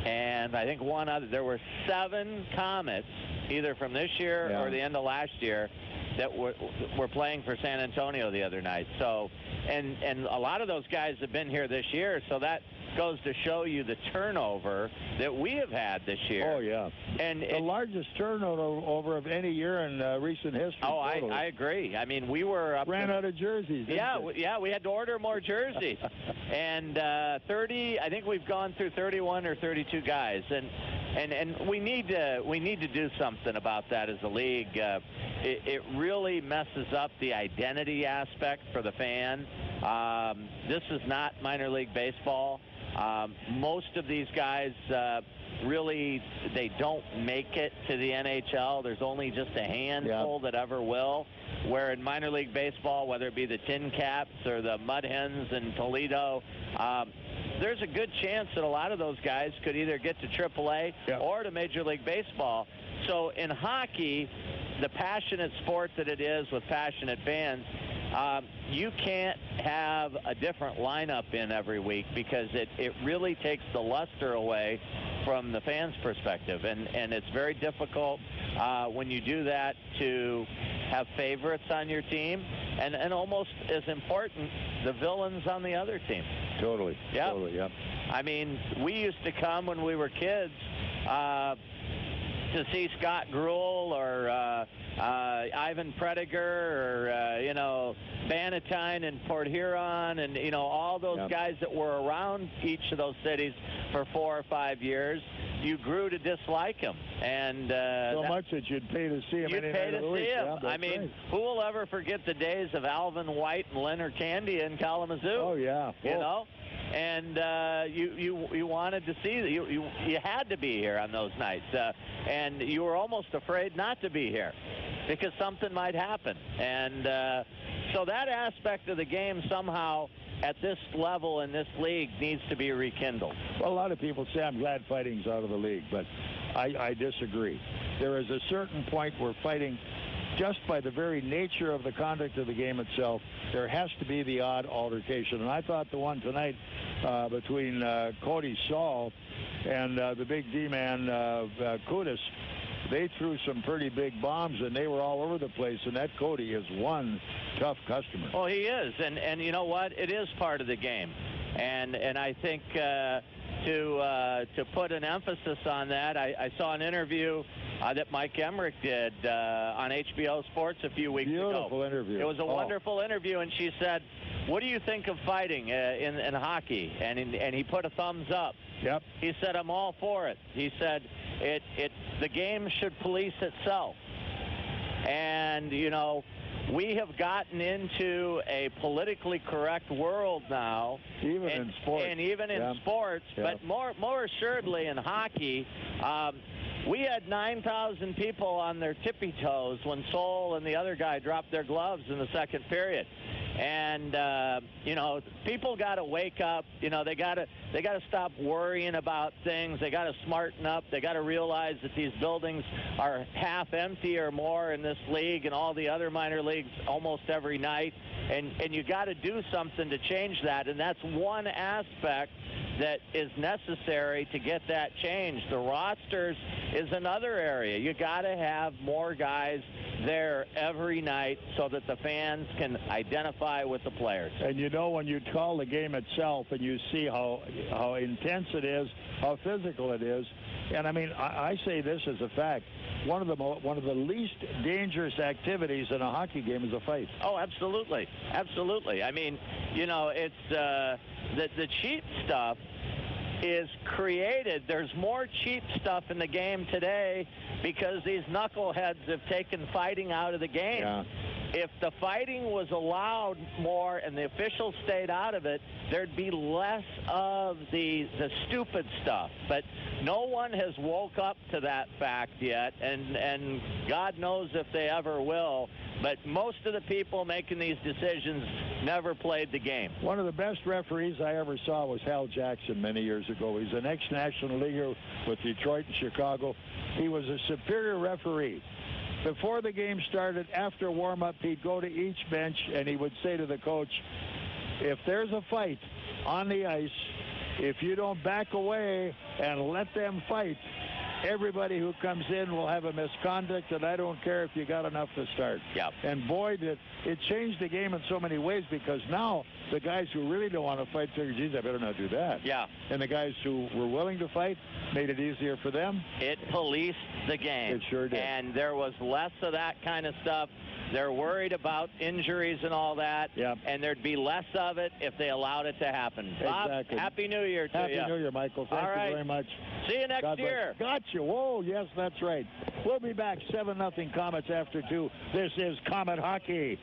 and I think one other. There were 7 Komets, either from this year or the end of last year, that were playing for San Antonio the other night. So, and a lot of those guys have been here this year, so that goes to show you the turnover that we have had this year. Oh, yeah. And the largest turnover of any year in recent history. Oh, totally. I agree. I mean, we were ran out of jerseys. Yeah, we had to order more jerseys. And 30, I think we've gone through 31 or 32 guys. And we need to do something about that as a league. It really messes up the identity aspect for the fan. This is not minor league baseball. Most of these guys really, they don't make it to the NHL. There's only just a handful that ever will. Where in minor league baseball, whether it be the Tin Caps or the Mud Hens in Toledo, there's a good chance that a lot of those guys could either get to AAA or to Major League Baseball. So in hockey, the passionate sport that it is with passionate fans, you can't have a different lineup in every week because it really takes the luster away from the fans' perspective. And it's very difficult when you do that to have favorites on your team. And almost as important, the villains on the other team. Totally. Yeah. Totally, yeah. I mean, we used to come when we were kids to see Scott Gruel or Ivan Prediger or, Bannatyne and Port Huron and, all those guys that were around each of those cities for 4 or 5 years. You grew to dislike them. And so much that you'd pay to see them. You'd pay to see them. I mean, who will ever forget the days of Alvin White and Leonard Candy in Kalamazoo? Oh, yeah. You know? And you wanted to see, you had to be here on those nights. And you were almost afraid not to be here because something might happen. And so that aspect of the game somehow at this level in this league needs to be rekindled. Well, a lot of people say I'm glad fighting's out of the league, but I disagree. There is a certain point where fighting, just by the very nature of the conduct of the game itself, there has to be the odd altercation. And I thought the one tonight between Cody Saul and the big D-man Kudus, they threw some pretty big bombs, and they were all over the place, and that Cody is one tough customer. Well, he is, and you know what? It is part of the game. And I think to put an emphasis on that, I saw an interview that Mike Emmerich did on HBO Sports a few weeks ago. Beautiful interview. It was a wonderful interview, and she said, what do you think of fighting in hockey? And he put a thumbs up. Yep. He said, I'm all for it. He said, the game should police itself. And, we have gotten into a politically correct world now. Even in sports. And even in sports. But more assuredly in hockey, we had 9,000 people on their tippy toes when Sol and the other guy dropped their gloves in the second period. And people got to wake up. They got to stop worrying about things. They got to smarten up. They got to realize that these buildings are half empty or more in this league and all the other minor leagues almost every night. And you got to do something to change that. And that's one aspect that is necessary to get that changed. The rosters is another area. You got to have more guys there every night so that the fans can identify with the players. And when you call the game itself and you see how intense it is, how physical it is, and I mean, I say this as a fact, one of the least dangerous activities in a hockey game is a fight. Oh, absolutely. Absolutely. I mean, it's the cheap stuff is created. There's more cheap stuff in the game today because these knuckleheads have taken fighting out of the game. Yeah. If the fighting was allowed more and the officials stayed out of it, there'd be less of the stupid stuff. But no one has woke up to that fact yet, and God knows if they ever will. But most of the people making these decisions never played the game. One of the best referees I ever saw was Hal Jackson many years ago. He's an ex-National Leaguer with Detroit and Chicago. He was a superior referee. Before the game started, after warm-up, he'd go to each bench and he would say to the coach, if there's a fight on the ice, if you don't back away and let them fight, everybody who comes in will have a misconduct, and I don't care if you got enough to start. Yeah. And boy, did it change the game in so many ways, because now the guys who really don't want to fight figure, geez, I better not do that. Yeah. And the guys who were willing to fight made it easier for them. It policed the game. It sure did. And there was less of that kind of stuff. They're worried about injuries and all that. Yep. And there'd be less of it if they allowed it to happen. Bob, Exactly. Happy New Year to you. Happy New Year, Michael. Thank you very much. See you next God bless. year. Gotcha. Whoa, yes, that's right. We'll be back 7-0 Komets after 2. This is Komet Hockey.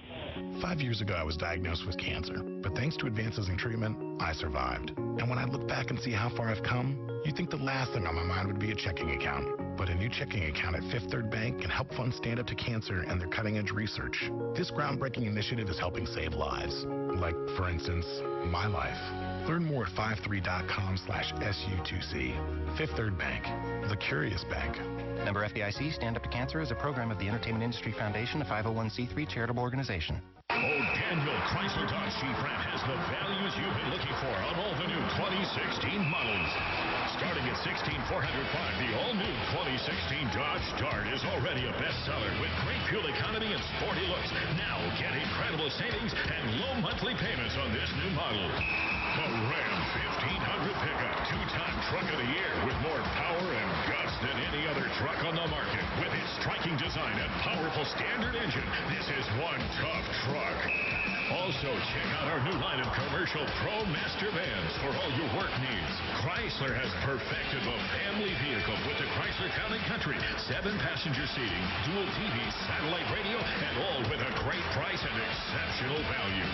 5 years ago, I was diagnosed with cancer, but thanks to advances in treatment, I survived. And when I look back and see how far I've come, you'd think the last thing on my mind would be a checking account. But a new checking account at Fifth Third Bank can help fund Stand Up to Cancer and their cutting-edge research. This groundbreaking initiative is helping save lives. Like, for instance, my life. Learn more at 53.com/SU2C. Fifth Third Bank, the curious bank. Member FDIC, Stand Up to Cancer is a program of the Entertainment Industry Foundation, a 501c3 charitable organization. Daniel Chrysler Dodge Jeep Ram has the values you've been looking for on all the new 2016 models. Starting at $16,405, the all-new 2016 Dodge Dart is already a bestseller with great fuel economy and sporty looks. Now get incredible savings and low monthly payments on this new model. The Ram 1500 pickup, two-time truck of the year with more power and guts than any other truck on the market. With its striking design and powerful standard engine, this is one tough truck. Also, check out our new line of commercial Pro Master vans for all your work needs. Chrysler has perfected the family vehicle with the Chrysler Town & Country. 7-passenger seating, dual TV, satellite radio, and all with a great price and exceptional value.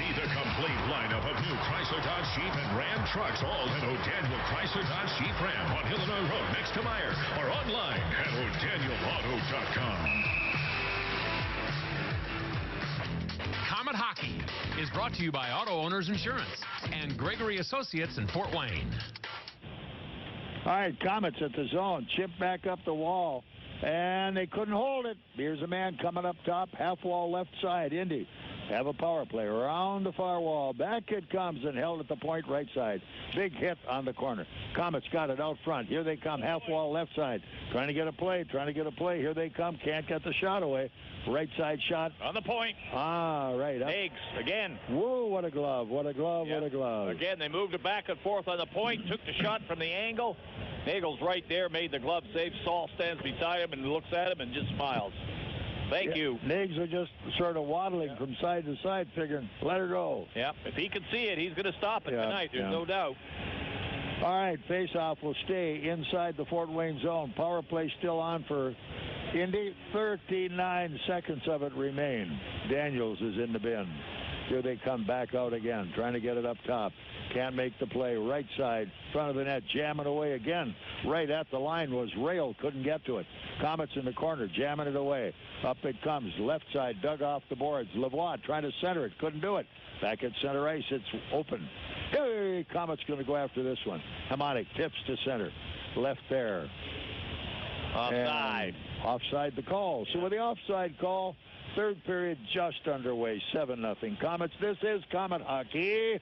See the complete lineup of new Chrysler Dodge Jeep and Ram trucks, all at O'Daniel Chrysler Dodge Jeep Ram on Illinois Road next to Meyer, or online at o'danielauto.com. Komet Hockey is brought to you by Auto Owners Insurance and Gregory Associates in Fort Wayne. All right, Komets at the zone. Chip back up the wall, and they couldn't hold it. Here's a man coming up top, half wall left side. Indy have a power play around the far wall. Back it comes and held at the point right side. Big hit on the corner. Komets got it out front. Here they come, half wall left side. Trying to get a play. Here they come. Can't get the shot away. Right side shot. On the point. Ah, right. Eggs again. Whoa, what a glove. What a glove. Yep. What a glove. Again, they moved it back and forth on the point. Took the shot from the angle. Nagle's right there. Made the glove save. Saul stands beside him and looks at him and just smiles. Thank you. Nags are just sort of waddling from side to side, figuring, let her go. Yeah, if he can see it, he's going to stop it tonight. There's no doubt. All right, face-off will stay inside the Fort Wayne zone. Power play still on for Indy. 39 seconds of it remain. Daniels is in the bin. Here they come back out again, trying to get it up top. Can't make the play. Right side, front of the net, jamming away again. Right at the line was Rail, couldn't get to it. Komets in the corner, jamming it away. Up it comes, left side, dug off the boards. Lavoie trying to center it, couldn't do it. Back at center ice, it's open. Hey, Komets going to go after this one. Hamonic tips to center. Left there. Offside. And offside the call. So with the offside call, third period just underway. 7-0 Komets. This is Komet Hockey.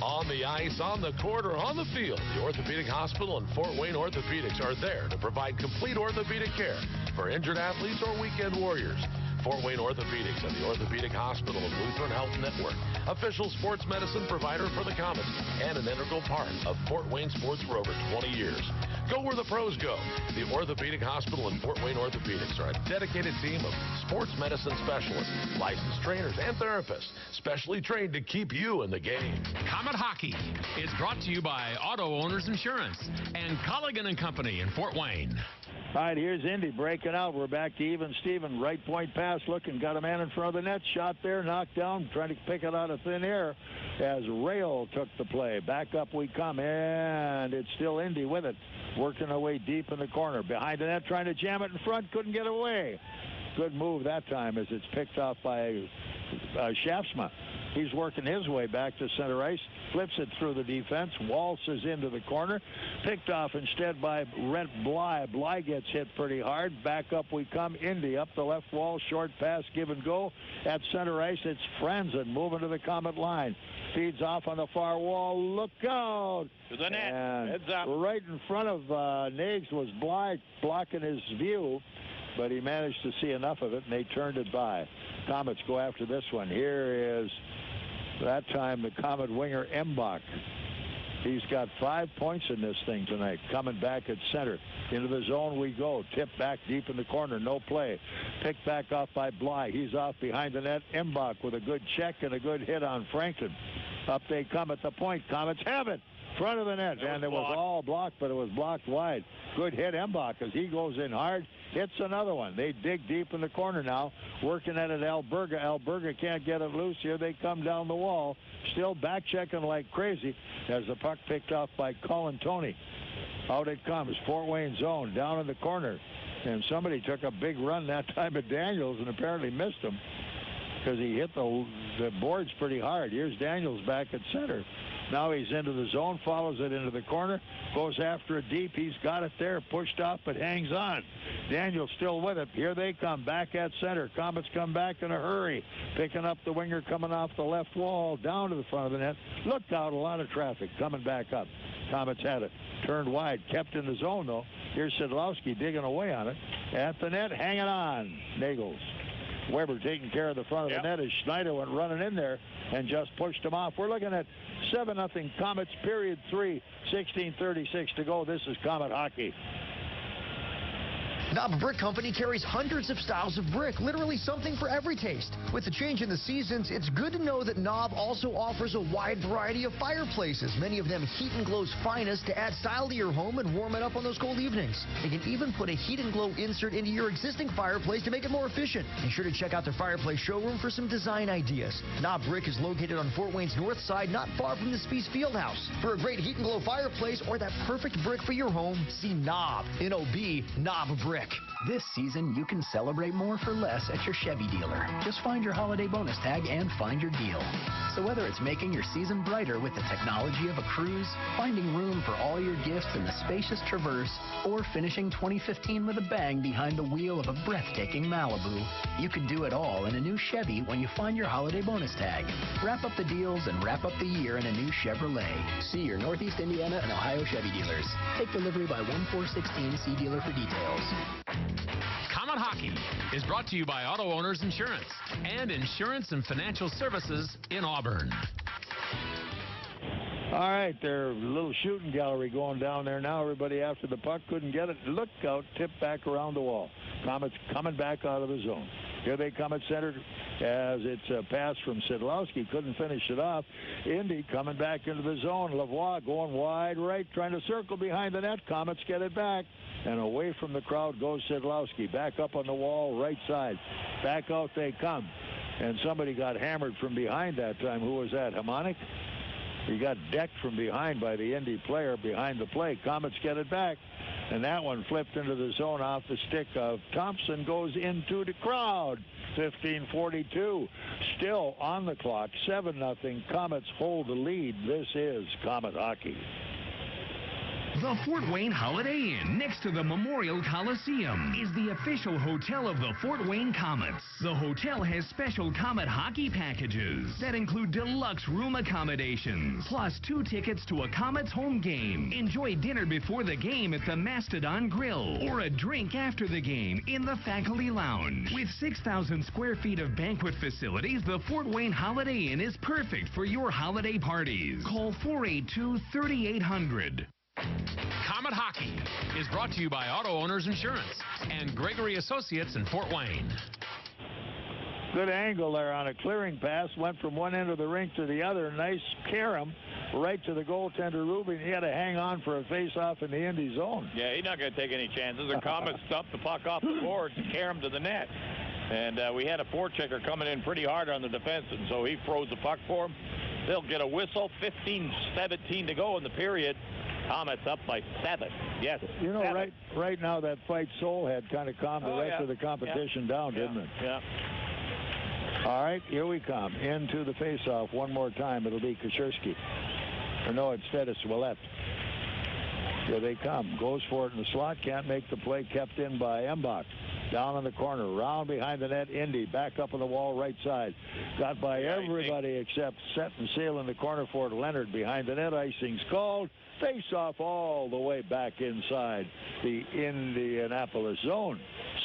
On the ice, on the court, or on the field, the Orthopedic Hospital and Fort Wayne Orthopedics are there to provide complete orthopedic care for injured athletes or weekend warriors. Fort Wayne Orthopedics and the Orthopedic Hospital of Lutheran Health Network, official sports medicine provider for the Komets, and an integral part of Fort Wayne sports for over 20 years. Go where the pros go. The Orthopedic Hospital and Fort Wayne Orthopedics are a dedicated team of sports medicine specialists, licensed trainers, and therapists, specially trained to keep you in the game. Komet Hockey is brought to you by Auto Owners Insurance and Colligan & Company in Fort Wayne. All right, here's Indy breaking out. We're back to even Steven. Right point pass looking. Got a man in front of the net. Shot there, knocked down. Trying to pick it out of thin air as Rail took the play. Back up we come, and it's still Indy with it. Working away deep in the corner. Behind the net, trying to jam it in front. Couldn't get away. Good move that time as it's picked off by Schaafsma. He's working his way back to center ice, flips it through the defense, waltzes into the corner, picked off instead by Rhett Bly. Bly gets hit pretty hard. Back up we come. Indy up the left wall, short pass, give and go. At center ice, it's Franzen moving to the Comet line. Feeds off on the far wall. Look out! To the net. And Heads up. right in front of Nagle was Bly blocking his view, but he managed to see enough of it, and they turned it by. Komets go after this one. Here is, that time, the Komet winger Embach. He's got 5 points in this thing tonight. Coming back at center. Into the zone we go. Tip back deep in the corner. No play. Picked back off by Bly. He's off behind the net. Embach with a good check and a good hit on Franklin. Up they come at the point. Komets have it. Front of the net. And it was all blocked, but it was blocked wide. Good hit, Embach, as he goes in hard. Hits another one. They dig deep in the corner now. Working at it, Alberga. Alberga can't get it loose. Here they come down the wall. Still back checking like crazy as the puck picked off by Colin Tony. Out it comes. Fort Wayne zone down in the corner. And somebody took a big run that time at Daniels and apparently missed him because he hit the boards pretty hard. Here's Daniels back at center. Now he's into the zone, follows it into the corner, goes after it deep. He's got it there, pushed off, but hangs on. Daniels still with it. Here they come, back at center. Komets come back in a hurry, picking up the winger coming off the left wall, down to the front of the net. Looked out, a lot of traffic coming back up. Komets had it, turned wide, kept in the zone, though. Here's Sidlowski digging away on it. At the net, hanging on, Nagles. Weber taking care of the front of the net as Schneider went running in there and just pushed him off. We're looking at 7-0 Komets, period 3, 16:36 to go. This is Komet hockey. Knob Brick Company carries hundreds of styles of brick, literally something for every taste. With the change in the seasons, it's good to know that Knob also offers a wide variety of fireplaces, many of them Heat and Glow's finest, to add style to your home and warm it up on those cold evenings. They can even put a Heat and Glow insert into your existing fireplace to make it more efficient. Be sure to check out their fireplace showroom for some design ideas. Knob Brick is located on Fort Wayne's north side, not far from the Spies Fieldhouse. For a great Heat and Glow fireplace or that perfect brick for your home, see Knob, N-O-B, Knob Brick. This season, you can celebrate more for less at your Chevy dealer. Just find your holiday bonus tag and find your deal. So whether it's making your season brighter with the technology of a cruise, finding room for all your gifts in the spacious Traverse, or finishing 2015 with a bang behind the wheel of a breathtaking Malibu, you can do it all in a new Chevy when you find your holiday bonus tag. Wrap up the deals and wrap up the year in a new Chevrolet. See your Northeast Indiana and Ohio Chevy dealers. Take delivery by 1/4/16. See dealer for details. Komet Hockey is brought to you by Auto Owners Insurance and Insurance and Financial Services in Auburn. All right, there's a little shooting gallery going down there now. Everybody after the puck couldn't get it. Look out, tipped back around the wall. Komets coming back out of the zone. Here they come at center as it's a pass from Sidlowski. Couldn't finish it off. Indy coming back into the zone. Lavoie going wide right, trying to circle behind the net. Komets get it back. And away from the crowd goes Sidlowski. Back up on the wall, right side. Back out they come. And somebody got hammered from behind that time. Who was that, Hamonic? He got decked from behind by the Indy player behind the play. Komets get it back. And that one flipped into the zone off the stick of Thompson. Goes into the crowd. 15:42. Still on the clock. 7-0. Komets hold the lead. This is Komet hockey. The Fort Wayne Holiday Inn, next to the Memorial Coliseum, is the official hotel of the Fort Wayne Komets. The hotel has special Komet hockey packages that include deluxe room accommodations, plus 2 tickets to a Komets home game. Enjoy dinner before the game at the Mastodon Grill, or a drink after the game in the Faculty Lounge. With 6,000 square feet of banquet facilities, the Fort Wayne Holiday Inn is perfect for your holiday parties. Call 482-3800. Komet Hockey is brought to you by Auto Owners Insurance and Gregory Associates in Fort Wayne. Good angle there on a clearing pass. Went from one end of the rink to the other. Nice carom right to the goaltender, Rubin. He had to hang on for a face-off in the Indy zone. Yeah, he's not going to take any chances. The Komets stuffed the puck off the boards and carom to the net. And we had a forechecker coming in pretty hard on the defense, and so he froze the puck for him. They'll get a whistle. 15:17 to go in the period. Komets up by 7. Yes. You know, 7. right now that fight Soul had kind of calmed the rest of the competition down, didn't it? Yeah. All right, here we come. Into the faceoff one more time. It'll be Kashirsky. Or no, instead it's Ouellet. Here they come. Goes for it in the slot. Can't make the play. Kept in by Embach. Down in the corner. Round behind the net. Indy. Back up on the wall right side. Got by everybody except set and sail in the corner for it. Leonard behind the net. Icing's called. Face-off all the way back inside the Indianapolis zone.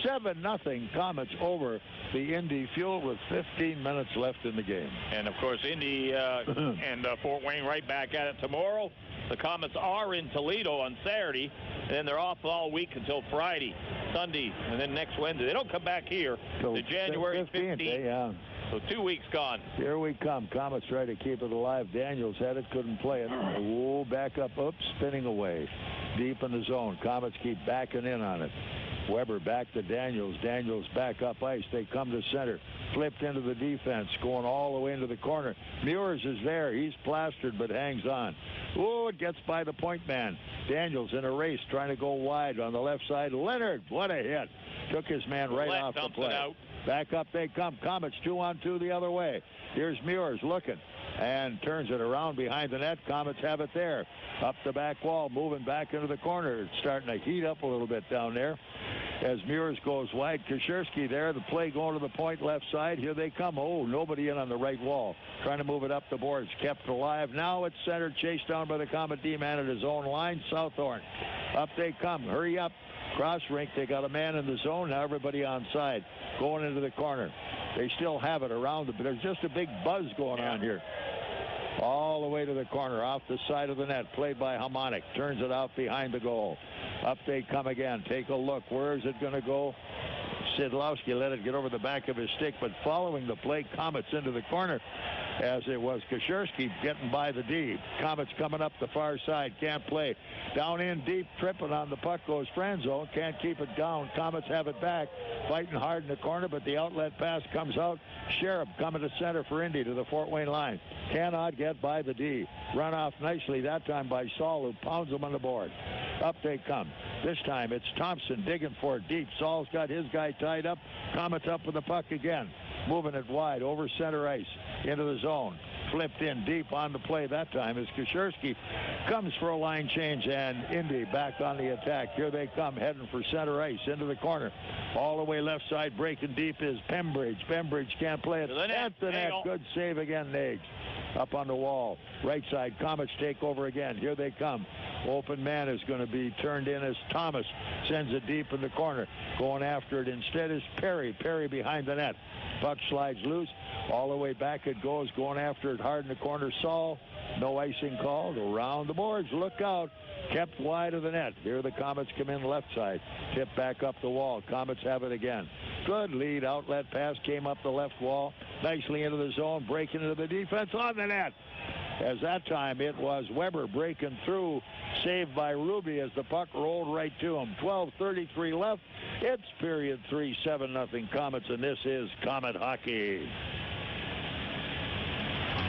7-0 Komets over the Indy Fuel with 15 minutes left in the game. And, of course, Indy and Fort Wayne right back at it tomorrow. The Komets are in Toledo on Saturday, and then they're off all week until Friday, Sunday, and then next Wednesday. They don't come back here to January 15th. Yeah. So 2 weeks gone. Here we come. Komets try to keep it alive. Daniels had it, couldn't play it. Ooh, back up, oops, spinning away. Deep in the zone. Komets keep backing in on it. Weber back to Daniels. Daniels back up ice. They come to center. Flipped into the defense, going all the way into the corner. Meurs is there. He's plastered, but hangs on. Oh, it gets by the point man. Daniels in a race, trying to go wide on the left side. Leonard, what a hit. Took his man right off the play. Out. Back up they come. Komets 2-on-2 the other way. Here's Meurs looking and turns it around behind the net. Komets have it there. Up the back wall, moving back into the corner. It's starting to heat up a little bit down there. As Meurs goes wide, Kashirsky there. The play going to the point left side. Here they come. Oh, nobody in on the right wall. Trying to move it up the boards. Kept alive. Now it's centered. Chased down by the Komet D-man at his own line. Southorn. Up they come. Hurry up. Cross rink. They got a man in the zone. Now everybody on side. Going into the corner. They still have it around it, but there's just a big buzz going on here. All the way to the corner, off the side of the net, played by Harmonic. Turns it out behind the goal. Up they come again. Take a look. Where is it going to go? Sidlowski let it get over the back of his stick, but following the play, Komets into the corner, as it was Kashirsky getting by the D. Komets coming up the far side. Can't play. Down in deep, tripping on the puck goes Franzo. Can't keep it down. Komets have it back. Fighting hard in the corner, but the outlet pass comes out. Sheriff coming to center for Indy to the Fort Wayne line. Cannot get by the D. Run off nicely that time by Saul, who pounds him on the board. Up they come. This time it's Thompson digging for it deep. Saul's got his guy tied up. Komets up with the puck again. Moving it wide over center ice into the zone. Flipped in deep on the play that time as Kashirsky comes for a line change, and Indy back on the attack. Here they come, heading for center ice into the corner. All the way left side, breaking deep is Pembridge. Pembridge can't play it. At the net. Good save again, Nagle. Up on the wall. Right side, Komets take over again. Here they come. Open man is going to be turned in as Thomas sends it deep in the corner. Going after it instead is Perry. Perry behind the net. Puck slides loose. All the way back it goes. Going after it hard in the corner. Saul. No icing called. Around the boards. Look out. Kept wide of the net. Here the Komets come in left side. Tip back up the wall. Komets have it again. Good lead. Outlet pass came up the left wall. Nicely into the zone. Breaking into the defense on the net. As that time it was Weber breaking through. Saved by Ruby as the puck rolled right to him. 12:33 left. It's period 3, 7-0 Komets, and this is Komet Hockey.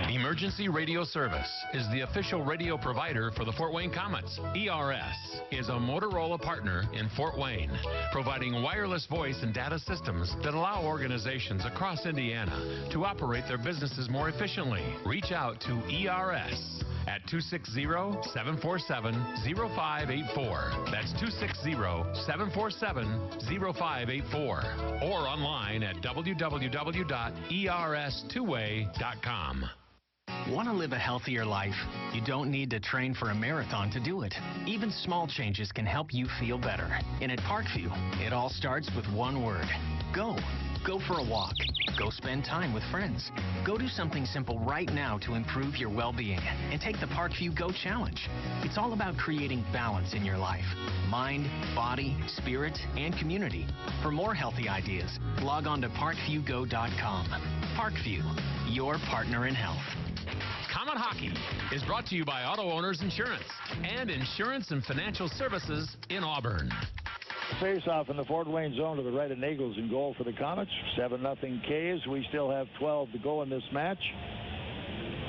Emergency Radio Service is the official radio provider for the Fort Wayne Komets. ERS is a Motorola partner in Fort Wayne, providing wireless voice and data systems that allow organizations across Indiana to operate their businesses more efficiently. Reach out to ERS at 260-747-0584. That's 260-747-0584. Or online at www.ers2way.com. Want to live a healthier life? You don't need to train for a marathon to do it. Even small changes can help you feel better. And at Parkview, it all starts with one word. Go. Go for a walk. Go spend time with friends. Go do something simple right now to improve your well-being and take the Parkview Go Challenge. It's all about creating balance in your life. Mind, body, spirit, and community. For more healthy ideas, log on to parkviewgo.com. Parkview, your partner in health. Komet Hockey is brought to you by Auto Owners Insurance and Insurance and Financial Services in Auburn. Face-off in the Fort Wayne zone to the right of Nagle's in goal for the Komets. 7-0 K's. We still have 12 to go in this match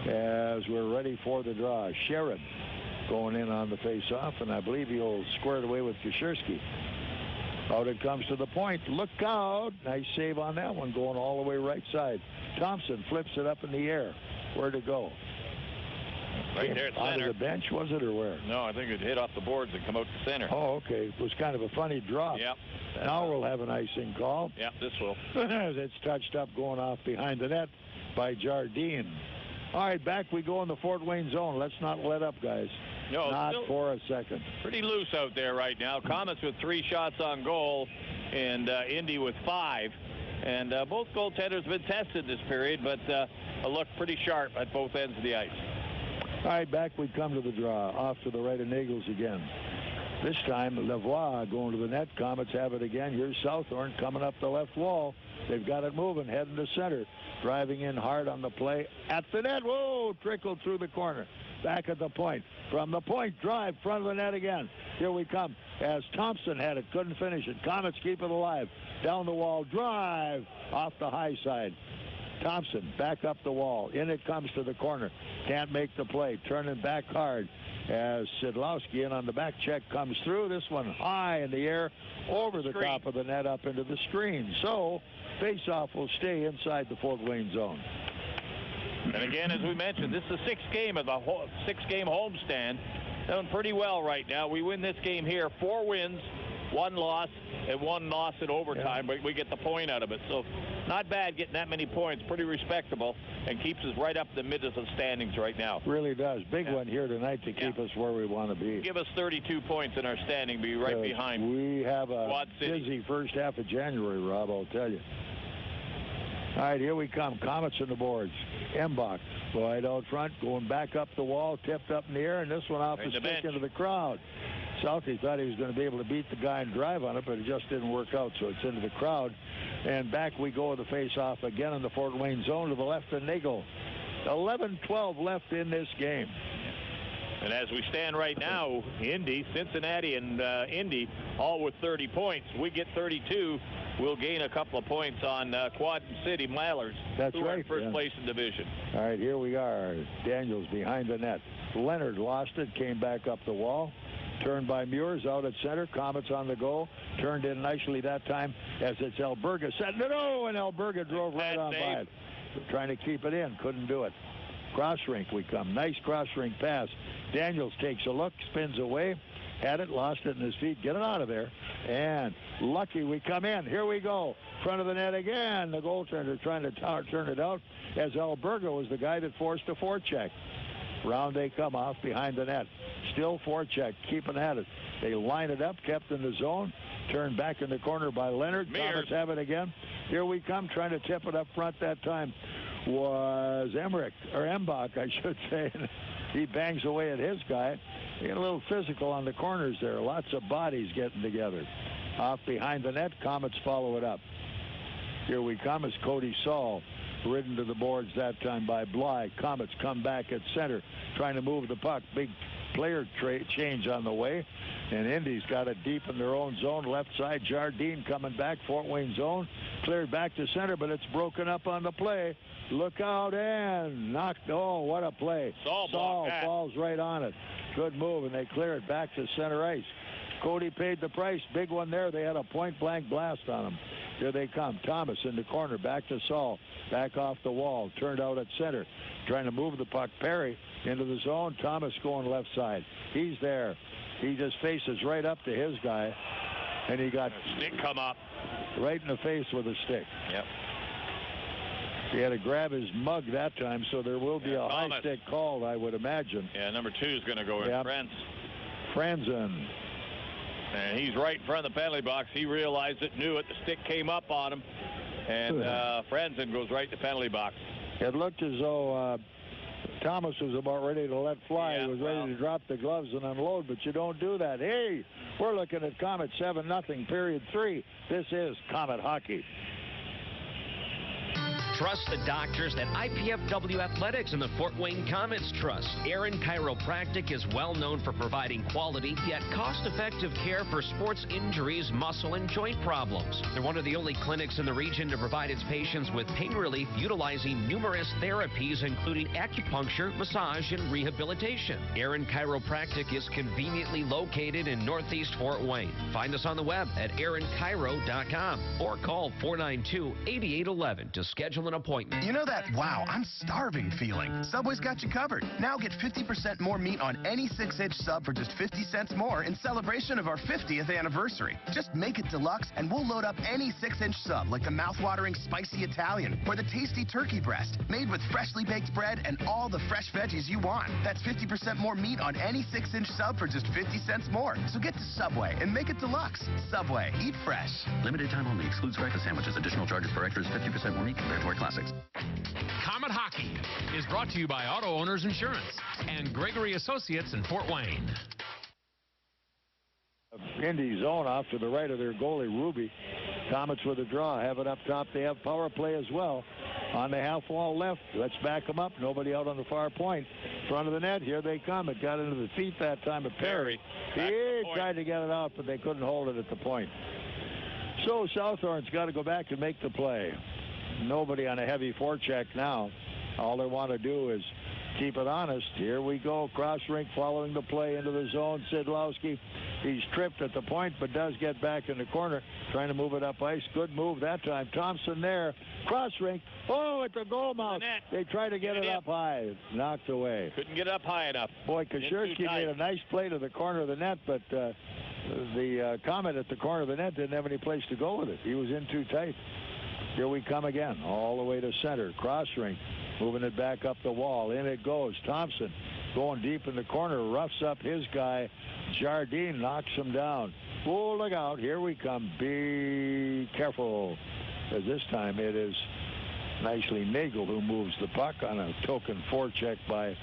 as we're ready for the draw. Sherrod going in on the face-off, and I believe he'll square it away with Kashirsky. Out it comes to the point. Look out. Nice save on that one, going all the way right side. Thompson flips it up in the air. Where'd it go? Right there at Out center. of the bench, was it, or where? No, I think it hit off the boards and come out to center. Oh, okay. It was kind of a funny drop. Yep. Now we'll have an icing call. Yep, this will. As it's touched up, going off behind the net by Jardine. All right, back we go in the Fort Wayne zone. Let's not let up, guys. No, not for a second. Pretty loose out there right now. Komets with 3 shots on goal, and Indy with 5. And both goaltenders have been tested this period, but look pretty sharp at both ends of the ice. All right, back we come to the draw. Off to the right of Nagle's again. This time, Lavoie going to the net. Komets have it again. Here's Southorn coming up the left wall. They've got it moving, heading to center. Driving in hard on the play. At the net. Whoa! Trickled through the corner. Back at the point. From the point, drive, front of the net again. Here we come. As Thompson had it, couldn't finish it. Komets keep it alive. Down the wall, drive. Off the high side. Thompson back up the wall. In it comes to the corner. Can't make the play. Turning back hard as Sidlowski in on the back check comes through. This one high in the air over the top of the net up into the screen. So face-off will stay inside the Fort Wayne zone. And again, as we mentioned, this is the 6th game of the 6-game homestand. Doing pretty well right now. We win this game here. 4 wins, 1 loss, and 1 loss in overtime, but we get the point out of it. So not bad getting that many points. Pretty respectable, and keeps us right up the mid of the standings right now. Really does. Big one here tonight to keep us where we want to be. Give us 32 points in our standing, be right behind. We have a busy first half of January, Rob, I'll tell you. All right, here we come. Komets on the boards. Embach, wide out front, going back up the wall, tipped up in the air, and this one off the stick into the crowd. Southie thought he was going to be able to beat the guy and drive on it, but it just didn't work out, so it's into the crowd. And back we go with the face-off again in the Fort Wayne zone to the left of Nagle. 11-12 left in this game. And as we stand right now, Indy, Cincinnati, and Indy all with 30 points. We get 32. We'll gain a couple of points on Quad City Mallards. That's who right. are first place in division. All right, here we are. Daniels behind the net. Leonard lost it, came back up the wall. Turned by Meurs out at center. Komets on the goal. Turned in nicely that time as it's Alberga setting it. Oh, and Alberga drove right on by it. Trying to keep it in. Couldn't do it. Cross rink we come. Nice cross rink pass. Daniels takes a look, spins away. Had it, lost it in his feet. Get it out of there. And lucky we come in. Here we go. Front of the net again. The goaltender trying to turn it out as Alberga was the guy that forced a forecheck. Round they come off behind the net. Still forecheck, keeping at it. They line it up, kept in the zone. Turned back in the corner by Leonard. Komets have it again. Here we come, trying to tip it up front that time was Embach, I should say. He bangs away at his guy. They get a little physical on the corners there. Lots of bodies getting together. Off behind the net, Komets follow it up. Here we come as Cody Saul ridden to the boards that time by Bly. Komets come back at center, trying to move the puck. Big player change on the way. And Indy's got it deep in their own zone. Left side, Jardine coming back. Fort Wayne zone. Cleared back to center, but it's broken up on the play. Look out and knocked. Oh, what a play. Saul falls right on it. Good move, and they clear it back to center ice. Cody paid the price. Big one there. They had a point-blank blast on him. Here they come. Thomas in the corner. Back to Saul. Back off the wall. Turned out at center. Trying to move the puck. Perry into the zone. Thomas going left side. He's there. He just faces right up to his guy. And he got stick come up. Right in the face with a stick. Yep. He had to grab his mug that time, so there will be a high stick called, I would imagine. Yeah, number 2 is going to go in. Franzen. And he's right in front of the penalty box. He realized it, knew it. The stick came up on him. And Franzen goes right to the penalty box. It looked as though Thomas was about ready to let fly. He was ready to drop the gloves and unload, but you don't do that. Hey, we're looking at Komets 7-0, period 3. This is Komet Hockey. Trust the doctors at IPFW Athletics and the Fort Wayne Komets trust. Aaron Chiropractic is well known for providing quality yet cost-effective care for sports injuries, muscle, and joint problems. They're one of the only clinics in the region to provide its patients with pain relief utilizing numerous therapies, including acupuncture, massage, and rehabilitation. Aaron Chiropractic is conveniently located in Northeast Fort Wayne. Find us on the web at aaronchiro.com or call 492-8811 to schedule an appointment. You know that, wow, I'm starving feeling? Subway's got you covered. Now get 50% more meat on any 6-inch sub for just 50 cents more in celebration of our 50th anniversary. Just make it deluxe and we'll load up any 6-inch sub like the mouth-watering spicy Italian or the tasty turkey breast made with freshly baked bread and all the fresh veggies you want. That's 50% more meat on any 6-inch sub for just 50 cents more. So get to Subway and make it deluxe. Subway, eat fresh. Limited time only. Excludes breakfast sandwiches. Additional charges for extras. 50% more meat compared to our classics. Comet Hockey is brought to you by Auto Owners Insurance and Gregory Associates in Fort Wayne. Indy zone off to the right of their goalie, Ruby. Komets with a draw. Have it up top. They have power play as well. On the half wall left. Let's back them up. Nobody out on the far point. Front of the net. Here they come. It got into the feet that time of Perry. He tried to get it out, but they couldn't hold it at the point. So Southorn's got to go back and make the play. Nobody on a heavy forecheck now. All they want to do is keep it honest. Here we go. Cross rink following the play into the zone. Sidlowski. He's tripped at the point, but does get back in the corner. Trying to move it up ice. Good move that time. Thompson there. Cross rink. Oh, at the goal mouth. They try to get it up high. Knocked away. Couldn't get up high enough. Boy, Kashirsky made a nice play to the corner of the net, but the Comet at the corner of the net didn't have any place to go with it. He was in too tight. Here we come again. All the way to center. Cross rink. Moving it back up the wall. In it goes. Thompson going deep in the corner. Roughs up his guy. Jardine knocks him down. Oh, look out. Here we come. Be careful. As this time it is nicely Nagle who moves the puck on a token forecheck by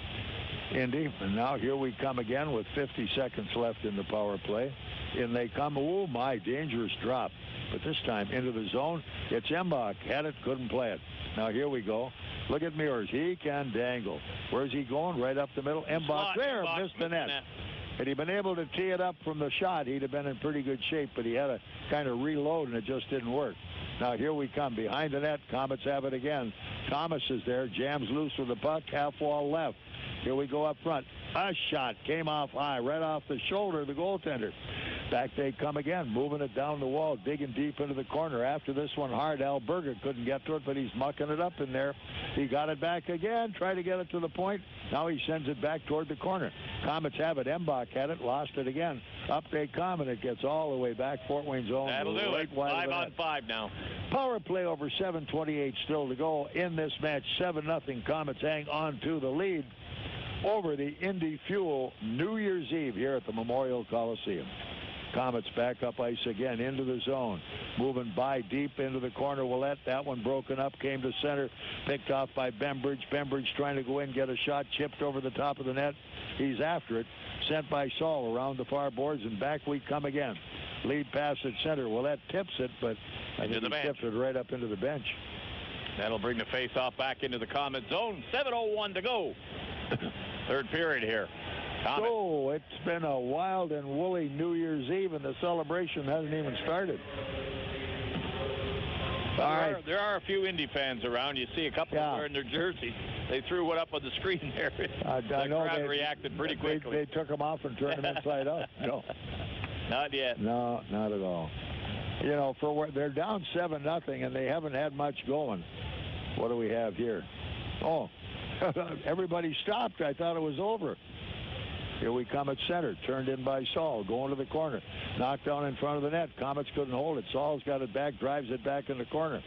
Indy. And now here we come again with 50 seconds left in the power play. In they come. Oh, my, dangerous drop. But this time into the zone. It's Embach. Had it, couldn't play it. Now here we go. Look at Meurs. He can dangle. Where's he going? Right up the middle. Embach there. Missed the net. Had he been able to tee it up from the shot, he'd have been in pretty good shape, but he had to kind of reload, and it just didn't work. Now here we come. Behind the net, Komets have it again. Thomas is there. Jams loose with the puck. Half wall left. Here we go up front. A shot came off high, right off the shoulder of the goaltender. Back they come again, moving it down the wall, digging deep into the corner. After this one hard, Alberga couldn't get to it, but he's mucking it up in there. He got it back again, tried to get it to the point. Now he sends it back toward the corner. Komets have it. Embach had it, lost it again. Up they come, and it gets all the way back. Fort Wayne's own. That'll do it. 5-on-5 now. Power play over 7:28 still to go in this match. 7-0. Komets hang on to the lead over the Indy Fuel New Year's Eve here at the Memorial Coliseum. Komets back up ice again into the zone. Moving by deep into the corner. Ouellet, that one broken up, came to center. Picked off by Bembridge. Bembridge trying to go in, get a shot, chipped over the top of the net. He's after it. Sent by Saul around the far boards, and back we come again. Lead pass at center. Ouellet tips it, but I think he tipped it right up into the bench. That'll bring the face-off back into the Comet zone. 7:01 to go. Third period here. Comet. So it's been a wild and woolly New Year's Eve, and the celebration hasn't even started. There are a few Indy fans around. You see a couple wearing their jerseys. They threw one up on the screen there. The crowd reacted pretty quickly. They took them off and turned them inside out. No. Not yet. No, not at all. You know, they're down 7-0, and they haven't had much going. What do we have here? Oh, everybody stopped. I thought it was over. Here we come at center. Turned in by Saul. Going to the corner. Knocked down in front of the net. Komets couldn't hold it. Saul's got it back. Drives it back in the corner.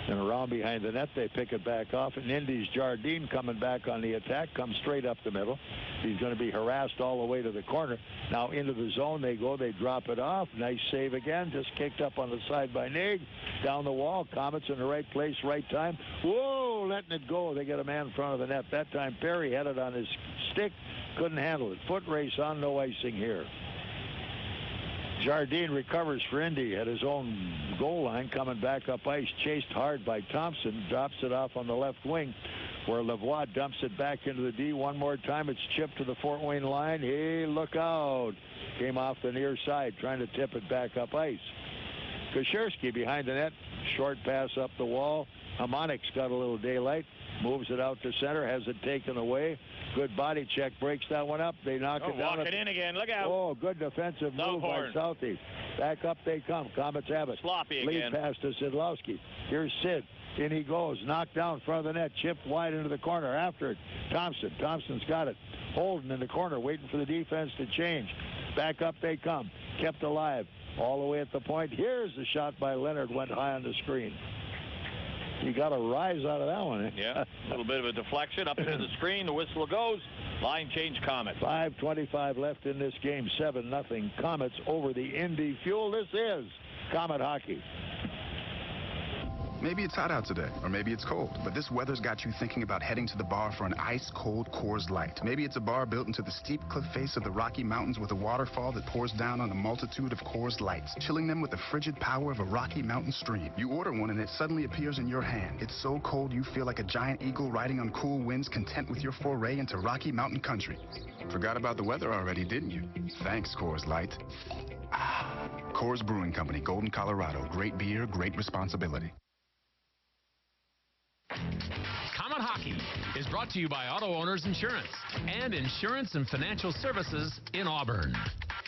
And around behind the net, they pick it back off. And Indy's Jardine coming back on the attack. Comes straight up the middle. He's going to be harassed all the way to the corner. Now into the zone they go. They drop it off. Nice save again. Just kicked up on the side by Nagle. Down the wall. Komets in the right place, right time. Whoa, letting it go. They get a man in front of the net. That time Perry had it on his stick. Couldn't handle it. Foot race on, no icing here. Jardine recovers for Indy at his own goal line, coming back up ice, chased hard by Thompson, drops it off on the left wing, where Lavoie dumps it back into the D one more time. It's chipped to the Fort Wayne line. Hey, look out. Came off the near side, trying to tip it back up ice. Kashirsky behind the net, short pass up the wall. Hamonic's got a little daylight, moves it out to center, has it taken away. Good body check, breaks that one up. They knock it down. Walk it in again. Look out. Oh, good defensive move by Southie. Back up they come. Komets have it. Sloppy again. Lead pass to Sidlowski. Here's Sid. In he goes. Knocked down in front of the net. Chipped wide into the corner. After it, Thompson. Thompson's got it. Holden in the corner, waiting for the defense to change. Back up they come. Kept alive. All the way at the point. Here's the shot by Leonard. Went high on the screen. You got a rise out of that one. Eh? Yeah, a little bit of a deflection up into the screen. The whistle goes. Line change, Komets. 5:25 left in this game. 7-0 Komets over the Indy Fuel. This is Komet Hockey. Maybe it's hot out today, or maybe it's cold, but this weather's got you thinking about heading to the bar for an ice-cold Coors Light. Maybe it's a bar built into the steep cliff face of the Rocky Mountains with a waterfall that pours down on a multitude of Coors Lights, chilling them with the frigid power of a Rocky Mountain stream. You order one and it suddenly appears in your hand. It's so cold you feel like a giant eagle riding on cool winds, content with your foray into Rocky Mountain country. Forgot about the weather already, didn't you? Thanks, Coors Light. Coors Brewing Company, Golden, Colorado. Great beer, great responsibility. Komet Hockey is brought to you by Auto Owners Insurance and Insurance and Financial Services in Auburn.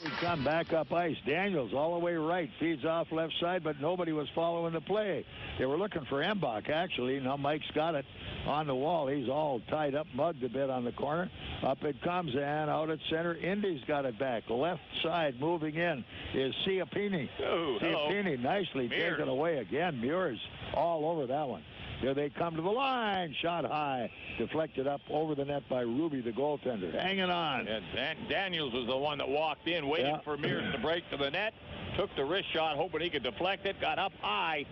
We come back up ice. Daniels all the way right. Feeds off left side, but nobody was following the play. They were looking for Embach, actually. Now Mike's got it on the wall. He's all tied up, mugged a bit on the corner. Up it comes, and out at center. Indy's got it back. Left side moving in is Sciappini. Sciappini nicely taken away again. Meurs all over that one. Here they come to the line. Shot high. Deflected up over the net by Ruby, the goaltender. Hanging on. Yeah, Daniels was the one that walked in, waiting for Meurs to break to the net. Took the wrist shot, hoping he could deflect it. Got up high.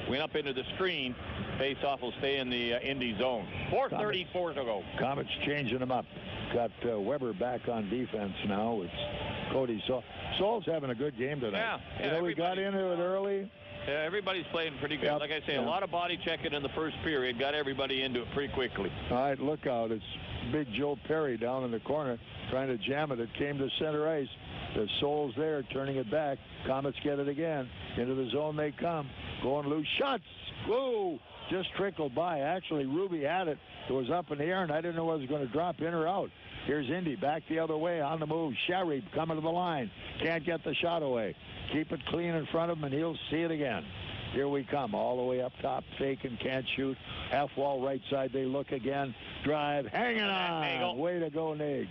Went up into the screen. Face-off will stay in the Indy zone. 4:34 to go. Komets changing them up. Got Weber back on defense now. It's Cody Saul. Saul's having a good game tonight. Yeah, we got into it early. Yeah, everybody's playing pretty good. Like I say, a lot of body checking in the first period. Got everybody into it pretty quickly. All right, look out. It's Big Joe Perry down in the corner trying to jam it. It came to center ice. The Souls there turning it back. Komets get it again. Into the zone they come. Going loose. Shots. Whoa. Just trickled by. Actually, Ruby had it. It was up in the air, and I didn't know whether it was going to drop in or out. Here's Indy back the other way on the move. Sharib coming to the line. Can't get the shot away. Keep it clean in front of him, and he'll see it again. Here we come, all the way up top. Faking, can't shoot. Half wall right side, they look again. Drive, hanging on. Nagle. Way to go, Nags.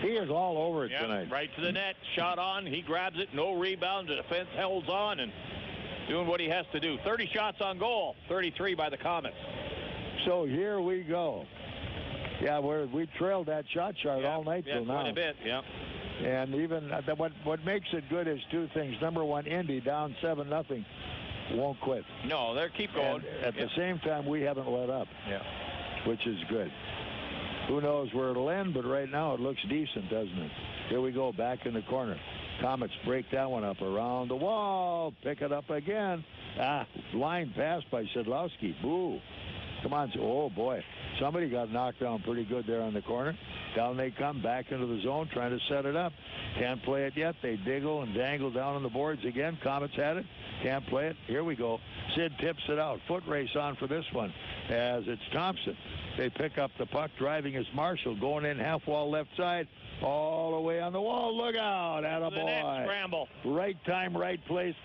He is all over it tonight. Right to the net. Shot on. He grabs it. No rebound. The defense holds on and doing what he has to do. 30 shots on goal. 33 by the Komets. So here we go. Yeah, we trailed that shot chart all night till now. Quite a bit, And even what makes it good is two things. Number one, Indy down 7-0 won't quit. No, they keep going. And at the same time, we haven't let up. Which is good. Who knows where it'll end, but right now it looks decent, doesn't it? Here we go, back in the corner. Komets break that one up around the wall. Pick it up again. Line pass by Sidlowski. Boo. Come on. Oh, boy. Somebody got knocked down pretty good there on the corner. Down they come, back into the zone, trying to set it up. Can't play it yet. They diggle and dangle down on the boards again. Komets had it. Can't play it. Here we go. Sid tips it out. Foot race on for this one as it's Thompson. They pick up the puck. Driving is Marshall. Going in half wall left side. All the way on the wall. Look out. Attaboy. Scramble. Right time, right place.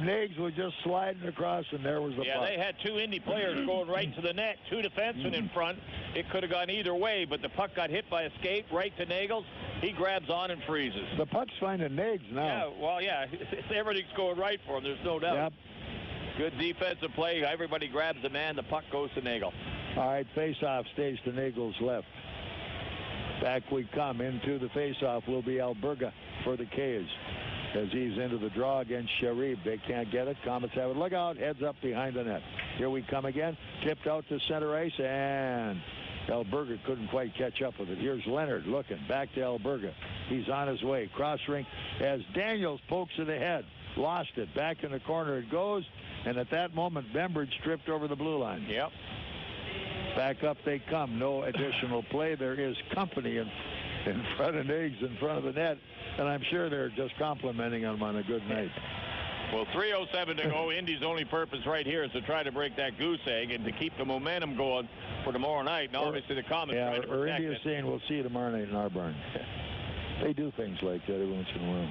Nags was just sliding across, and there was the puck. They had two Indy players going right to the net. Two defensemen in front. It could have gone either way, but the puck got hit by a skate right to Nagle. He grabs on and freezes. The puck's finding Nags now. Everything's going right for him. There's no doubt. Good defensive play. Everybody grabs the man. The puck goes to Nagle. All right, face-off stays to Nagle's left. Back we come. Into the face-off will be Alberga for the K's as he's into the draw against Sharib. They can't get it. Komets have it. Look out. Heads up behind the net. Here we come again. Tipped out to center ice, and Alberga couldn't quite catch up with it. Here's Leonard looking. Back to Alberga. He's on his way. Cross rink as Daniels pokes it ahead. Lost it. Back in the corner it goes. And at that moment, Bembridge tripped over the blue line. Yep. Back up they come. No additional play. There is company in front of Nags, in front of the net. And I'm sure they're just complimenting him on a good night. Well, 3:07 to go. Indy's only purpose right here is to try to break that goose egg and to keep the momentum going for tomorrow night. And obviously the Komets trying to protect Indy is saying we'll see you tomorrow night in our barn. They do things like that every once in a while.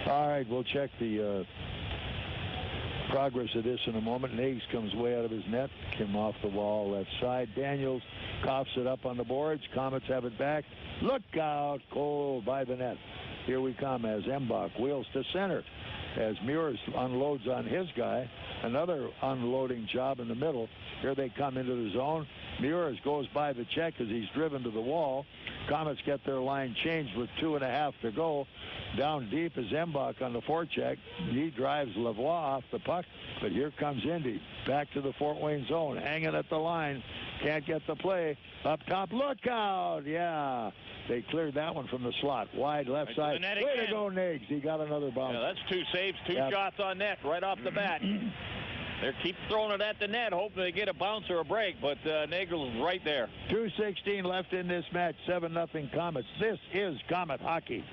All right, we'll check the progress of this in a moment. Nags comes way out of his net. Came off the wall left side. Daniels coughs it up on the boards. Komets have it back. Look out. Cole by the net. Here we come as Embach wheels to center as Meurs unloads on his guy. Another unloading job in the middle. Here they come into the zone. Meurs goes by the check as he's driven to the wall. Komets get their line changed with 2.5 to go. Down deep is Embach on the forecheck. He drives Lavoie off the puck, but here comes Indy. Back to the Fort Wayne zone, hanging at the line. Can't get the play. Up top, look out! Yeah, they cleared that one from the slot. Wide left side. Way to go, Nags. He got another bounce. Yeah, that's 2 saves, 2 shots on net right off the bat. They keep throwing it at the net, hoping they get a bounce or a break, but Nagle's right there. 2:16 left in this match, 7-0 Komets. This is Komet hockey.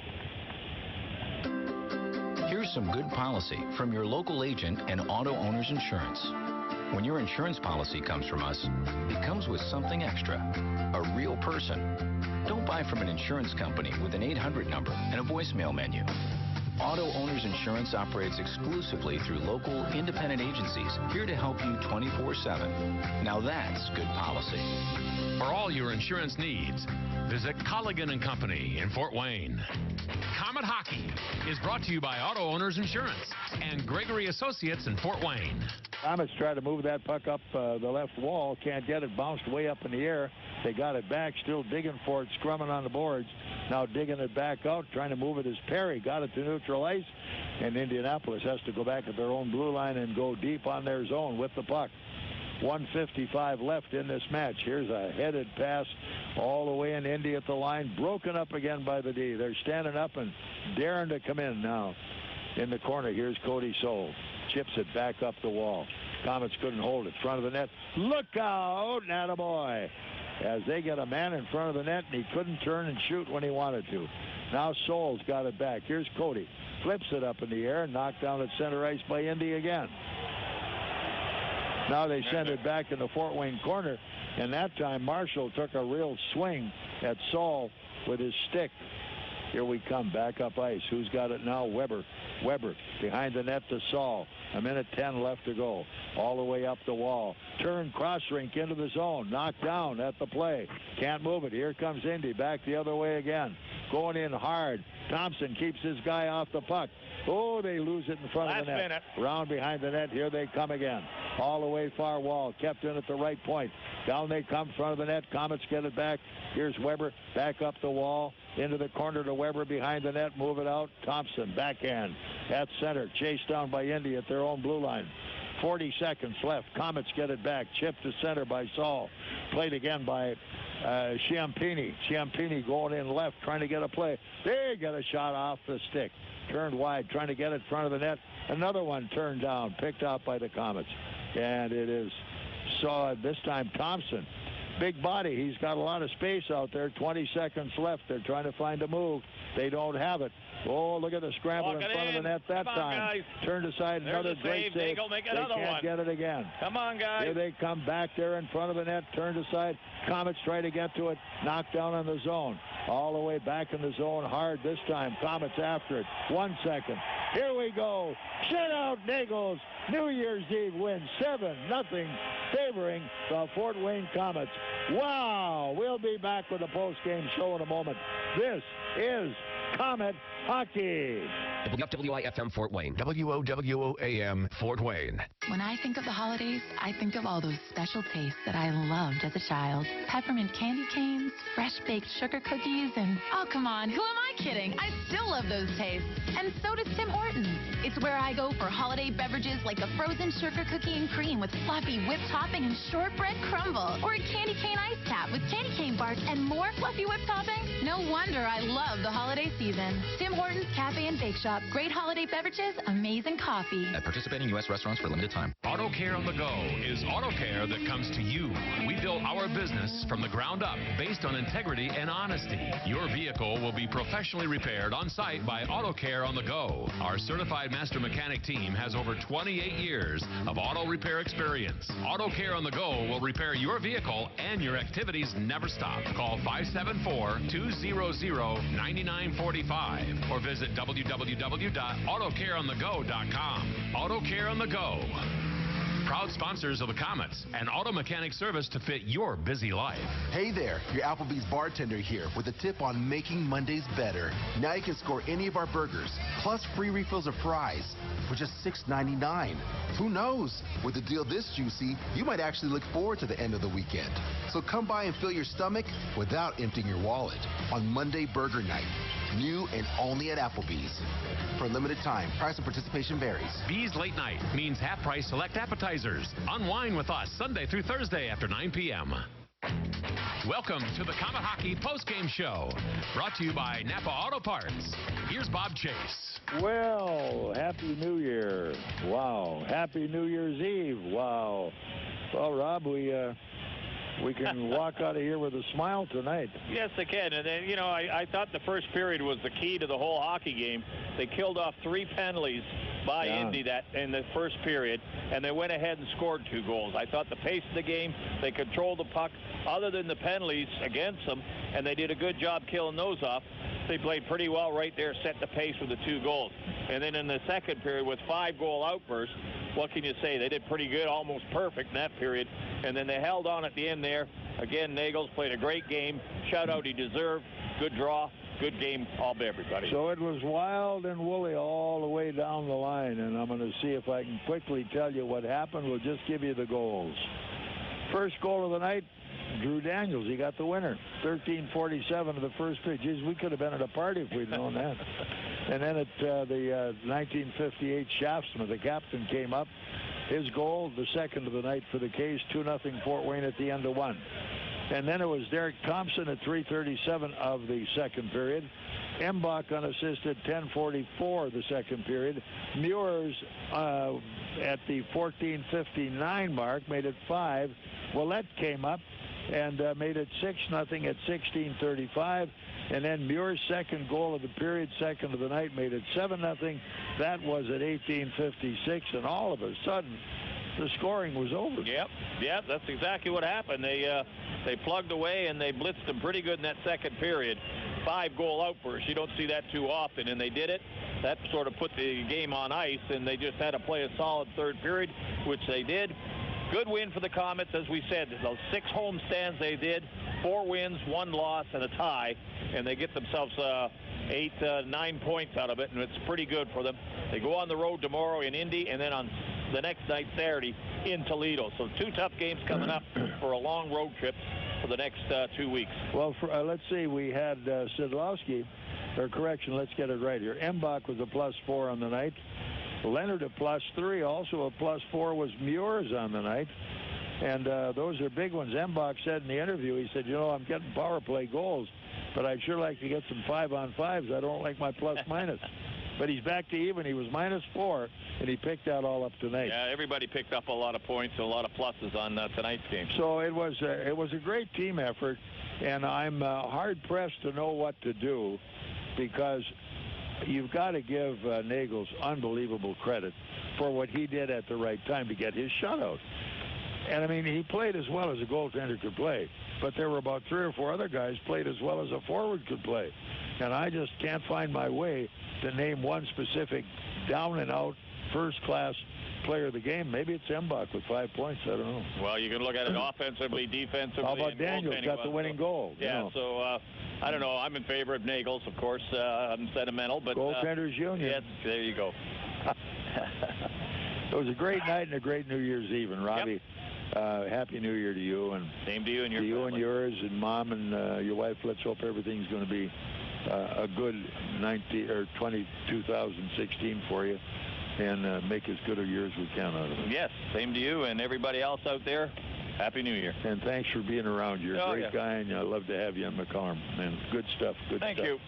Here's some good policy from your local agent and Auto Owners Insurance. When your insurance policy comes from us, it comes with something extra, a real person. Don't buy from an insurance company with an 800 number and a voicemail menu. Auto Owners Insurance operates exclusively through local, independent agencies here to help you 24/7. Now that's good policy. For all your insurance needs, visit Colligan & Company in Fort Wayne. Komet Hockey is brought to you by Auto Owners Insurance and Gregory Associates in Fort Wayne. Komets try to move that puck up the left wall. Can't get it. Bounced way up in the air. They got it back. Still digging for it. Scrumming on the boards. Now digging it back out. Trying to move it is Perry. Got it to neutral ice. And Indianapolis has to go back at their own blue line and go deep on their zone with the puck. 1:55 left in this match. Here's a headed pass all the way in. Indy at the line. Broken up again by the D. They're standing up and daring to come in now. In the corner, here's Cody Soul. Chips it back up the wall. Komets couldn't hold it. Front of the net. Look out! Attaboy. As they get a man in front of the net, and he couldn't turn and shoot when he wanted to. Now Soul's got it back. Here's Cody. Flips it up in the air. Knocked down at center ice by Indy again. Now they send it back in the Fort Wayne corner, and that time Marshall took a real swing at Saul with his stick. Here we come, back up ice. Who's got it now? Weber. Weber behind the net to Saul. 1:10 left to go. All the way up the wall. Turn cross rink into the zone. Knocked down at the play. Can't move it. Here comes Indy. Back the other way again. Going in hard. Thompson keeps his guy off the puck. Oh, they lose it in front of the net. Minute. Round behind the net. Here they come again. All the way far wall. Kept in at the right point. Down they come, front of the net. Komets get it back. Here's Weber. Back up the wall. Into the corner to Weber behind the net. Move it out. Thompson backhand at center. Chased down by Indy at their own blue line. 40 seconds left. Komets get it back. Chipped to center by Saul. Played again by Ciampini. Ciampini going in left, trying to get a play. They get a shot off the stick. Turned wide, trying to get it in front of the net. Another one turned down, picked out by the Komets. And it is saw this time Thompson. Big body. He's got a lot of space out there. 20 seconds left. They're trying to find a move. They don't have it. Oh, look at the scramble in front of the net that time. Guys. Turned aside. Another great save. Nagle, make they another can't one. get it again. Come on, guys. Here they come back there in front of the net. Turned aside. Komets try to get to it. Knocked down on the zone. All the way back in the zone hard this time. Komets after it. 1 second. Here we go. Shutout Nagles. New Year's Eve win 7-0 favoring the Fort Wayne Komets. Wow. We'll be back with the post-game show in a moment. This is Komet Hockey. WFWI-FM Fort Wayne. WOWOAM Fort Wayne. When I think of the holidays, I think of all those special tastes that I loved as a child. Peppermint candy canes, fresh-baked sugar cookies, and... Oh, come on, who am I kidding? I still love those tastes. And so does Tim Hortons. It's where I go for holiday beverages like a frozen sugar cookie and cream with fluffy whipped topping and shortbread crumble, or a candy cane ice cap with candy cane bars and more fluffy whipped topping. No wonder I love the holiday season. Tim Hortons Cafe and Bake Shop. Great holiday beverages, amazing coffee. At participating U.S. restaurants for a limited time. Auto Care on the Go is auto care that comes to you. We built our business from the ground up based on integrity and honesty. Your vehicle will be professionally repaired on site by Auto Care on the Go. Our certified master mechanic team has over 28 years of auto repair experience. Auto Care on the Go will repair your vehicle and your activities never stop. Call 574-200-9945 or visit www.autocareonthego.com. Auto Care on the Go. Proud sponsors of the Komets, an auto mechanic service to fit your busy life. Hey there, your Applebee's bartender here with a tip on making Mondays better. Now you can score any of our burgers, plus free refills of fries for just $6.99. Who knows? With a deal this juicy, you might actually look forward to the end of the weekend. So come by and fill your stomach without emptying your wallet on Monday Burger Night. New and only at Applebee's. For a limited time, price and participation varies. Bees Late Night means half-price select appetizers. Unwind with us Sunday through Thursday after 9 p.m. Welcome to the Comet Hockey postgame show, brought to you by Napa Auto Parts. Here's Bob Chase. Well, Happy New Year. Wow. Happy New Year's Eve. Wow. Well, Rob, we can walk out of here with a smile tonight. Yes, they can. And then, you know, I thought the first period was the key to the whole hockey game. They killed off 3 penalties by Indy in the first period, and they went ahead and scored 2 goals. I thought the pace of the game, they controlled the puck other than the penalties against them, and they did a good job killing those off. They played pretty well right there, set the pace with the 2 goals. And then in the second period with 5-goal outbursts, what can you say? They did pretty good, almost perfect in that period. And then they held on at the end there. Again, Nagle's played a great game. Shutout he deserved. Good draw. Good game all by everybody. So it was wild and woolly all the way down the line. And I'm going to see if I can quickly tell you what happened. We'll just give you the goals. First goal of the night, Drew Daniels. He got the winner. 13:47 of the first pitch. Jeez, we could have been at a party if we'd known that. And then at the 1958 Schaafsma, the captain came up. His goal, the second of the night for the K's, 2-0 Fort Wayne at the end of 1. And then it was Derek Thompson at 3:37 of the second period. Embach unassisted, 10:44 the second period. Meurs at the 14:59 mark made it 5. Ouellet came up and made it 6-0 at 16:35. And then Meurs' second goal of the period, second of the night, made it 7-0. That was at 18:56, and all of a sudden, the scoring was over. Yep, that's exactly what happened. They plugged away and they blitzed them pretty good in that second period. 5-goal outbursts. You don't see that too often, and they did it. That sort of put the game on ice, and they just had to play a solid third period, which they did. Good win for the Komets, as we said. Those 6 home stands they did, 4 wins, 1 loss, and a tie, and they get themselves 9 points out of it, and it's pretty good for them. They go on the road tomorrow in Indy, and then on the next night, Saturday, in Toledo. So 2 tough games coming up for a long road trip for the next 2 weeks. Well, let's see. We had Sidlowski, or correction, let's get it right here. Embach was a +4 on the night. Leonard a +3. Also a +4 was Meurs on the night. And those are big ones. Embach said in the interview, he said, you know, I'm getting power play goals, but I'd sure like to get some 5-on-5s. I don't like my +-. But he's back to even. He was -4, and he picked that all up tonight. Yeah, everybody picked up a lot of points, a lot of pluses on tonight's game. So it was a great team effort, and I'm hard-pressed to know what to do, because you've got to give Nagle's unbelievable credit for what he did at the right time to get his shutout. And, I mean, he played as well as a goaltender could play, but there were about 3 or 4 other guys played as well as a forward could play. And I just can't find my way to name one specific down-and-out, first-class player of the game. Maybe it's Embach with 5 points. I don't know. Well, you can look at it offensively, defensively. How about and Daniels got the winning goal? Yeah, so I don't know. I'm in favor of Nagle's, of course. I'm sentimental, but Goaltenders Union. Yes, there you go. It was a great night and a great New Year's Eve, and Robbie. Yep. Happy New Year to you, and same to you and your family. You and yours and Mom and your wife. Let's hope everything's going to be a good 2016 for you, and make as good a year as we can out of it. Yes, same to you and everybody else out there. Happy New Year. And thanks for being around. You're a great guy, and I'd love to have you on McCarm. Man, good stuff. Good stuff. Thank you.